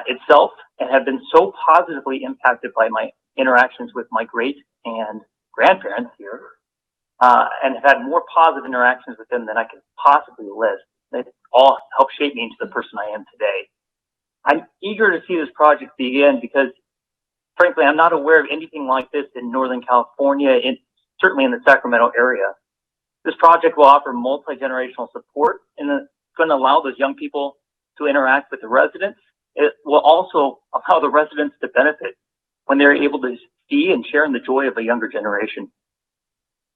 itself, and have been so positively impacted by my interactions with my great and grandparents here, and have had more positive interactions with them than I could possibly list. They all helped shape me into the person I am today. I'm eager to see this project begin because, frankly, I'm not aware of anything like this in Northern California, certainly in the Sacramento area. This project will offer multi-generational support, and it's going to allow those young people to interact with the residents It will also allow the residents to benefit when they're able to see and share in the joy of a younger generation.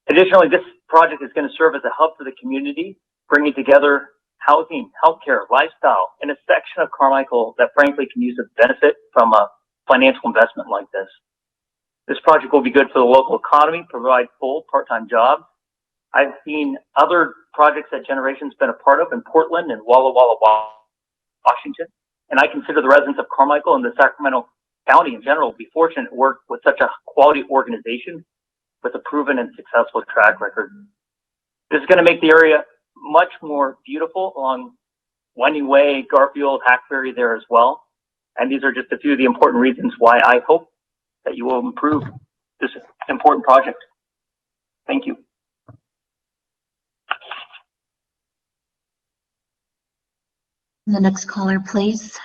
Additionally, this project is going to serve as a hub for the community, bringing together housing, healthcare, lifestyle, and a section of Carmichael that frankly can use a benefit from a financial investment like this. This project will be good for the local economy, provide full part-time jobs. I've seen other projects that Generation's been a part of in Portland and Walla Walla, Washington, and I consider the residents of Carmichael and the Sacramento County in general be fortunate to work with such a quality organization with a proven and successful track record. This is going to make the area much more beautiful along Winding Way, Garfield, Hackberry there as well. And these are just a few of the important reasons why I hope that you will improve this important project. Thank you. The next caller, please.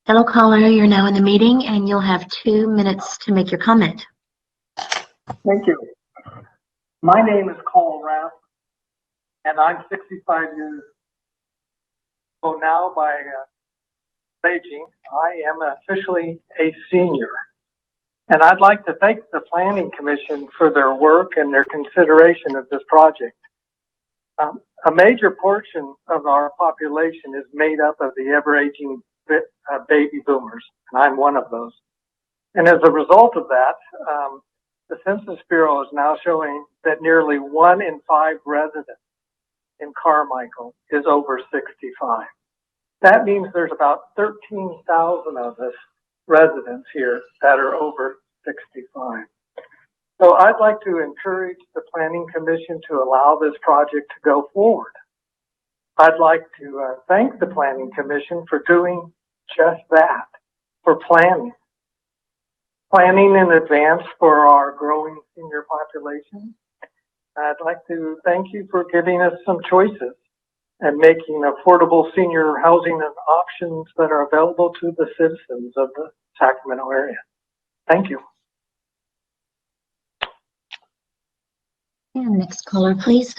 Hello, caller. You're now in the meeting, and you'll have 2 minutes to make your comment. Thank you. My name is Cole Rapp, and I'm 65 years old now by aging. I am officially a senior, and I'd like to thank the Planning Commission for their work and their consideration of this project. A major portion of our population is made up of the ever-aging baby boomers, and I'm one of those. And as a result of that, the Census Bureau is now showing that nearly 1 in 5 residents in Carmichael is over 65. That means there's about 13,000 of us residents here that are over 65. So I'd like to encourage the Planning Commission to allow this project to go forward. I'd like to thank the Planning Commission for doing just that, for planning in advance for our growing senior population. I'd like to thank you for giving us some choices and making affordable senior housing and options that are available to the citizens of the Sacramento area. Thank you. And next caller, please.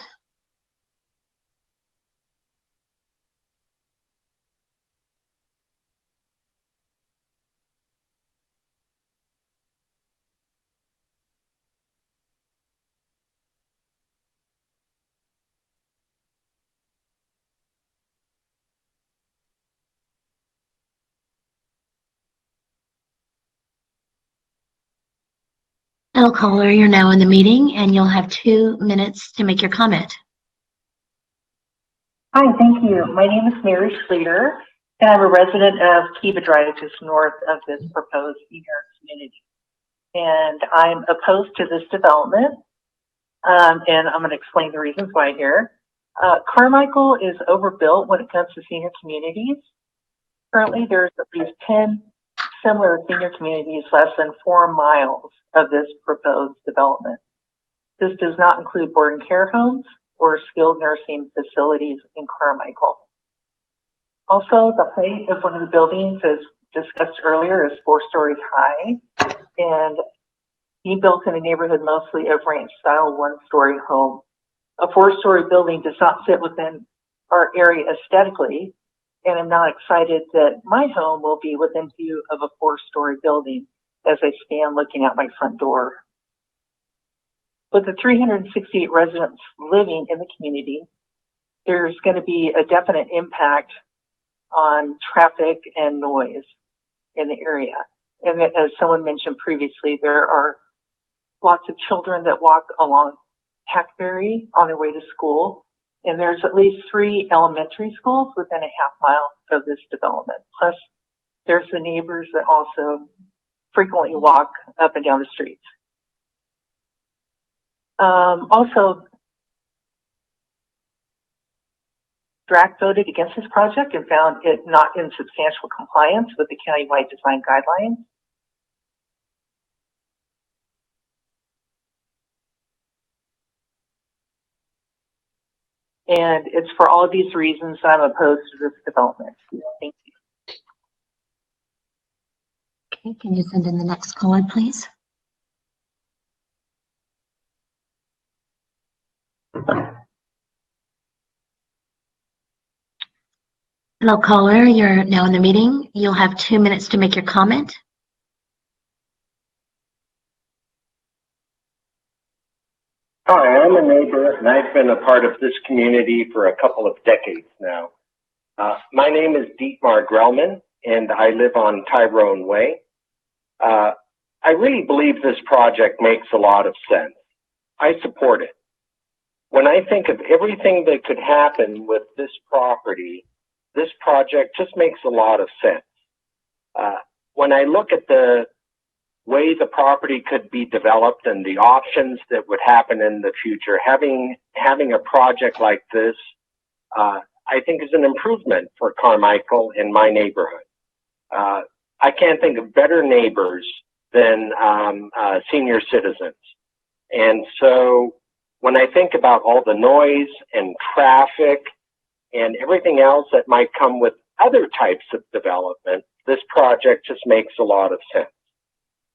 Hello, caller. You're now in the meeting, and you'll have 2 minutes to make your comment. Hi, thank you. My name is Mary Slater, and I'm a resident of Kiva Drive, just north of this proposed senior community. And I'm opposed to this development, and I'm going to explain the reasons why here. Carmichael is overbuilt when it comes to senior communities. Currently, there's at least 10 similar senior communities less than 4 miles of this proposed development. This does not include board and care homes or skilled nursing facilities in Carmichael. Also, the height of one of the buildings, as discussed earlier, is 4 stories high and being built in a neighborhood mostly of ranch-style 1-story home. A 4-story building does not fit within our area aesthetically, and I'm not excited that my home will be within view of a 4-story building as I stand looking out my front door. With the 368 residents living in the community, there's going to be a definite impact on traffic and noise in the area. And as someone mentioned previously, there are lots of children that walk along Hackberry on their way to school. And there's at least 3 elementary schools within a half mile of this development. Plus, there's the neighbors that also frequently walk up and down the streets. Also, DRAC voted against this project and found it not in substantial compliance with the countywide design guidelines. And it's for all of these reasons that I'm opposed to this development. Thank you. Okay, can you send in the next caller, please? Hello, caller. You're now in the meeting. You'll have 2 minutes to make your comment. Hi, I'm a neighbor and I've been a part of this community for a couple of decades now. My name is Dietmar Grellman and I live on Tyrone Way. I really believe this project makes a lot of sense. I support it. When I think of everything that could happen with this property, this project just makes a lot of sense. When I look at the way the property could be developed and the options that would happen in the future, having a project like this, I think is an improvement for Carmichael and my neighborhood. I can't think of better neighbors than senior citizens. And so when I think about all the noise and traffic and everything else that might come with other types of development, this project just makes a lot of sense.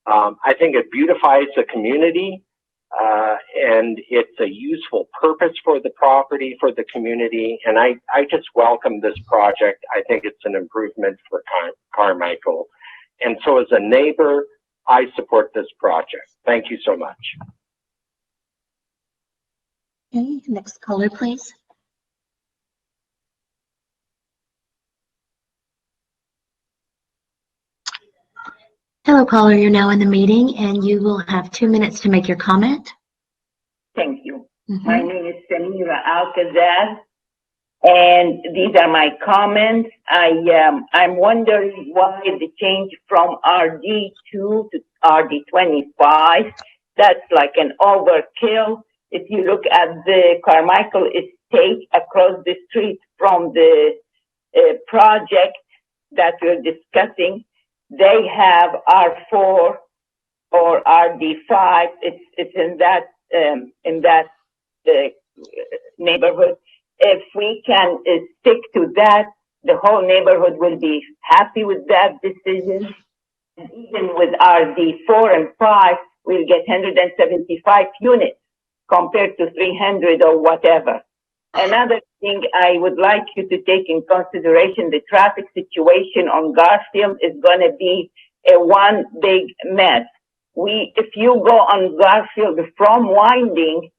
I think it beautifies the community, and it's a useful purpose for the property, for the community, and I just welcome this project. I think it's an improvement for Carmichael. And so as a neighbor, I support this project. Thank you so much. Okay, next caller, please. Hello, caller. You're now in the meeting, and you will have 2 minutes to make your comment. Thank you. My name is Samira Alcazar, and these are my comments. I'm wondering why the change from RD2 to RD25. That's like an overkill. If you look at the Carmichael estate across the street from the project that we're discussing, they have R4 or RD5. It's in that neighborhood. If we can stick to that, the whole neighborhood will be happy with that decision. And even with RD4 and 5, we'll get 175 units compared to 300 or whatever. Another thing I would like you to take in consideration, the traffic situation on Garfield is going to be a one big mess. If you go on Garfield from Winding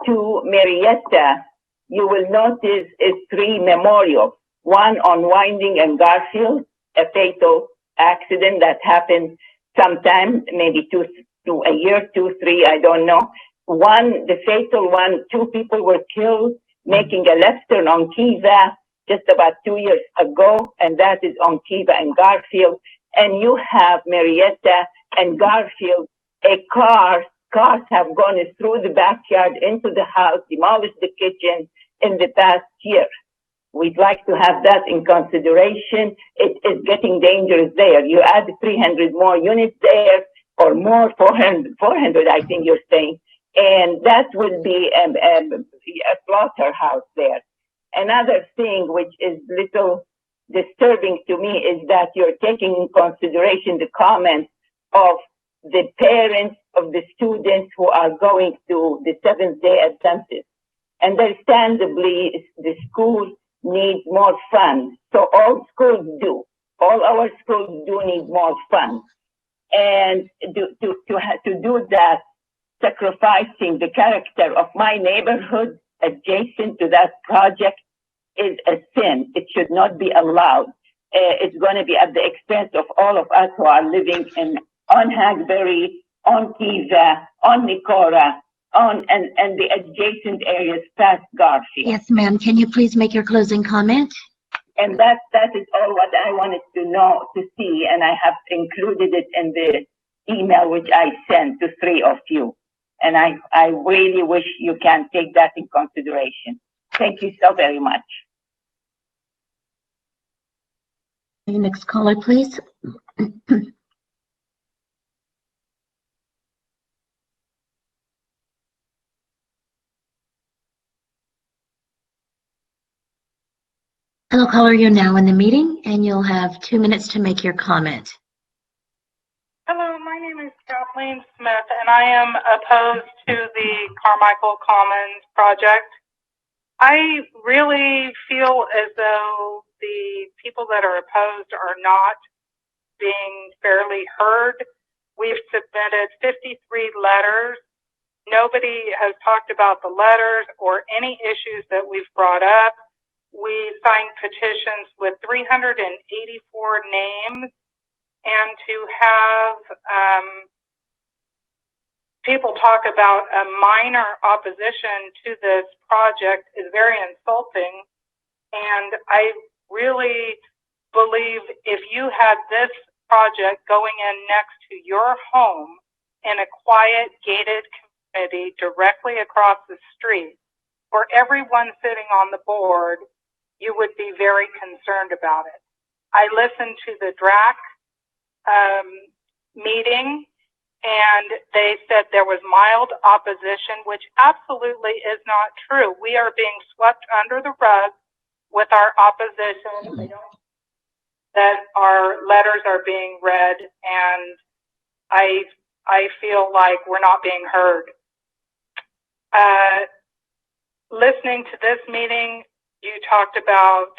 to Marietta, you will notice it's 3 memorials. One on Winding and Garfield, a fatal accident that happened sometime, maybe a year, 2, 3, I don't know. One, the fatal one, 2 people were killed making a left turn on Kiva just about 2 years ago, and that is on Kiva and Garfield. And you have Marietta and Garfield, cars have gone through the backyard into the house, demolished the kitchen in the past year. We'd like to have that in consideration. It is getting dangerous there. You add 300 more units there, or more, 400 I think you're saying. And that would be a slaughterhouse there. Another thing which is little disturbing to me is that you're taking in consideration the comments of the parents of the students who are going to the Seventh-day Adventist. Understandably, the school needs more funds. So all schools do. All our schools do need more funds. And to do that, sacrificing the character of my neighborhood adjacent to that project is a sin. It should not be allowed. It's going to be at the expense of all of us who are living on Hackberry, on Kiva, on Nicorra, and the adjacent areas past Garfield. Yes, ma'am. Can you please make your closing comment? And that is all what I wanted to see, and I have included it in the email which I sent to 3 of you. And I really wish you can take that in consideration. Thank you so very much. Next caller, please. Hello, caller. You're now in the meeting, and you'll have 2 minutes to make your comment. Hello, my name is Kathleen Smith, and I am opposed to the Carmichael Commons project. I really feel as though the people that are opposed are not being fairly heard. We've submitted 53 letters. Nobody has talked about the letters or any issues that we've brought up. We signed petitions with 384 names, and to have people talk about a minor opposition to this project is very insulting. And I really believe if you had this project going in next to your home in a quiet, gated community directly across the street, for everyone sitting on the board, you would be very concerned about it. I listened to the DRAC meeting, and they said there was mild opposition, which absolutely is not true. We are being swept under the rug with our opposition. That our letters are being read, and I feel like we're not being heard. Listening to this meeting, you talked about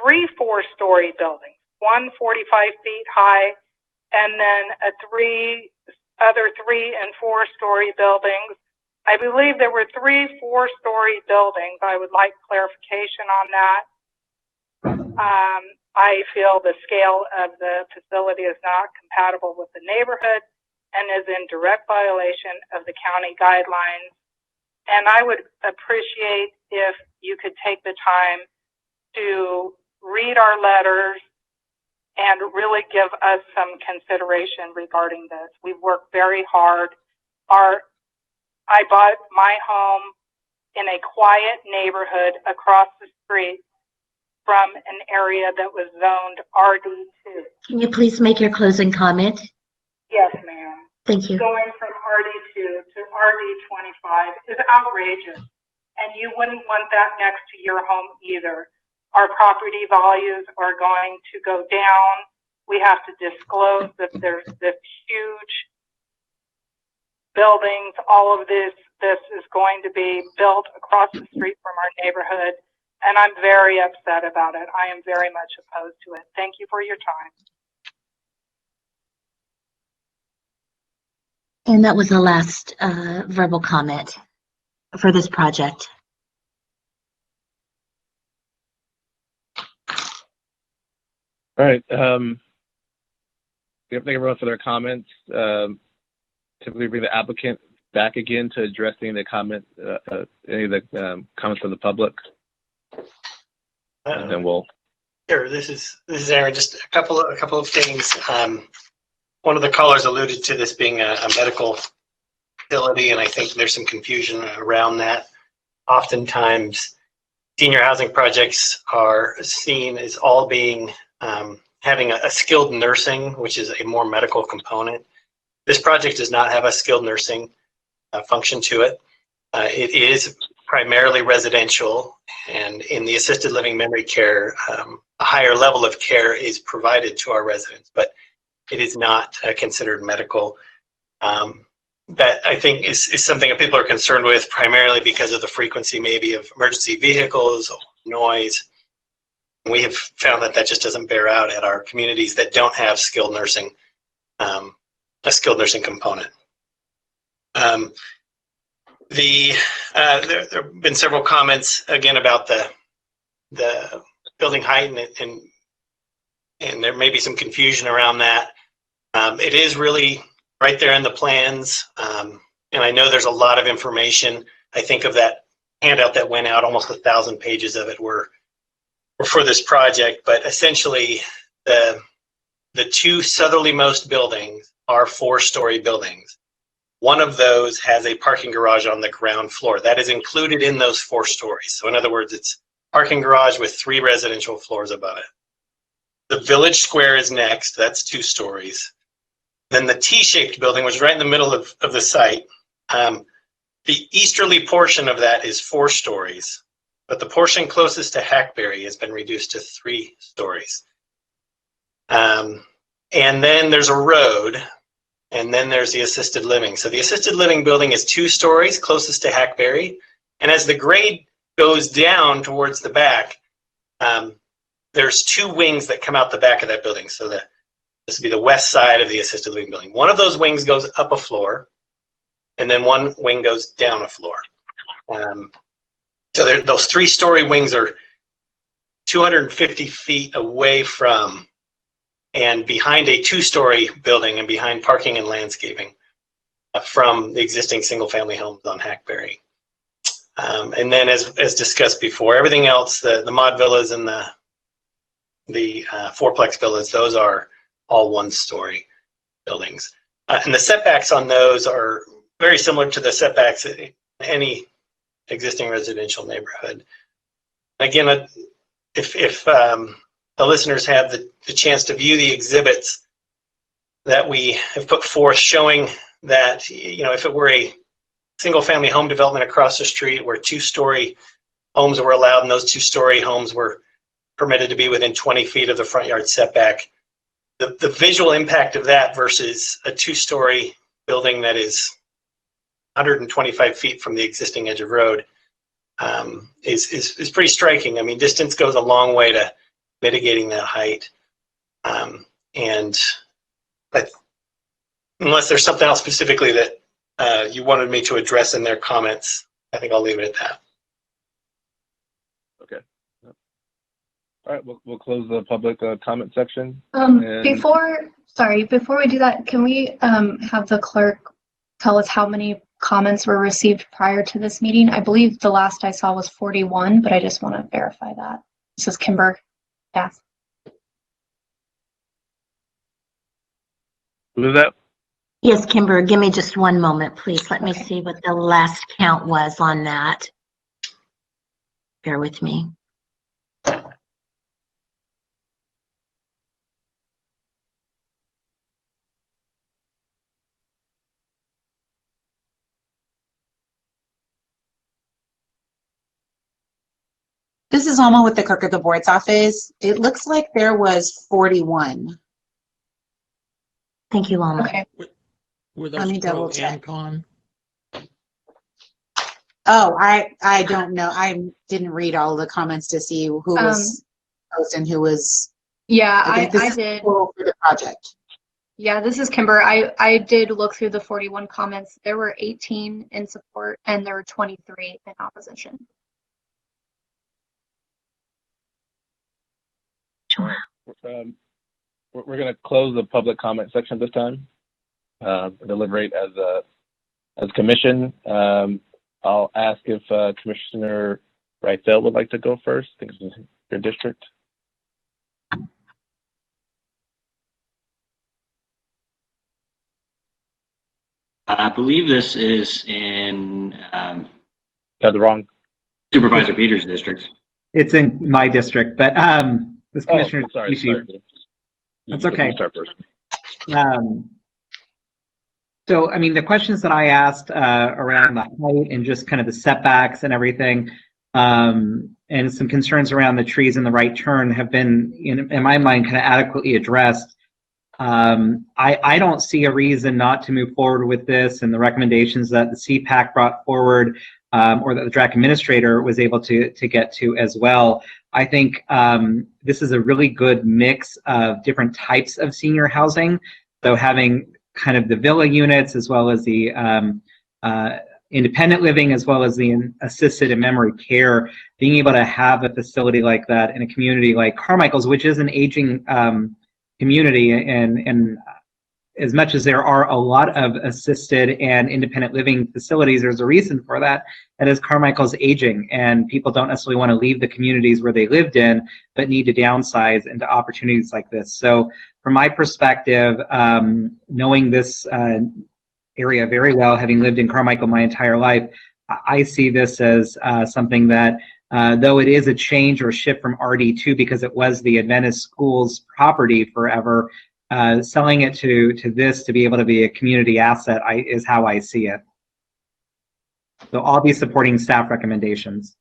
3 4-story buildings, one 45 feet high, and then other 3 and 4-story buildings. I believe there were 3 4-story buildings. I would like clarification on that. I feel the scale of the facility is not compatible with the neighborhood and is in direct violation of the county guidelines. And I would appreciate if you could take the time to read our letters and really give us some consideration regarding this. We've worked very hard. I bought my home in a quiet neighborhood across the street from an area that was zoned RD2. Can you please make your closing comment? Yes, ma'am. Thank you. Going from RD2 to RD25 is outrageous, and you wouldn't want that next to your home either. Our property values are going to go down. We have to disclose that there's this huge buildings. All of this is going to be built across the street from our neighborhood, and I'm very upset about it. I am very much opposed to it. Thank you for your time. And that was the last verbal comment for this project. All right. Thank everyone for their comments. Typically bring the applicant back again to addressing the comment, any of the comments from the public. And then we'll. Sure. This is Aaron. Just a couple of things. One of the callers alluded to this being a medical facility, and I think there's some confusion around that. Oftentimes, senior housing projects are seen as all being having a skilled nursing, which is a more medical component. This project does not have a skilled nursing function to it. It is primarily residential, and in the assisted living memory care, a higher level of care is provided to our residents, but it is not considered medical. That I think is something that people are concerned with, primarily because of the frequency maybe of emergency vehicles, noise. We have found that just doesn't bear out at our communities that don't have skilled nursing, a skilled nursing component. There have been several comments again about the building height, and there may be some confusion around that. It is really right there in the plans, and I know there's a lot of information. I think of that handout that went out, almost 1,000 pages of it were for this project, but essentially the 2 southerlymost buildings are 4-story buildings. One of those has a parking garage on the ground floor. That is included in those 4 stories. So in other words, it's parking garage with 3 residential floors above it. The Village Square is next. That's 2 stories. Then the T-shaped building, which is right in the middle of the site. The easterly portion of that is 4 stories, but the portion closest to Hackberry has been reduced to 3 stories. And then there's a road, and then there's the assisted living. So the assisted living building is 2 stories, closest to Hackberry. And as the grade goes down towards the back, there's 2 wings that come out the back of that building. So this would be the west side of the assisted living building. One of those wings goes up a floor, and then one wing goes down a floor. So those 3-story wings are 250 feet away from and behind a 2-story building and behind parking and landscaping from the existing single-family homes on Hackberry. And then as discussed before, everything else, the mod villas and the 4-plex villas, those are all 1-story buildings. And the setbacks on those are very similar to the setbacks in any existing residential neighborhood. Again, if the listeners have the chance to view the exhibits that we have put forth showing that, if it were a single-family home development across the street where 2-story homes were allowed and those 2-story homes were permitted to be within 20 feet of the front yard setback, the visual impact of that versus a 2-story building that is 125 feet from the existing edge of road is pretty striking. I mean, distance goes a long way to mitigating that height. But unless there's something else specifically that you wanted me to address in their comments, I think I'll leave it at that. Okay. All right, we'll close the public comment section. Before we do that, can we have the clerk tell us how many comments were received prior to this meeting? I believe the last I saw was 41, but I just want to verify that. This is Kimber. Yeah. Who is that? Yes, Kimber, give me just one moment, please. Let me see what the last count was on that. Bear with me. This is Alma with the Clerk of the Board's office. It looks like there was 41. Thank you, Alma. Okay. Were Let me those pro double and check. con? Oh, I don't know. I didn't read all the comments to see who was opposed and who was. Yeah, I I did. For the project. Yeah, this is Kimber. I did look through the 41 comments. There were 18 in support and there were 23 in opposition. We're going to close the public comment section this time. Deliberate as commission. I'll ask if Commissioner Reithel would like to go first. I think it's your district. I believe this is in the wrong Supervisor Peters' district. It's in my district, but this Commissioner. Sorry. That's okay. You start first. So, I mean, the questions that I asked around the height and just kind of the setbacks and everything, and some concerns around the trees and the right turn have been, in my mind, kind of adequately addressed. I don't see a reason not to move forward with this and the recommendations that the CPAC brought forward, or that the DRAC administrator was able to get to as well. I think this is a really good mix of different types of senior housing. So having kind of the villa units as well as the independent living as well as the assisted and memory care, being able to have a facility like that in a community like Carmichael's, which is an aging community, and as much as there are a lot of assisted and independent living facilities, there's a reason for that. That is Carmichael's aging, and people don't necessarily want to leave the communities where they lived in, but need to downsize into opportunities like this. So from my perspective, knowing this area very well, having lived in Carmichael my entire life, I see this as something that, though it is a change or shift from RD2 because it was the Adventist schools property forever, selling it to this to be able to be a community asset is how I see it. So I'll be supporting staff recommendations.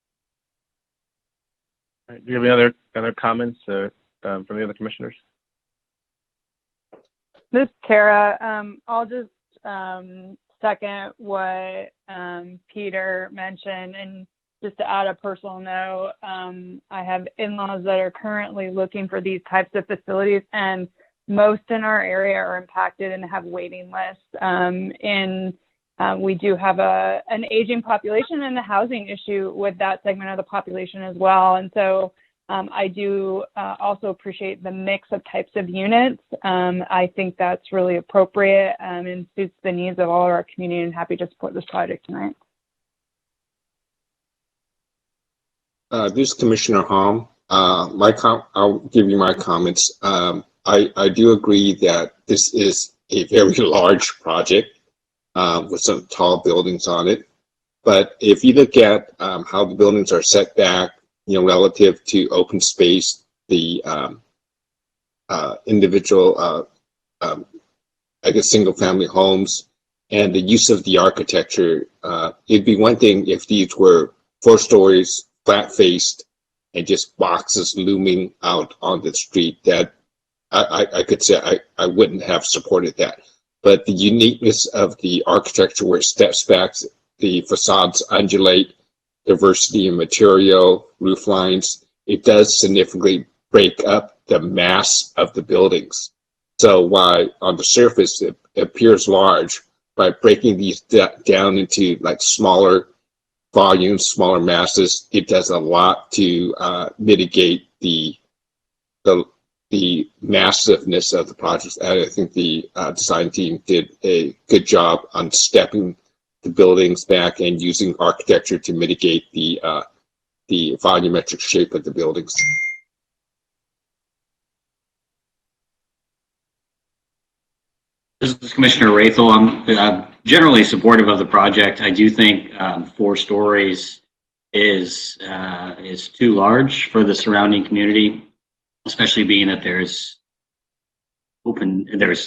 All right, do you have any other comments from the other commissioners? This is Kara. I'll just second what Peter mentioned, and just to add a personal note, I have in-laws that are currently looking for these types of facilities, and most in our area are impacted and have waiting lists. We do have an aging population and a housing issue with that segment of the population as well. And so I do also appreciate the mix of types of units. I think that's really appropriate and suits the needs of all of our community, and happy to support this project tonight. This is Commissioner Hom. I'll give you my comments. I do agree that this is a very large project with some tall buildings on it. But if you look at how the buildings are set back, relative to open space, the individual, single family homes, and the use of the architecture, it'd be one thing if these were 4 stories, flat faced, and just boxes looming out on the street. That I could say I wouldn't have supported that. But the uniqueness of the architecture where it steps back, the facades undulate, diversity in material, roof lines, it does significantly break up the mass of the buildings. So while on the surface it appears large, by breaking these down into like smaller volumes, smaller masses, it does a lot to mitigate the massiveness of the project. And I think the design team did a good job on stepping the buildings back and using architecture to mitigate the volumetric shape of the buildings. This is Commissioner Rathel. I'm generally supportive of the project. I do think 4 stories is too large for the surrounding community, especially being that there's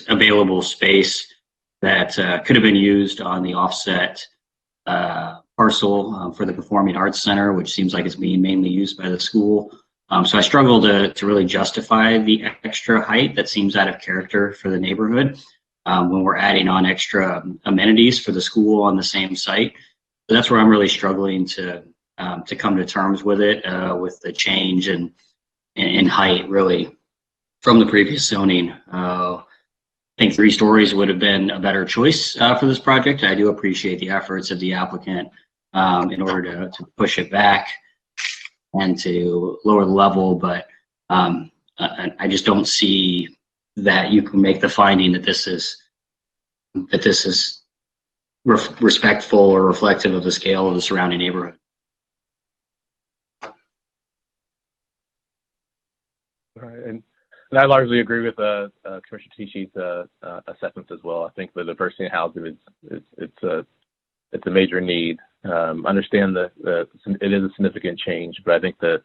available space that could have been used on the offset parcel for the Performing Arts Center, which seems like it's being mainly used by the school. So I struggle to really justify the extra height that seems out of character for the neighborhood when we're adding on extra amenities for the school on the same site. So that's where I'm really struggling to come to terms with it, with the change in height really from the previous zoning. I think 3 stories would have been a better choice for this project. I do appreciate the efforts of the applicant in order to push it back and to lower the level, but I just don't see that you can make the finding that this is respectful or reflective of the scale of the surrounding neighborhood. All right, and I largely agree with Commissioner Tishi's assessments as well. I think the diversity in housing it's a major need. Understand that it is a significant change, but I think that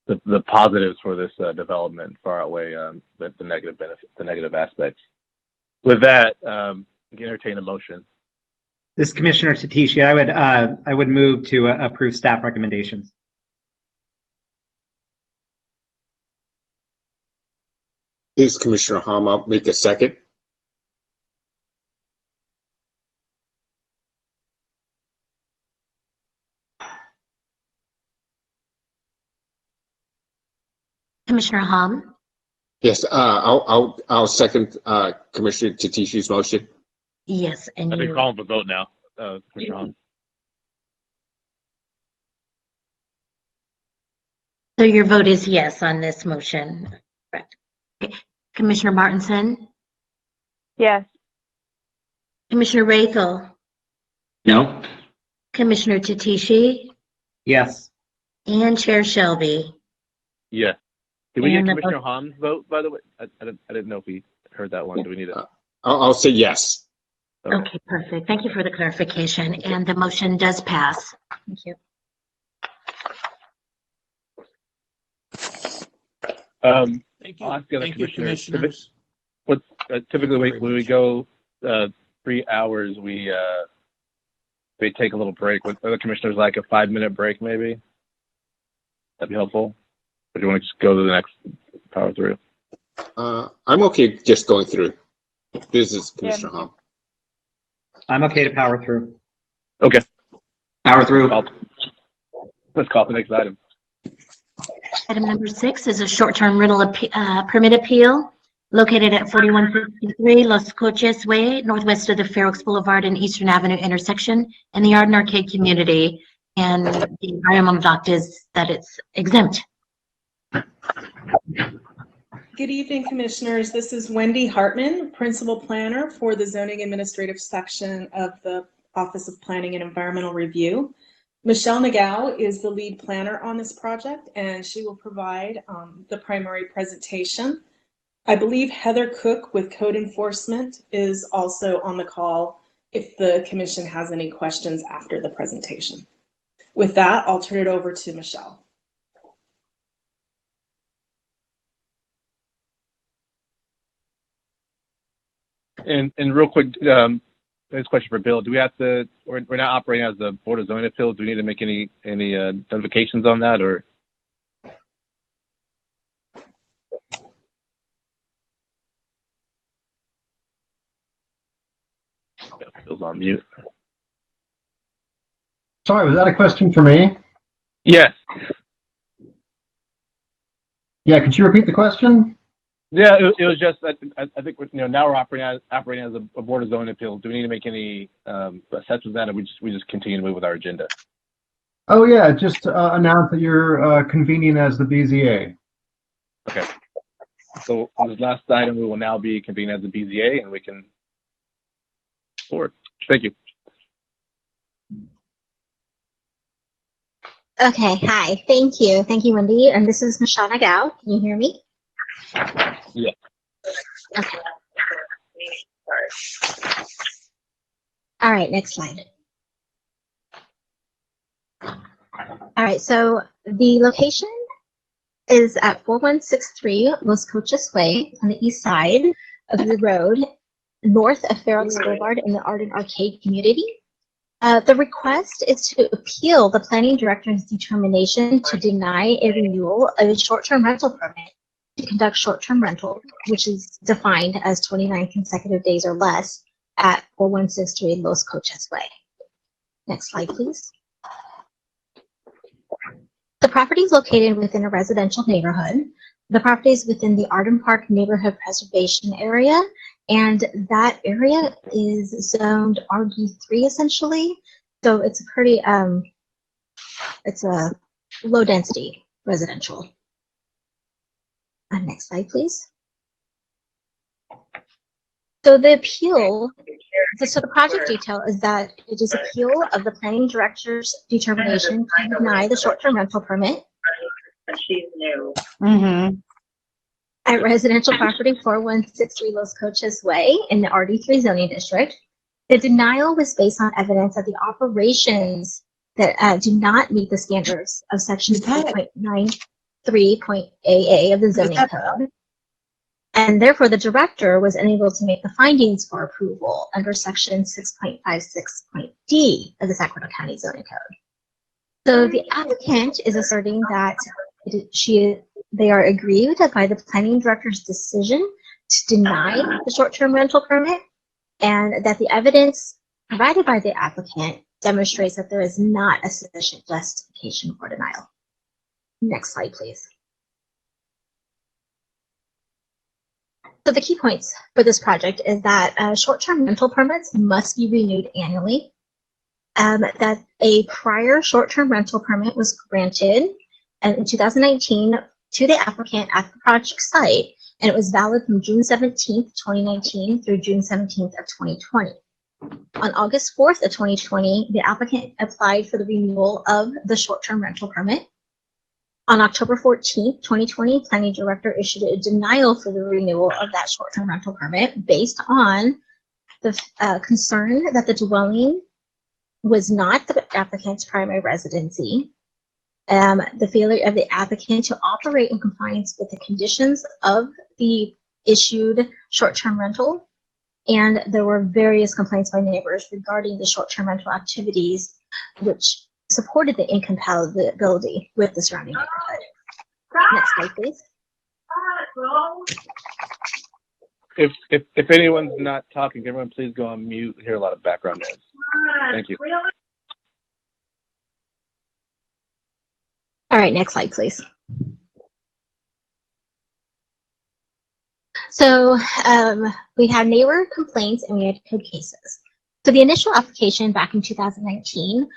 the positives for this development far outweigh the negative benefits, the negative aspects. With that, you can entertain a motion. This is Commissioner Tatishi. I would move to approve staff recommendations. This is Commissioner Hom. I'll make a second. Commissioner Hom? Yes, I'll second Commissioner Tatishi's motion. Yes, and I think calling for vote now, Commissioner Hom. So your vote is yes on this motion, correct? Okay. Commissioner Martinson? Yes. Commissioner Rathel? No. Commissioner Tatishi? Yes. And Chair Shelby? Yes. Did we get And Commissioner Hom's vote, by the way? I didn't know if we heard that one. Do we need it? I'll say yes. Okay, perfect. Thank you for the clarification. And the motion does pass. Thank you. Thank you. I'll ask the other Thank you, commissioners. Typically when we go 3 hours, we take a little break. With other commissioners, like a 5-minute break, maybe. That'd be helpful. Or do you want to just go to the next power through? I'm okay just going through. This is Commissioner Hom. I'm okay to power through. Okay. Power through. Let's call the next item. Item number 6 is a short-term rental permit appeal located at 4163 Los Coches Way, northwest of the Fair Oaks Boulevard and Eastern Avenue intersection in the Arden Arcade community. And the environmental doct is that it's exempt. Good evening, Commissioners. This is Wendy Hartman, Principal Planner for the Zoning Administrative Section of the Office of Planning and Environmental Review. Michelle Nagao is the lead planner on this project, and she will provide the primary presentation. I believe Heather Cook with Code Enforcement is also on the call if the Commission has any questions after the presentation. With that, I'll turn it over to Michelle. And real quick, this question for Bill. Do we have to, we're not operating as the Board of Zoning Appeals. Do we need to make any notifications on that, or? Bill's on mute. Sorry, was that a question for me? Yes. Yeah, could you repeat the question? Yeah, it was just that I think now we're operating as a Board of Zoning Appeals. Do we need to make any assessments of that, or we just continue to move with our agenda? Oh yeah, just announce that you're convening as the BZA. Okay. So on this last item, we will now be convening as the BZA, and we can forward. Thank you. Okay, hi, thank you, Wendy, and this is Michelle Nagao. Can you hear me? Yeah. Okay. All right, next slide. All right, so the location is at 4163 Los Coches Way on the east side of the road, north of Fair Oaks Boulevard in the Arden Arcade community. The request is to appeal the planning director's determination to deny a renewal of a short-term rental permit to conduct short-term rental, which is defined as 29 consecutive days or less at 4163 Los Coches Way. Next slide, please. The property is located within a residential neighborhood. The property is within the Arden Park Neighborhood Preservation Area, and that area is zoned RD3 essentially. So it's a pretty, it's a low density residential. Next slide, please. So the appeal, so the project detail is that it is appeal of the planning director's determination to deny the short-term rental permit. She's new. At residential property 4163 Los Coches Way in the RD3 zoning district. The denial was based on evidence that the operations that do not meet the standards of section 3.93.AA of the zoning code. And therefore the director was unable to make the findings for approval under section 6.56.D of the Sacramento County zoning code. So the applicant is asserting that they are aggrieved by the planning director's decision to deny the short-term rental permit, and that the evidence provided by the applicant demonstrates that there is not a sufficient justification for denial. Next slide, please. So the key points for this project is that short-term rental permits must be renewed annually, that a prior short-term rental permit was granted in 2019 to the applicant at the project site, and it was valid from June 17th, 2019 through June 17th of 2020. On August 4th of 2020, the applicant applied for the renewal of the short-term rental permit. On October 14th, 2020, planning director issued a denial for the renewal of that short-term rental permit based on the concern that the dwelling was not the applicant's primary residency, the failure of the applicant to operate in compliance with the conditions of the issued short-term rental, and there were various complaints by neighbors regarding the short-term rental activities, which supported the incompatibility with the surrounding neighborhood. Next slide, please. If anyone's not talking, everyone please go on mute. I hear a lot of background noise. Thank you. All right, next slide, please. So we had neighbor complaints and we had code cases. So the initial application back in 2019,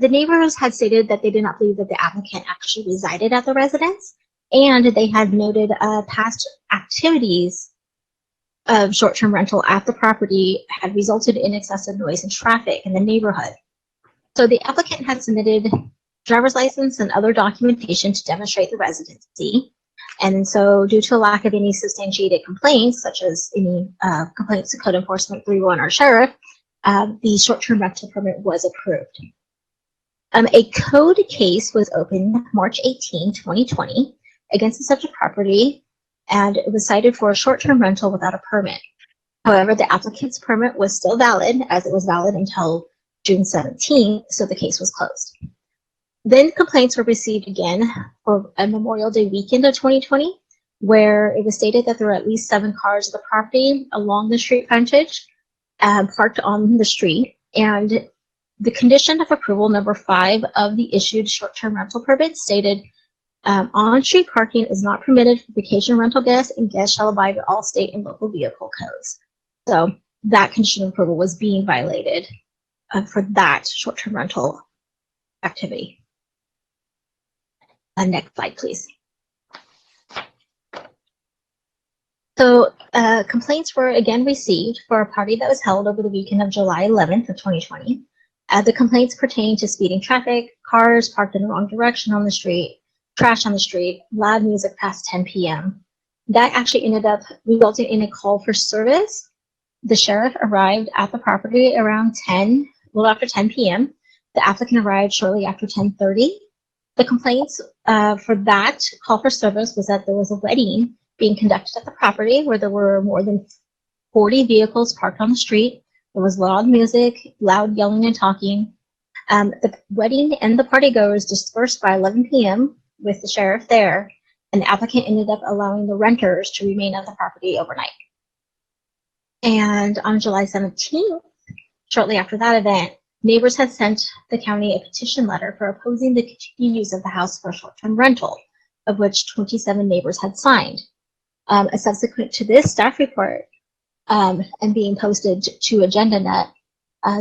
the neighbors had stated that they did not believe that the applicant actually resided at the residence, and they had noted past activities of short-term rental at the property had resulted in excessive noise and traffic in the neighborhood. So the applicant had submitted driver's license and other documentation to demonstrate the residency. And so due to a lack of any substantiated complaints, such as any complaints to code enforcement 311 or sheriff, the short-term rental permit was approved. A code case was opened March 18, 2020 against the subject property, and it was cited for a short-term rental without a permit. However, the applicant's permit was still valid, as it was valid until June 17, so the case was closed. Then complaints were received again for a Memorial Day weekend of 2020, where it was stated that there were at least 7 cars at the property along the street frontage parked on the street, and the condition of approval number 5 of the issued short-term rental permit stated on-street parking is not permitted for vacation rental guests, and guests shall abide by all state and local vehicle codes. So that condition of approval was being violated for that short-term rental activity. Next slide, please. So complaints were again received for a party that was held over the weekend of July 11th of 2020. The complaints pertain to speeding traffic, cars parked in the wrong direction on the street, trash on the street, loud music past 10 p.m. That actually ended up resulting in a call for service. The sheriff arrived at the property around 10, a little after 10 p.m. The applicant arrived shortly after 10:30. The complaints for that call for service was that there was a wedding being conducted at the property where there were more than 40 vehicles parked on the street. There was loud music, loud yelling and talking. The wedding and the partygoers dispersed by 11 p.m. with the sheriff there, and the applicant ended up allowing the renters to remain at the property overnight. And on July 17th, shortly after that event, neighbors had sent the county a petition letter for opposing the continued use of the house for short-term rental, of which 27 neighbors had signed. Subsequent to this staff report and being posted to AgendaNet,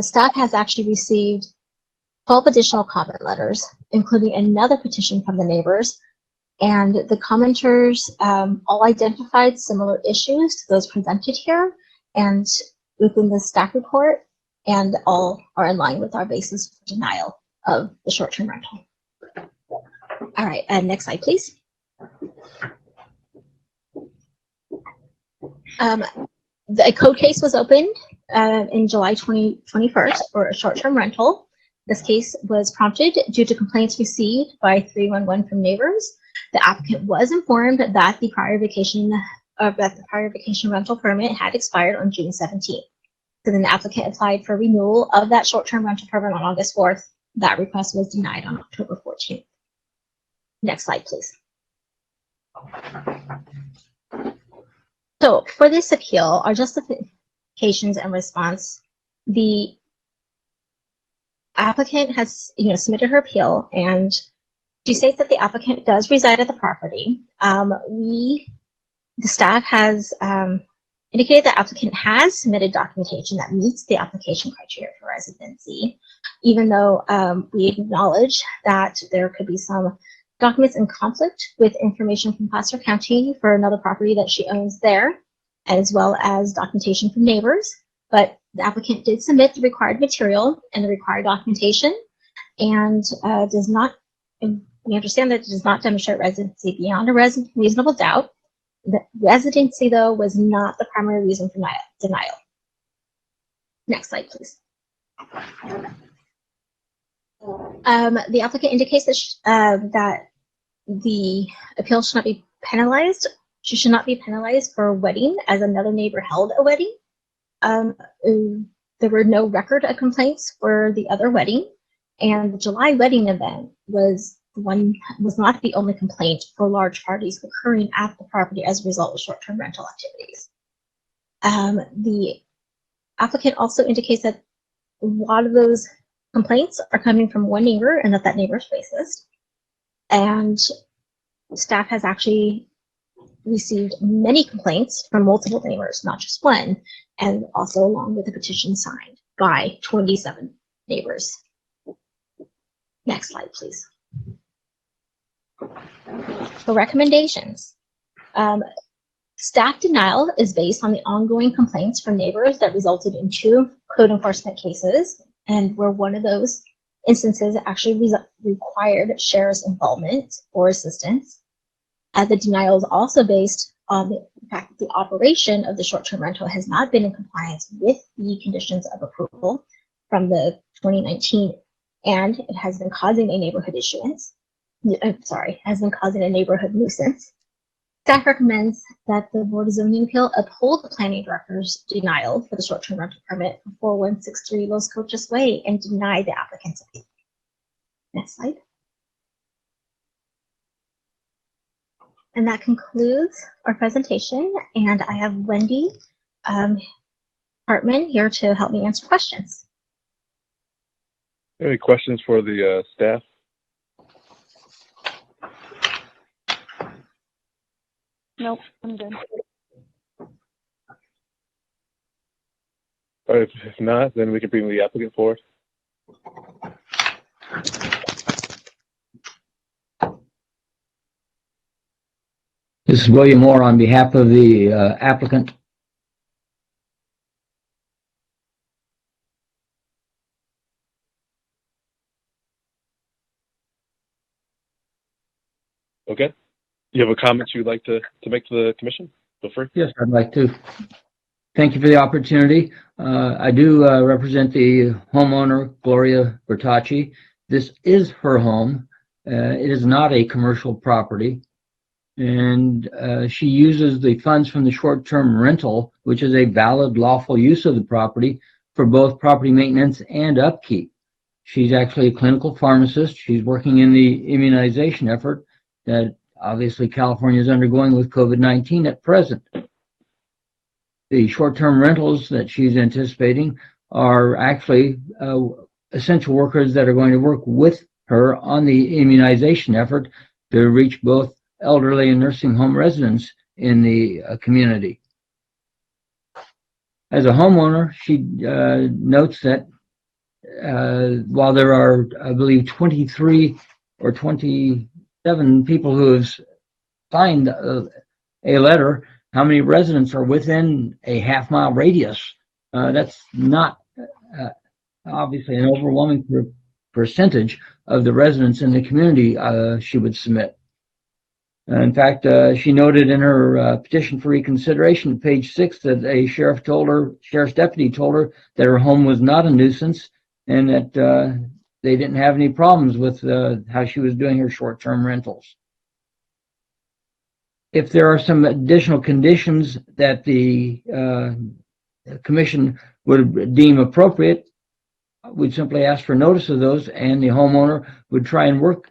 staff has actually received 12 additional comment letters, including another petition from the neighbors, and the commenters all identified similar issues to those presented here and within the staff report, and all are in line with our basis for denial of the short-term rental. All right, next slide, please. The code case was opened in July 2021 for a short-term rental. This case was prompted due to complaints received by 311 from neighbors. The applicant was informed that the prior vacation rental permit had expired on June 17th. So then the applicant applied for renewal of that short-term rental permit on August 4th. That request was denied on October 14th. Next slide, please. So for this appeal, our justifications and response, the applicant has submitted her appeal, and she states that the applicant does reside at the property. The staff has indicated that applicant has submitted documentation that meets the application criteria for residency, even though we acknowledge that there could be some documents in conflict with information from Placer County for another property that she owns there, as well as documentation from neighbors. But the applicant did submit the required material and the required documentation, and we understand that it does not demonstrate residency beyond a reasonable doubt. The residency, though, was not the primary reason for denial. Next slide, please. The applicant indicates that the appeal should not be penalized. She should not be penalized for a wedding, as another neighbor held a wedding. There were no record of complaints for the other wedding, and the July wedding event was was not the only complaint for large parties occurring at the property as a result of short-term rental activities. The applicant also indicates that a lot of those complaints are coming from one neighbor and that neighbor is racist. And staff has actually received many complaints from multiple neighbors, not just one, and also along with a petition signed by 27 neighbors. Next slide, please. For recommendations, staff denial is based on the ongoing complaints from neighbors that resulted in 2 code enforcement cases, and where one of those instances actually required sheriff's involvement or assistance. The denial is also based on the fact that the operation of the short-term rental has not been in compliance with the conditions of approval from the 2019, and it has been causing a neighborhood has been causing a neighborhood nuisance. Staff recommends that the Board of Zoning Appeal uphold the planning director's denial for the short-term rental permit for 4163 Los Coches Way and deny the applicant's appeal. Next slide. And that concludes our presentation. And I have Wendy Hartman here to help me answer questions. Any questions for the staff? Nope, I'm good. All right, if not, then we can bring the applicant forward. This is William Moore on behalf of the applicant. Okay. You have a comment you'd like to make to the commission? Feel free. Yes, I'd like to. Thank you for the opportunity. I do represent the homeowner, Gloria Bertacci. This is her home. It is not a commercial property. And she uses the funds from the short-term rental, which is a valid, lawful use of the property, for both property maintenance and upkeep. She's actually a clinical pharmacist. She's working in the immunization effort that obviously California is undergoing with COVID-19 at present. The short-term rentals that she's anticipating are actually essential workers that are going to work with her on the immunization effort to reach both elderly and nursing home residents in the community. As a homeowner, she notes that while there are, I believe, 23 or 27 people who have signed a letter, how many residents are within a half-mile radius? That's not obviously an overwhelming percentage of the residents in the community she would submit. In fact, she noted in her petition for reconsideration, page 6, that a sheriff's deputy told her that her home was not a nuisance and that they didn't have any problems with how she was doing her short-term rentals. If there are some additional conditions that the commission would deem appropriate, we'd simply ask for notice of those, and the homeowner would try and work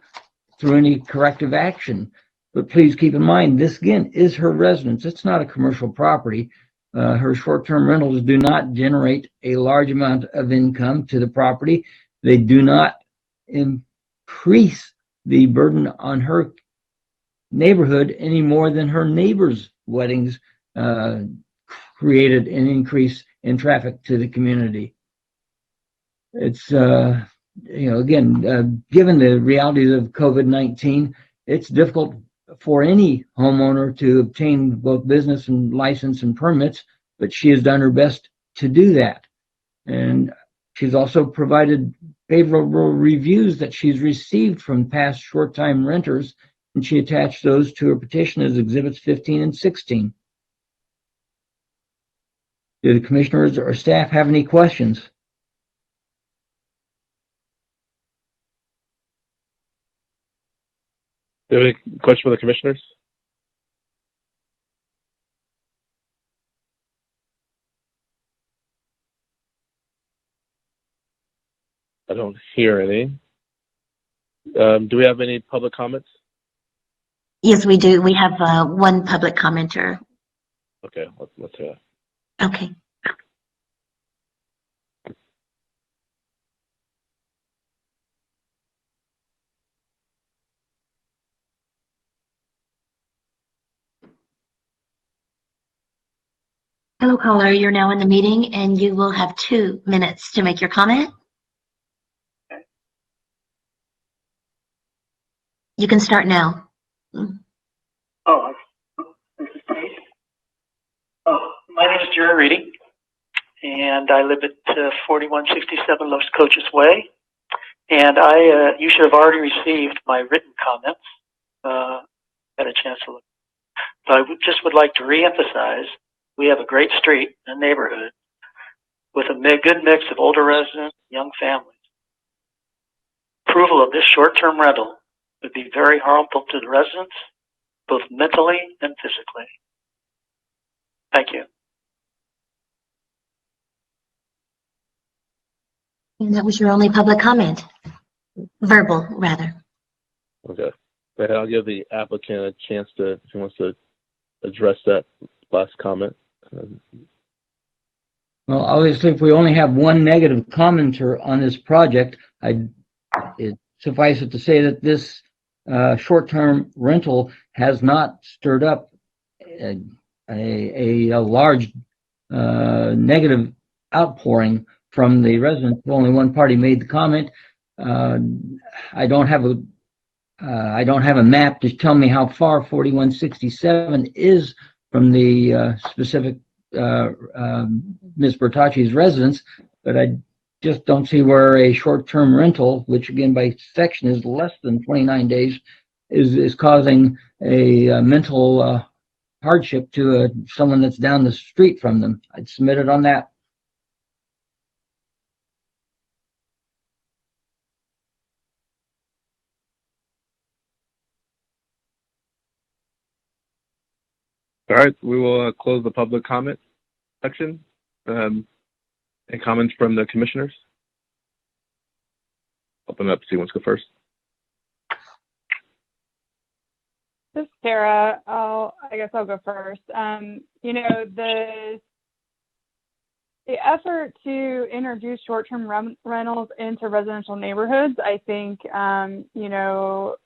through any corrective action. But please keep in mind, this again is her residence. It's not a commercial property. Her short-term rentals do not generate a large amount of income to the property. They do not increase the burden on her neighborhood any more than her neighbors' weddings created an increase in traffic to the community. It's, again, given the realities of COVID-19, it's difficult for any homeowner to obtain both business and license and permits, but she has done her best to do that. And she's also provided favorable reviews that she's received from past short-time renters, and she attached those to her petition as exhibits 15 and 16. Do the commissioners or staff have any questions? Do you have any questions for the commissioners? I don't hear any. Do we have any public comments? Yes, we do. We have one public commenter. Okay, let's hear it. Okay. Hello, caller. You're now in the meeting and you will have 2 minutes to make your comment. You can start now. Oh, this is Steve. Oh, my name is Jerry Reedy, and I live at 4167 Los Coaches Way. And you should have already received my written comments. Had a chance to look. But I would like to reemphasize, we have a great street and neighborhood with a good mix of older residents, young families. Approval of this short-term rental would be very harmful to the residents, both mentally and physically. Thank you. And that was your only public comment. Verbal, rather. Okay. I'll give the applicant a chance to, if he wants to address that last comment. Well, obviously, if we only have one negative commenter on this project, it suffice it to say that this short-term rental has not stirred up a large negative outpouring from the residents. Only one party made the comment. I don't have a map to tell me how far 4167 is from the specific Ms. Bertacci's residence, but I just don't see where a short-term rental, which again by section is less than 29 days, is causing a mental hardship to someone that's down the street from them. I'd submit it on that. All right, we will close the public comment section. Any comments from the commissioners? Open up, see who wants to go first. This is Sarah. I guess I'll go first. You know, the effort to introduce short-term rentals into residential neighborhoods, I think, you know,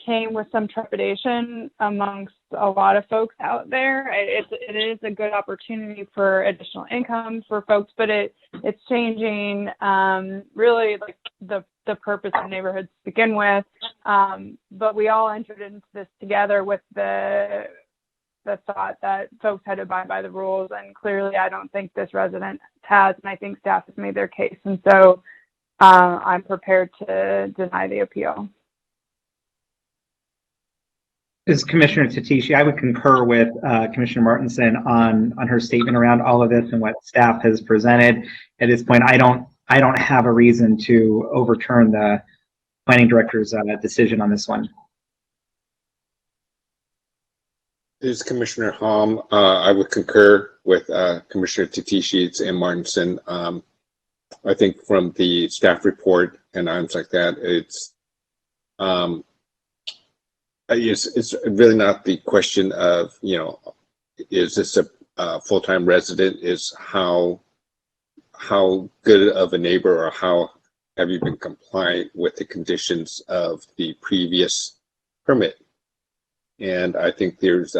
came with some trepidation amongst a lot of folks out there. It is a good opportunity for additional income for folks, but it's changing really like the purpose of neighborhoods to begin with. But we all entered into this together with the thought that folks had to abide by the rules, and clearly I don't think this resident has, and I think staff has made their case, and so I'm prepared to deny the appeal. This is Commissioner Tatishi. I would concur with Commissioner Martinson on her statement around all of this and what staff has presented. At this point, I don't have a reason to overturn the planning director's decision on this one. This is Commissioner Hom. I would concur with Commissioner Tatishi and Martinson. I think from the staff report and items like that, it's really not the question of, you know, is this a full-time resident? Is how good of a neighbor, or how have you been compliant with the conditions of the previous permit? And I think there's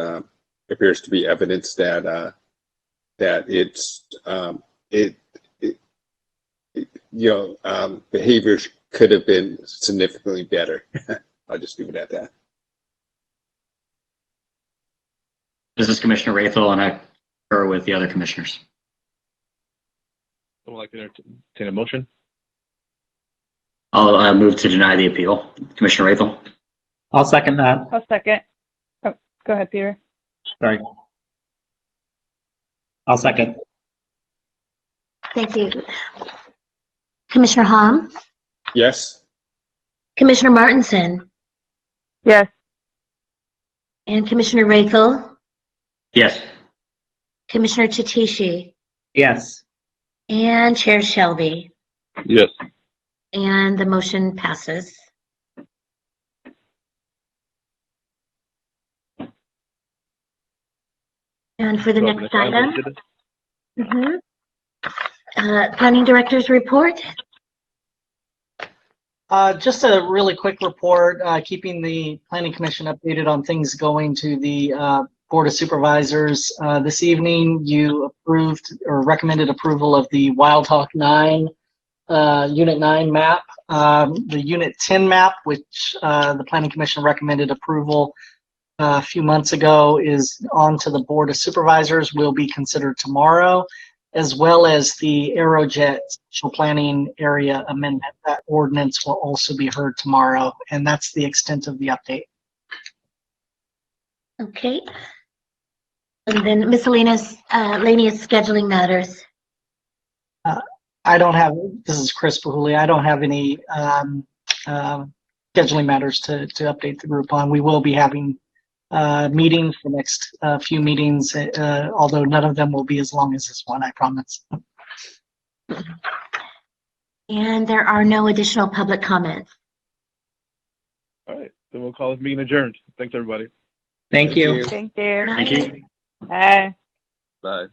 appears to be evidence that it's behavior could have been significantly better. I'll just leave it at that. This is Commissioner Rathel, and I concur with the other commissioners. Someone like to entertain a motion? I'll move to deny the appeal. Commissioner Rathel. I'll second that. I'll second. Oh, go ahead, Peter. Sorry. I'll second. Thank you. Commissioner Hom? Yes. Commissioner Martinson? Yes. And Commissioner Rathel? Yes. Commissioner Tatishi? Yes. And Chair Shelby? Yes. And the motion passes. And for the So next item on item, the agenda. Planning Director's report. Just a really quick report, keeping the Planning Commission updated on things going to the Board of Supervisors. This evening, you approved or recommended approval of the Wild Hawk 9 Unit 9 map. The Unit 10 map, which the Planning Commission recommended approval a few months ago, is on to the Board of Supervisors, will be considered tomorrow, as well as the Aerojet Special Planning Area Amendment. That ordinance will also be heard tomorrow, and that's the extent of the update. Okay. And then miscellaneous scheduling matters. I don't have, this is Chris Pahuli, I don't have any scheduling matters to update the group on. We will be having meetings, the next few meetings, although none of them will be as long as this one, I promise. And there are no additional public comments. All right, then we'll call this meeting adjourned. Thanks, everybody. Thank you. Thank you. Thank you. Bye. Bye.